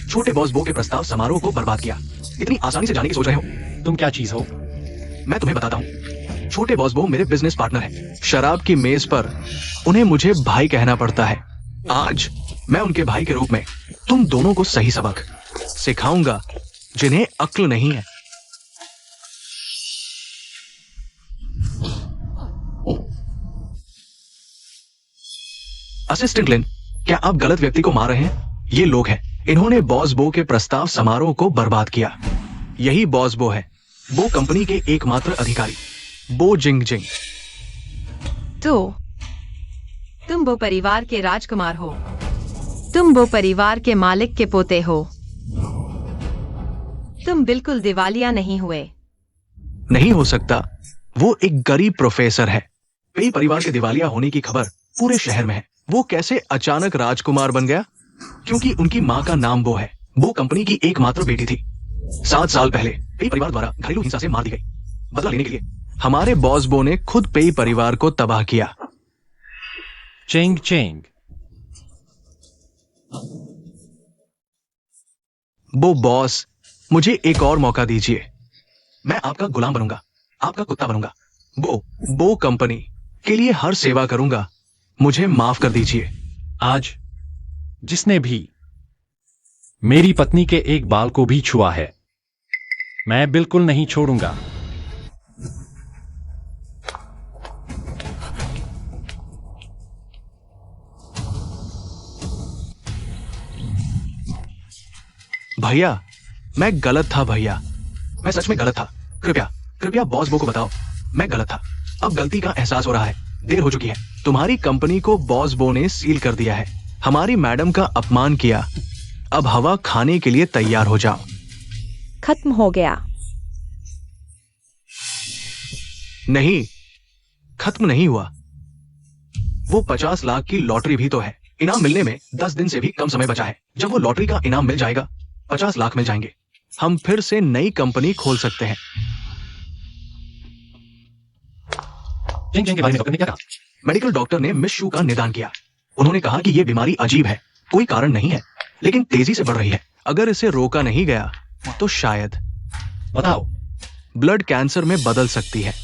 S3: छोटे बॉस बो के प्रस्ताव समारोह को बर्बाद किया। इतनी आसानी से जाने की सोच रहे हो?
S4: तुम क्या चीज हो?
S3: मैं तुम्हें बताता हूँ। छोटे बॉस बो मेरे बिजनेस पार्टनर हैं। शराब की मेज पर उन्हें मुझे भाई कहना पड़ता है। आज मैं उनके भाई के रूप में तुम दोनों को सही सबक सिखाऊंगा जिन्हें अक्ल नहीं है। असिस्टेंट लिन, क्या आप गलत व्यक्ति को मार रहे हैं? ये लोग हैं, इन्होंने बॉस बो के प्रस्ताव समारोह को बर्बाद किया। यही बॉस बो है, वो कंपनी के एकमात्र अधिकारी, बो जिंग जिंग।
S2: तो तुम वो परिवार के राजकुमार हो। तुम वो परिवार के मालिक के पोते हो। तुम बिल्कुल दिवालिया नहीं हुए।
S3: नहीं हो सकता। वो एक गरीब प्रोफेसर है। पेई परिवार के दिवालिया होने की खबर पूरे शहर में है। वो कैसे अचानक राजकुमार बन गया? क्योंकि उनकी माँ का नाम वो है। वो कंपनी की एकमात्र बेटी थी। 7 साल पहले पेई परिवार द्वारा घरेलू हिंसा से मार दी गई। बदला लेने के लिए हमारे बॉस बो ने खुद पेई परिवार को तबाह किया।
S4: चेंग चेंग,
S3: वो बॉस, मुझे एक और मौका दीजिए। मैं आपका गुलाम बनूंगा, आपका कुत्ता बनूंगा। वो कंपनी के लिए हर सेवा करूंगा। मुझे माफ कर दीजिए।
S4: आज जिसने भी मेरी पत्नी के एक बाल को भी छुआ है, मैं बिल्कुल नहीं छोड़ूंगा।
S3: भैया, मैं गलत था भैया, मैं सच में गलत था। कृपया बॉस बो को बताओ मैं गलत था। अब गलती का एहसास हो रहा है, देर हो चुकी है। तुम्हारी कंपनी को बॉस बो ने सील कर दिया है। हमारी मैडम का अपमान किया। अब हवा खाने के लिए तैयार हो जाओ।
S1: खत्म हो गया।
S3: नहीं, खत्म नहीं हुआ। वो 50 लाख की लॉटरी भी तो है। इनाम मिलने में 10 दिन से भी कम समय बचा है। जब वो लॉटरी का इनाम मिल जाएगा, 50 लाख मिल जाएंगे। हम फिर से नई कंपनी खोल सकते हैं।
S4: जिंग जिंग के बारे में डॉक्टर ने क्या कहा?
S3: मेडिकल डॉक्टर ने मिस शू का निदान किया। उन्होंने कहा कि यह बीमारी अजीब है, कोई कारण नहीं है, लेकिन तेजी से बढ़ रही है। अगर इसे रोका नहीं गया तो शायद
S4: बताओ।
S3: ब्लड कैंसर में बदल सकती है।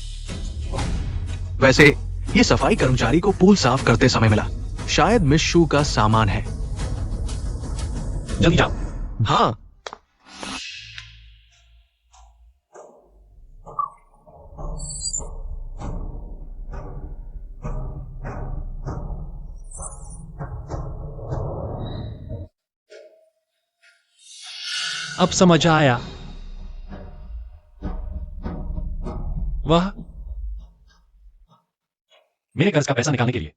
S3: वैसे ये सफाई कर्मचारी को पूल साफ करते समय मिला। शायद मिस शू का सामान है।
S4: जल्दी जाओ।
S3: हाँ,
S4: अब समझ आया। वह मेरे कर्ज का पैसा निकालने के लिए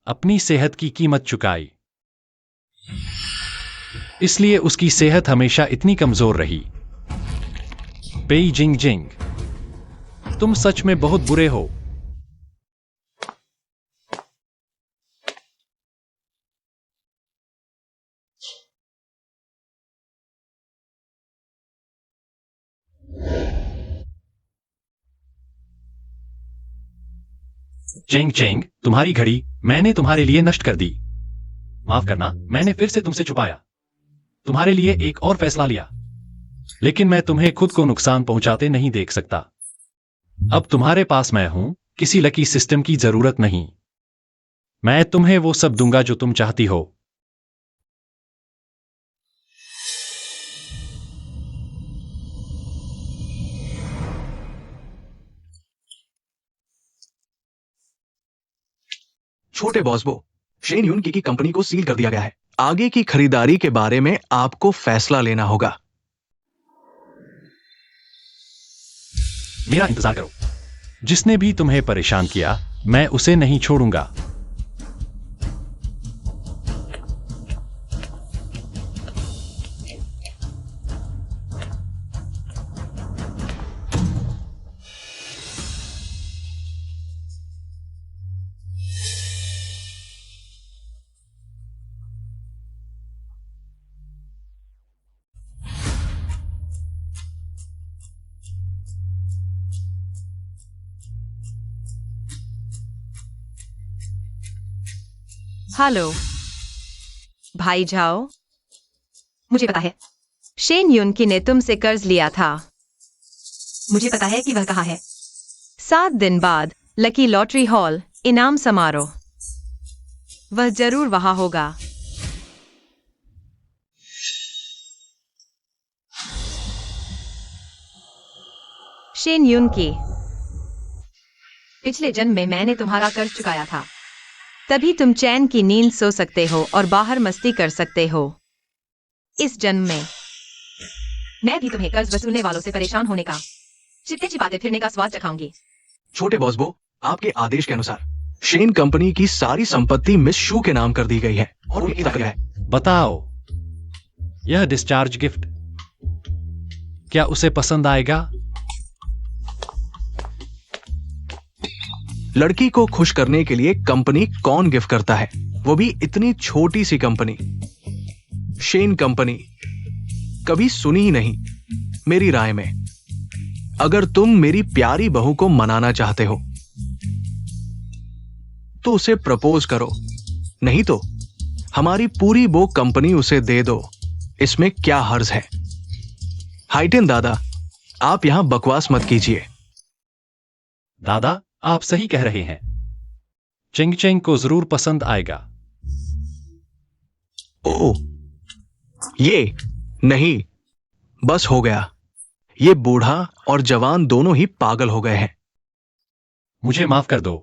S4: अपनी सेहत की कीमत चुकाई, इसलिए उसकी सेहत हमेशा इतनी कमजोर रही। पेई जिंग जिंग, तुम सच में बहुत बुरे हो। चेंग चेंग, तुम्हारी घड़ी मैंने तुम्हारे लिए नष्ट कर दी। माफ करना, मैंने फिर से तुमसे छुपाया। तुम्हारे लिए एक और फैसला लिया, लेकिन मैं तुम्हें खुद को नुकसान पहुंचाते नहीं देख सकता। अब तुम्हारे पास मैं हूं, किसी लकी सिस्टम की जरूरत नहीं। मैं तुम्हें वो सब दूंगा जो तुम चाहती हो।
S3: छोटे बॉस बो, शेन यून की कंपनी को सील कर दिया गया है। आगे की खरीदारी के बारे में आपको फैसला लेना होगा।
S4: मेरा इंतजार करो। जिसने भी तुम्हें परेशान किया, मैं उसे नहीं छोड़ूंगा।
S2: हेलो भाई जाओ।
S1: मुझे पता है।
S2: शेन युनकी ने तुमसे कर्ज लिया था।
S1: मुझे पता है कि वह कहाँ है।
S2: 7 दिन बाद लकी लॉटरी हॉल इनाम समारोह। वह जरूर वहां होगा। शेन युनकी,
S1: पिछले जन्म में मैंने तुम्हारा कर्ज चुकाया था।
S2: तभी तुम चैन की नींद सो सकते हो और बाहर मस्ती कर सकते हो। इस जन्म में
S1: मैं भी तुम्हें कर्ज वसूलने वालों से परेशान होने का, चित्ते छिपाते फिरने का स्वाद चखाऊंगी।
S3: छोटे बॉस बो, आपके आदेश के अनुसार शेन कंपनी की सारी संपत्ति मिस शू के नाम कर दी गई है और उनकी तक है।
S4: बताओ, यह डिस्चार्ज गिफ्ट क्या उसे पसंद आएगा?
S3: लड़की को खुश करने के लिए कंपनी कौन गिफ्ट करता है, वो भी इतनी छोटी सी कंपनी। शेन कंपनी कभी सुनी ही नहीं। मेरी राय में, अगर तुम मेरी प्यारी बहू को मनाना चाहते हो तो उसे प्रपोज करो, नहीं तो हमारी पूरी वो कंपनी उसे दे दो। इसमें क्या हर्ज है? हाइटिन दादा, आप यहां बकवास मत कीजिए।
S4: दादा, आप सही कह रहे हैं। चेंग चेंग को जरूर पसंद आएगा।
S3: ओ, ये नहीं, बस हो गया। ये बूढ़ा और जवान दोनों ही पागल हो गए हैं।
S4: मुझे माफ कर दो,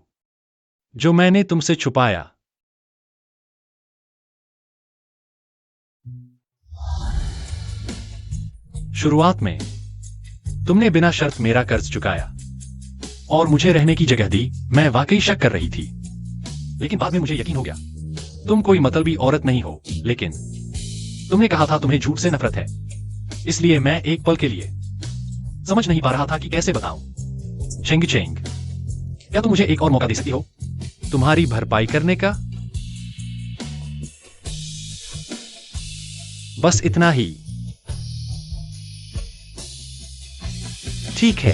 S4: जो मैंने तुमसे छुपाया। शुरुआत में तुमने बिना शर्त मेरा कर्ज चुकाया और मुझे रहने की जगह दी। मैं वाकई शक कर रही थी, लेकिन बाद में मुझे यकीन हो गया तुम कोई मतलबी औरत नहीं हो। लेकिन तुमने कहा था तुम्हें झूठ से नफरत है, इसलिए मैं एक पल के लिए समझ नहीं पा रहा था कि कैसे बताऊं। चेंग चेंग, क्या तुम मुझे एक और मौका दे सकती हो तुम्हारी भरपाई करने का? बस इतना ही। ठीक है,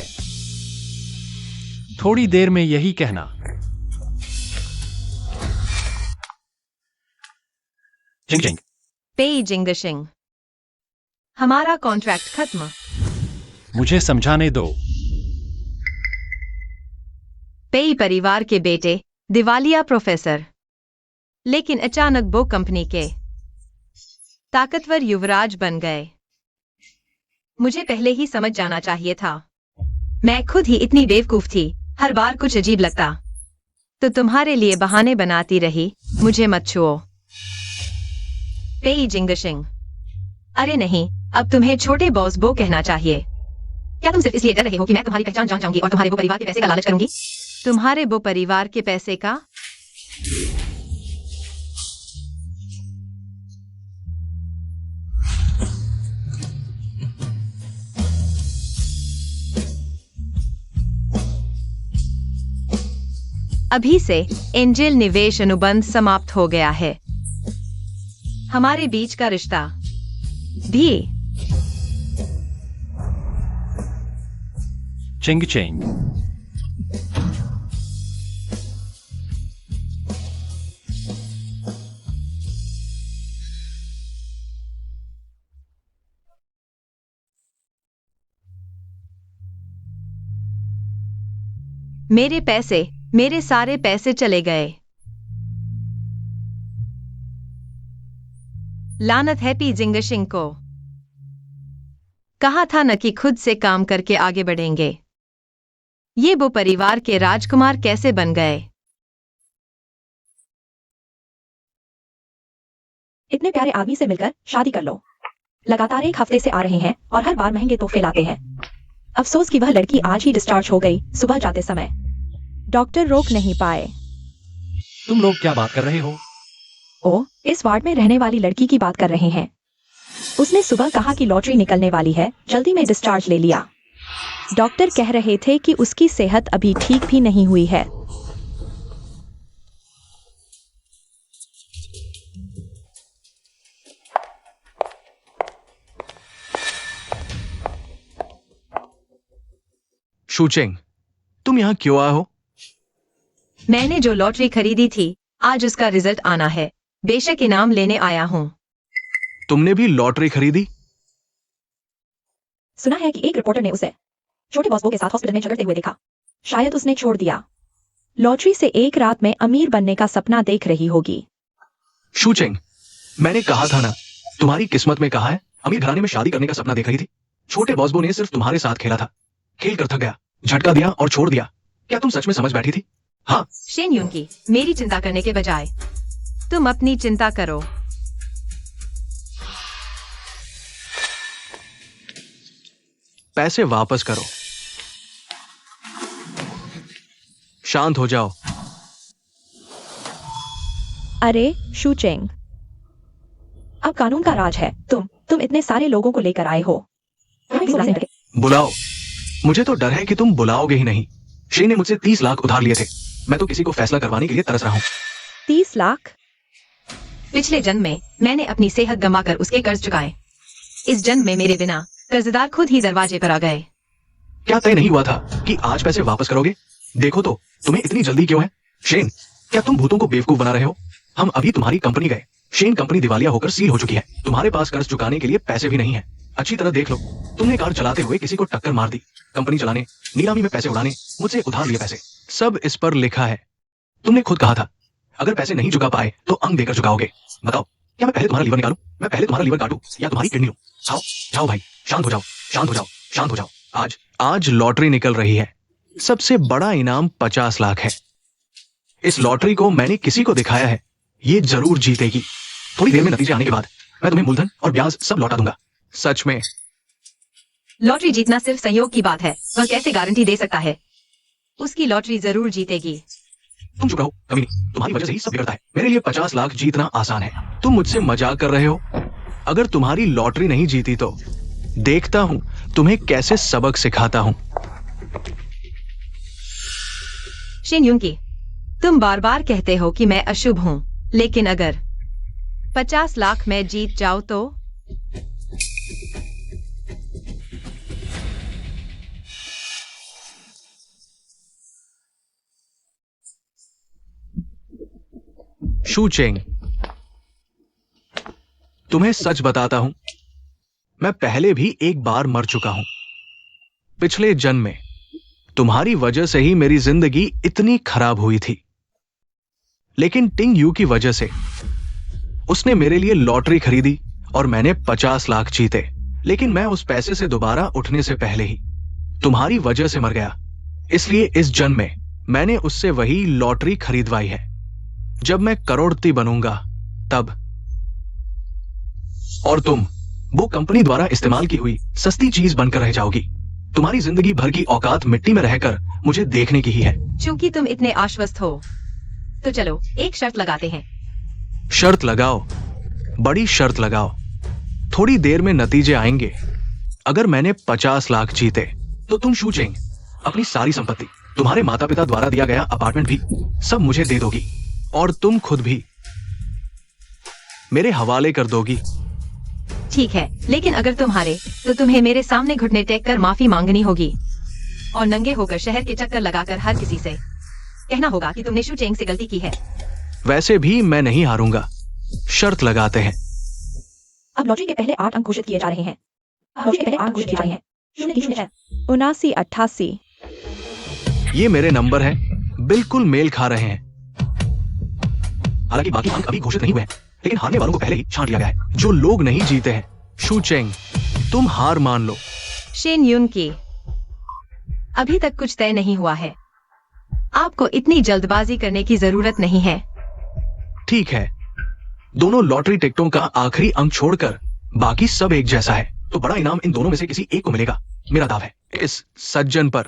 S4: थोड़ी देर में यही कहना। चिंग चिंग,
S2: पेई जिंगशिंग, हमारा कॉन्ट्रैक्ट खत्म।
S4: मुझे समझाने दो।
S2: पेई परिवार के बेटे दिवालिया प्रोफेसर, लेकिन अचानक वो कंपनी के ताकतवर युवराज बन गए। मुझे पहले ही समझ जाना चाहिए था। मैं खुद ही इतनी बेवकूफ थी, हर बार कुछ अजीब लगता तो तुम्हारे लिए बहाने बनाती रही। मुझे मत छुओ। पेई जिंगशिंग, अरे नहीं, अब तुम्हें छोटे बॉस बो कहना चाहिए। क्या तुम सिर्फ इसलिए डर रहे हो कि मैं तुम्हारी पहचान जान जाऊंगी और तुम्हारे वो परिवार के पैसे का लालच करूंगी? तुम्हारे वो परिवार के पैसे का? अभी से एंजल निवेश अनुबंध समाप्त हो गया है। हमारे बीच का रिश्ता भी।
S4: चिंग चिंग,
S2: मेरे पैसे, मेरे सारे पैसे चले गए। लानत है पी जिंगशिंग को। कहा था न कि खुद से काम करके आगे बढ़ेंगे। ये वो परिवार के राजकुमार कैसे बन गए?
S1: इतने प्यारे आदमी से मिलकर शादी कर लो। लगातार 1 हफ्ते से आ रहे हैं और हर बार महंगे तोहफे लाते हैं। अफसोस कि वह लड़की आज ही डिस्चार्ज हो गई सुबह जाते समय। डॉक्टर रोक नहीं पाए।
S4: तुम लोग क्या बात कर रहे हो?
S1: ओ, इस वार्ड में रहने वाली लड़की की बात कर रहे हैं। उसने सुबह कहा कि लॉटरी निकलने वाली है, जल्दी में डिस्चार्ज ले लिया। डॉक्टर कह रहे थे कि उसकी सेहत अभी ठीक भी नहीं हुई है।
S3: शूचेंग, तुम यहां क्यों आए हो?
S2: मैंने जो लॉटरी खरीदी थी, आज उसका रिजल्ट आना है। बेशक इनाम लेने आया हूँ।
S3: तुमने भी लॉटरी खरीदी?
S1: सुना है कि एक रिपोर्टर ने उसे छोटे बॉस बो के साथ हॉस्पिटल में झगड़ते हुए देखा। शायद उसने छोड़ दिया। लॉटरी से एक रात में अमीर बनने का सपना देख रही होगी।
S3: शूचेंग, मैंने कहा था ना, तुम्हारी किस्मत में कहा है अमीर घराने में शादी करने का सपना देख रही थी। छोटे बॉस बो ने सिर्फ तुम्हारे साथ खेला था, खेल कर थक गया, झटका दिया और छोड़ दिया। क्या तुम सच में समझ बैठी थी? हाँ।
S2: शेन यून की, मेरी चिंता करने के बजाय तुम अपनी चिंता करो।
S3: पैसे वापस करो। शांत हो जाओ।
S1: अरे शूचेंग, अब कानून का राज है। तुम इतने सारे लोगों को लेकर आए हो।
S3: बुलाओ। मुझे तो डर है कि तुम बुलाओगे ही नहीं। शेन ने मुझसे 30 लाख उधार लिए थे। मैं तो किसी को फैसला करवाने के लिए तरस रहा हूँ।
S1: 30 लाख?
S2: पिछले जन्म में मैंने अपनी सेहत गंवाकर उसके कर्ज चुकाए। इस जन्म में मेरे बिना कर्जदार खुद ही दरवाजे पर आ गए।
S3: क्या तय नहीं हुआ था कि आज पैसे वापस करोगे? देखो तो, तुम्हें इतनी जल्दी क्यों है? शेन, क्या तुम भूतों को बेवकूफ बना रहे हो? हम अभी तुम्हारी कंपनी गए। शेन कंपनी दिवालिया होकर सील हो चुकी है। तुम्हारे पास कर्ज चुकाने के लिए पैसे भी नहीं है। अच्छी तरह देख लो, तुमने कार चलाते हुए किसी को टक्कर मार दी, कंपनी चलाने, नीलामी में पैसे उड़ाने, मुझसे उधार लिए पैसे, सब इस पर लिखा है। तुमने खुद कहा था अगर पैसे नहीं चुका पाए तो अंग देकर चुकाओगे। बताओ, क्या मैं पहले तुम्हारा लीवर निकालूं, मैं पहले तुम्हारा लीवर काटूं या तुम्हारी किडनी लूं? जाओ जाओ भाई, शांत हो जाओ, शांत हो जाओ, शांत हो जाओ। आज लॉटरी निकल रही है। सबसे बड़ा इनाम 50 लाख है। इस लॉटरी को मैंने किसी को दिखाया है, ये जरूर जीतेगी। थोड़ी देर में नतीजे आने के बाद मैं तुम्हें मूलधन और ब्याज सब लौटा दूंगा। सच में।
S2: लॉटरी जीतना सिर्फ संयोग की बात है, वह कैसे गारंटी दे सकता है? उसकी लॉटरी जरूर जीतेगी।
S3: तुम चुप रहो कमीनी, तुम्हारी वजह से ही सब बिगड़ता है। मेरे लिए 50 लाख जीतना आसान है। तुम मुझसे मजाक कर रहे हो? अगर तुम्हारी लॉटरी नहीं जीती तो देखता हूं तुम्हें कैसे सबक सिखाता हूं।
S2: शिन यूंकी, तुम बार बार कहते हो कि मैं अशुभ हूं, लेकिन अगर 50 लाख में जीत जाओ तो?
S3: शू चेंग, तुम्हें सच बताता हूं, मैं पहले भी एक बार मर चुका हूं। पिछले जन्म में तुम्हारी वजह से ही मेरी जिंदगी इतनी खराब हुई थी, लेकिन टिंग यू की वजह से उसने मेरे लिए लॉटरी खरीदी और मैंने 50 लाख जीते। लेकिन मैं उस पैसे से दोबारा उठने से पहले ही तुम्हारी वजह से मर गया। इसलिए इस जन्म में मैंने उससे वही लॉटरी खरीदवाई है। जब मैं करोड़पति बनूंगा तब, और तुम वो कंपनी द्वारा इस्तेमाल की हुई सस्ती चीज बनकर रह जाओगी। तुम्हारी जिंदगी भर की औकात मिट्टी में रहकर मुझे देखने की ही है।
S2: चूंकि तुम इतने आश्वस्त हो तो चलो एक शर्त लगाते हैं।
S3: शर्त लगाओ, बड़ी शर्त लगाओ। थोड़ी देर में नतीजे आएंगे। अगर मैंने 50 लाख जीते तो तुम शू चेंग अपनी सारी संपत्ति, तुम्हारे माता पिता द्वारा दिया गया अपार्टमेंट भी सब मुझे दे दोगी, और तुम खुद भी मेरे हवाले कर दोगी।
S2: ठीक है, लेकिन अगर तुम हारे तो तुम्हें मेरे सामने घुटने टेक कर माफी मांगनी होगी और नंगे होकर शहर के चक्कर लगाकर हर किसी से कहना होगा कि तुमने शू चेंग से गलती की है।
S3: वैसे भी मैं नहीं हारूंगा। शर्त लगाते हैं।
S1: अब लॉटरी के पहले 8 अंक घोषित किए जा रहे हैं। 7988।
S3: ये मेरे नंबर हैं, बिल्कुल मेल खा रहे हैं। हालांकि बाकी अंक अभी घोषित नहीं हुए हैं, लेकिन हारने वालों को पहले ही छांट लिया गया है। जो लोग नहीं जीते हैं, शू चेंग तुम हार मान लो।
S2: शिन यून की, अभी तक कुछ तय नहीं हुआ है। आपको इतनी जल्दबाजी करने की जरूरत नहीं है।
S3: ठीक है, दोनों लॉटरी टिकटों का आखिरी अंक छोड़कर बाकी सब एक जैसा है, तो बड़ा इनाम इन दोनों में से किसी एक को मिलेगा। मेरा दाव है इस सज्जन पर।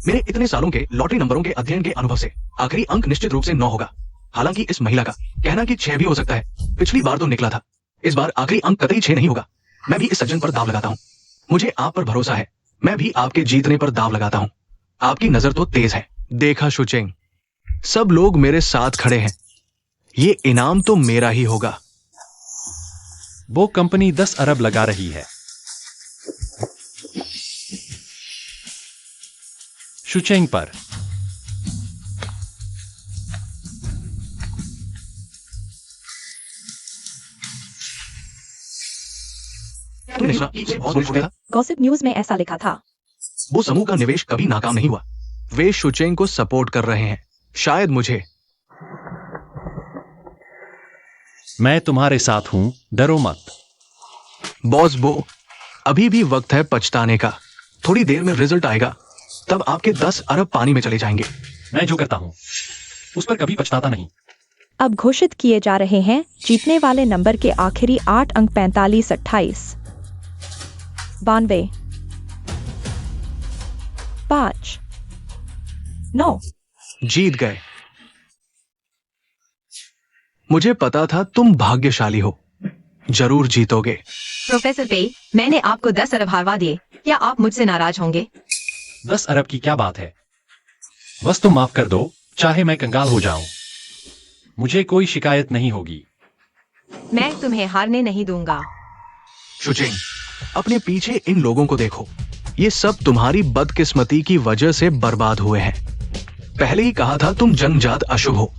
S3: मेरे इतने सालों के लॉटरी नंबरों के अध्ययन के अनुभव से आखिरी अंक निश्चित रूप से 9 होगा। हालांकि इस महिला का कहना कि 6 भी हो सकता है। पिछली बार तो निकला था, इस बार आखिरी अंक कतई 6 नहीं होगा। मैं भी इस सज्जन पर दाव लगाता हूं। मुझे आप पर भरोसा है। मैं भी आपके जीतने पर दाव लगाता हूं। आपकी नजर तो तेज है। देखा शू चेंग, सब लोग मेरे साथ खड़े हैं। ये इनाम तो मेरा ही होगा।
S4: वो कंपनी 10 अरब लगा रही है। शुचेंग पर
S3: तुमने सुना? ये बहुत बड़ी खबर था।
S1: गॉसिप न्यूज में ऐसा लिखा था।
S3: वो समूह का निवेश कभी नाकाम नहीं हुआ। वे शुचेंग को सपोर्ट कर रहे हैं। शायद मुझे।
S4: मैं तुम्हारे साथ हूं, डरो मत।
S3: बॉस बो, अभी भी वक्त है पछताने का। थोड़ी देर में रिजल्ट आएगा, तब आपके 10 अरब पानी में चले जाएंगे।
S4: मैं जो करता हूं उस पर कभी पछताता नहीं।
S1: अब घोषित किए जा रहे हैं जीतने वाले नंबर के आखिरी 8 अंक 45, 28, 92, 5, 9।
S3: जीत गए। मुझे पता था तुम भाग्यशाली हो। जरूर जीतोगे।
S2: प्रोफेसर पे, मैंने आपको 10 अरब हारवा दिए। क्या आप मुझसे नाराज होंगे?
S4: 10 अरब की क्या बात है? बस तुम माफ कर दो, चाहे मैं कंगाल हो जाऊं। मुझे कोई शिकायत नहीं होगी।
S2: मैं तुम्हें हारने नहीं दूंगा।
S3: शुचेंग, अपने पीछे इन लोगों को देखो। ये सब तुम्हारी बदकिस्मती की वजह से बर्बाद हुए हैं। पहले ही कहा था तुम जन्मजात अशुभ हो।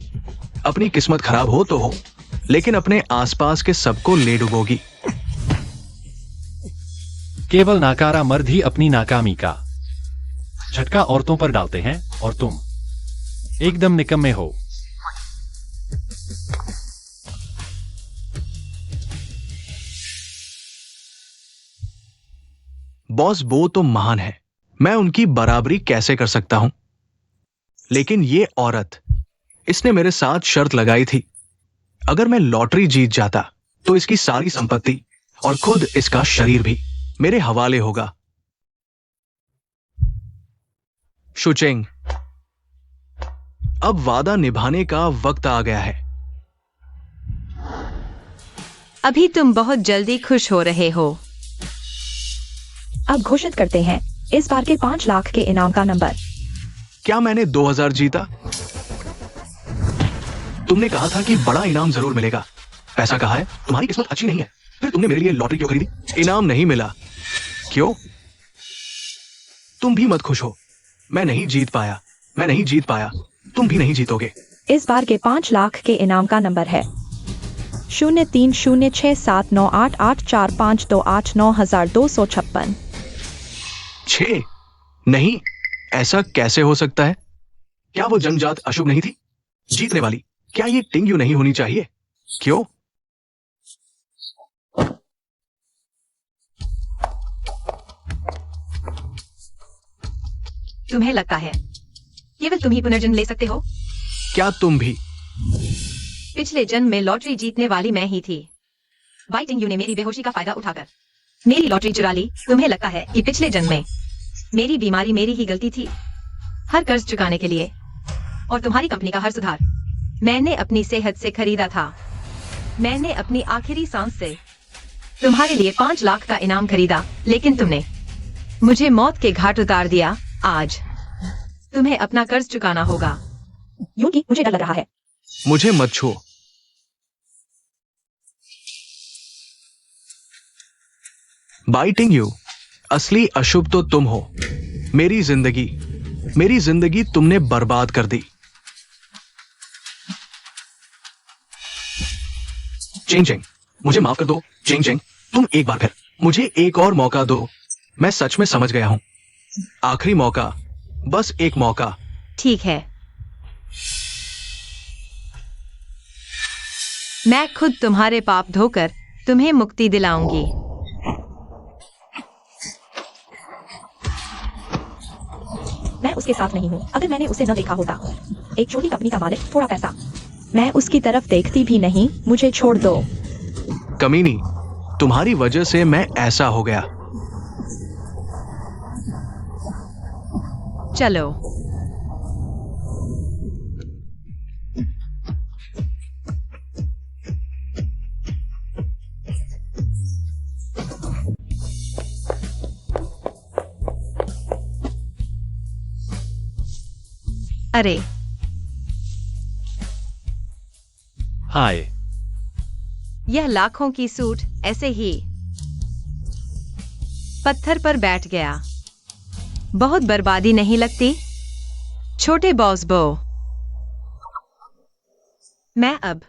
S3: अपनी किस्मत खराब हो तो हो, लेकिन अपने आसपास के सबको ले डुबोगी।
S4: केवल नाकारा मर्द ही अपनी नाकामी का झटका औरतों पर डालते हैं और तुम एकदम निकम्मे हो।
S3: बॉस बो तो महान है, मैं उनकी बराबरी कैसे कर सकता हूं? लेकिन ये औरत, इसने मेरे साथ शर्त लगाई थी, अगर मैं लॉटरी जीत जाता तो इसकी सारी संपत्ति और खुद इसका शरीर भी मेरे हवाले होगा। शुचेंग, अब वादा निभाने का वक्त आ गया है।
S2: अभी तुम बहुत जल्दी खुश हो रहे हो।
S1: अब घोषित करते हैं इस बार के 5 लाख के इनाम का नंबर।
S3: क्या मैंने 2000 जीता? तुमने कहा था कि बड़ा इनाम जरूर मिलेगा। पैसा कहाँ है? तुम्हारी किस्मत अच्छी नहीं है, फिर तुमने मेरे लिए लॉटरी क्यों खरीदी? इनाम नहीं मिला। क्यों? तुम भी मत खुश हो। मैं नहीं जीत पाया, तुम भी नहीं जीतोगे।
S1: इस बार के 5 लाख के इनाम का नंबर है 0306798845289256।
S3: 6? नहीं, ऐसा कैसे हो सकता है? क्या वो जन्मजात अशुभ नहीं थी? जीतने वाली, क्या ये टिंग यू नहीं होनी चाहिए? क्यों?
S2: तुम्हें लगता है केवल तुम ही पुनर्जन्म ले सकते हो?
S3: क्या तुम भी?
S2: पिछले जन्म में लॉटरी जीतने वाली मैं ही थी। वाइटिंग यू ने मेरी बेहोशी का फायदा उठाकर मेरी लॉटरी चुरा ली। तुम्हें लगता है कि पिछले जन्म में मेरी बीमारी मेरी ही गलती थी? हर कर्ज चुकाने के लिए और तुम्हारी कंपनी का हर सुधार मैंने अपनी सेहत से खरीदा था। मैंने अपनी आखिरी सांस से तुम्हारे लिए 5 लाख का इनाम खरीदा, लेकिन तुमने मुझे मौत के घाट उतार दिया। आज तुम्हें अपना कर्ज चुकाना होगा।
S1: यूंगी, मुझे डर लग रहा है।
S3: मुझे मत छुओ। बाइटिंग यू, असली अशुभ तो तुम हो। मेरी जिंदगी तुमने बर्बाद कर दी। चेंग चेंग, मुझे माफ कर दो। चेंग चेंग, तुम एक बार फिर मुझे एक और मौका दो। मैं सच में समझ गया हूं। आखिरी मौका, बस एक मौका।
S2: ठीक है, मैं खुद तुम्हारे पाप धोकर तुम्हें मुक्ति दिलाऊंगी।
S1: मैं उसके साथ नहीं हूँ। अगर मैंने उसे न देखा होता, एक छोटी कंपनी का मालिक, थोड़ा पैसा, मैं उसकी तरफ देखती भी नहीं। मुझे छोड़ दो।
S3: कमीनी, तुम्हारी वजह से मैं ऐसा हो गया।
S2: चलो, अरे
S4: हाय,
S2: यह लाखों की सूट ऐसे ही पत्थर पर बैठ गया। बहुत बर्बादी नहीं लगती? छोटे बॉस बो, मैं अब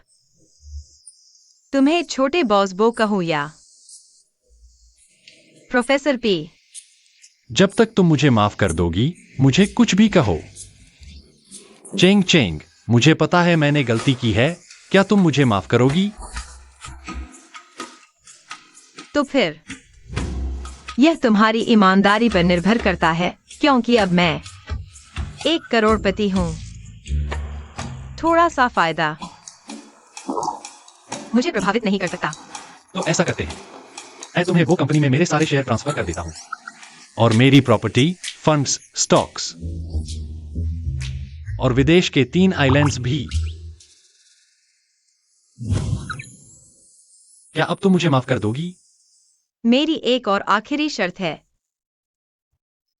S2: तुम्हें छोटे बॉस बो कहूं या प्रोफेसर पी?
S4: जब तक तुम मुझे माफ कर दोगी, मुझे कुछ भी कहो। चेंग चेंग, मुझे पता है मैंने गलती की है। क्या तुम मुझे माफ करोगी?
S2: तो फिर यह तुम्हारी ईमानदारी पर निर्भर करता है, क्योंकि अब मैं 1 करोड़पति हूं। थोड़ा सा फायदा मुझे प्रभावित नहीं कर सकता।
S4: तो ऐसा करते हैं, मैं तुम्हें वो कंपनी में मेरे सारे शेयर ट्रांसफर कर देता हूं, और मेरी प्रॉपर्टी, फंड्स, स्टॉक्स और विदेश के 3 आइलैंड्स भी। क्या अब तुम मुझे माफ कर दोगी?
S2: मेरी एक और आखिरी शर्त है।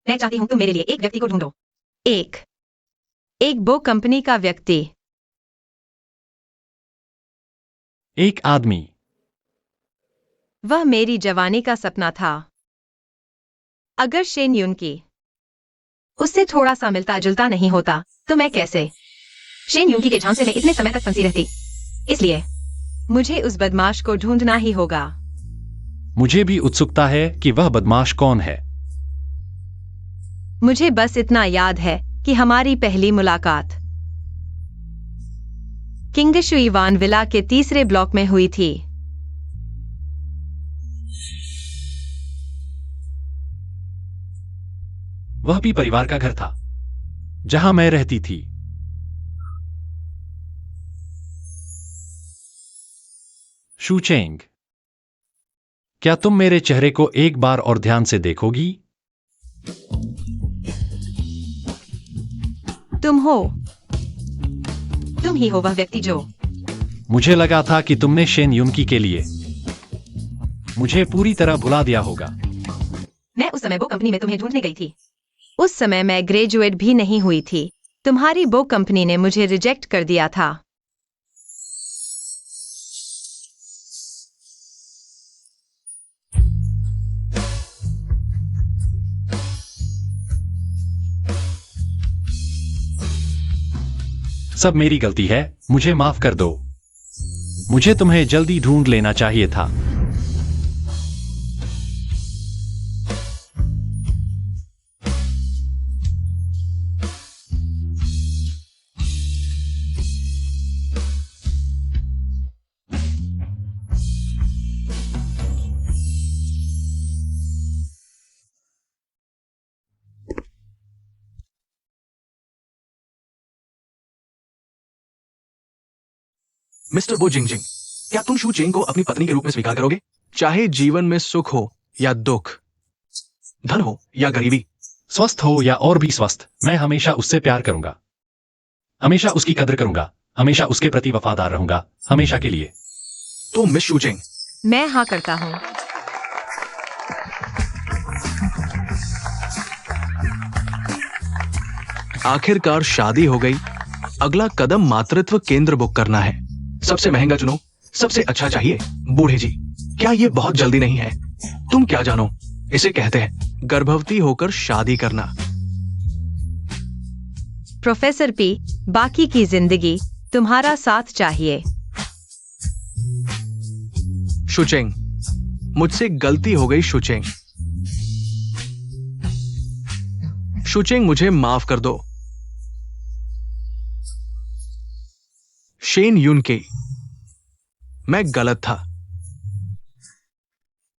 S2: मैं चाहती हूं तुम मेरे लिए एक व्यक्ति को ढूंढो। एक बो कंपनी का व्यक्ति।
S4: एक आदमी।
S2: वह मेरी जवानी का सपना था। अगर शेन यून की उससे थोड़ा सा मिलता जुलता नहीं होता, तो मैं कैसे शेन यूंगी के झांसे में इतने समय तक फंसी रहती। इसलिए मुझे उस बदमाश को ढूंढना ही होगा।
S4: मुझे भी उत्सुकता है कि वह बदमाश कौन है।
S2: मुझे बस इतना याद है कि हमारी पहली मुलाकात किंगशु इवान विला के तीसरे ब्लॉक में हुई थी।
S4: वह भी परिवार का घर था जहां मैं रहती थी। शूचेंग, क्या तुम मेरे चेहरे को एक बार और ध्यान से देखोगी?
S2: तुम ही हो वह व्यक्ति जो
S4: मुझे लगा था कि तुमने शेन युनकी के लिए मुझे पूरी तरह भुला दिया होगा।
S2: मैं उस समय वो कंपनी में तुम्हें ढूंढने गई थी। उस समय मैं ग्रेजुएट भी नहीं हुई थी। तुम्हारी वो कंपनी ने मुझे रिजेक्ट कर दिया था।
S4: सब मेरी गलती है, मुझे माफ कर दो। मुझे तुम्हें जल्दी ढूंढ लेना चाहिए था।
S3: मिस्टर बो जिंगजिंग, क्या तुम शू चेंग को अपनी पत्नी के रूप में स्वीकार करोगे? चाहे जीवन में सुख हो या दुख, धन हो या गरीबी,
S4: स्वस्थ हो या और भी स्वस्थ, मैं हमेशा उससे प्यार करूंगा, हमेशा उसकी कदर करूंगा, हमेशा उसके प्रति वफादार रहूंगा, हमेशा के लिए।
S3: तो मिस शू चेंग,
S2: मैं हाँ करता हूँ।
S3: आखिरकार शादी हो गई। अगला कदम मातृत्व केंद्र बुक करना है। सबसे महंगा चुनो, सबसे अच्छा चाहिए। बूढ़े जी, क्या ये बहुत जल्दी नहीं है? तुम क्या जानो, इसे कहते हैं गर्भवती होकर शादी करना।
S2: प्रोफेसर पी, बाकी की जिंदगी तुम्हारा साथ चाहिए।
S3: शुचेंग, मुझसे गलती हो गई शुचेंग। शुचेंग, मुझे माफ कर दो। शेन युनके, मैं गलत था।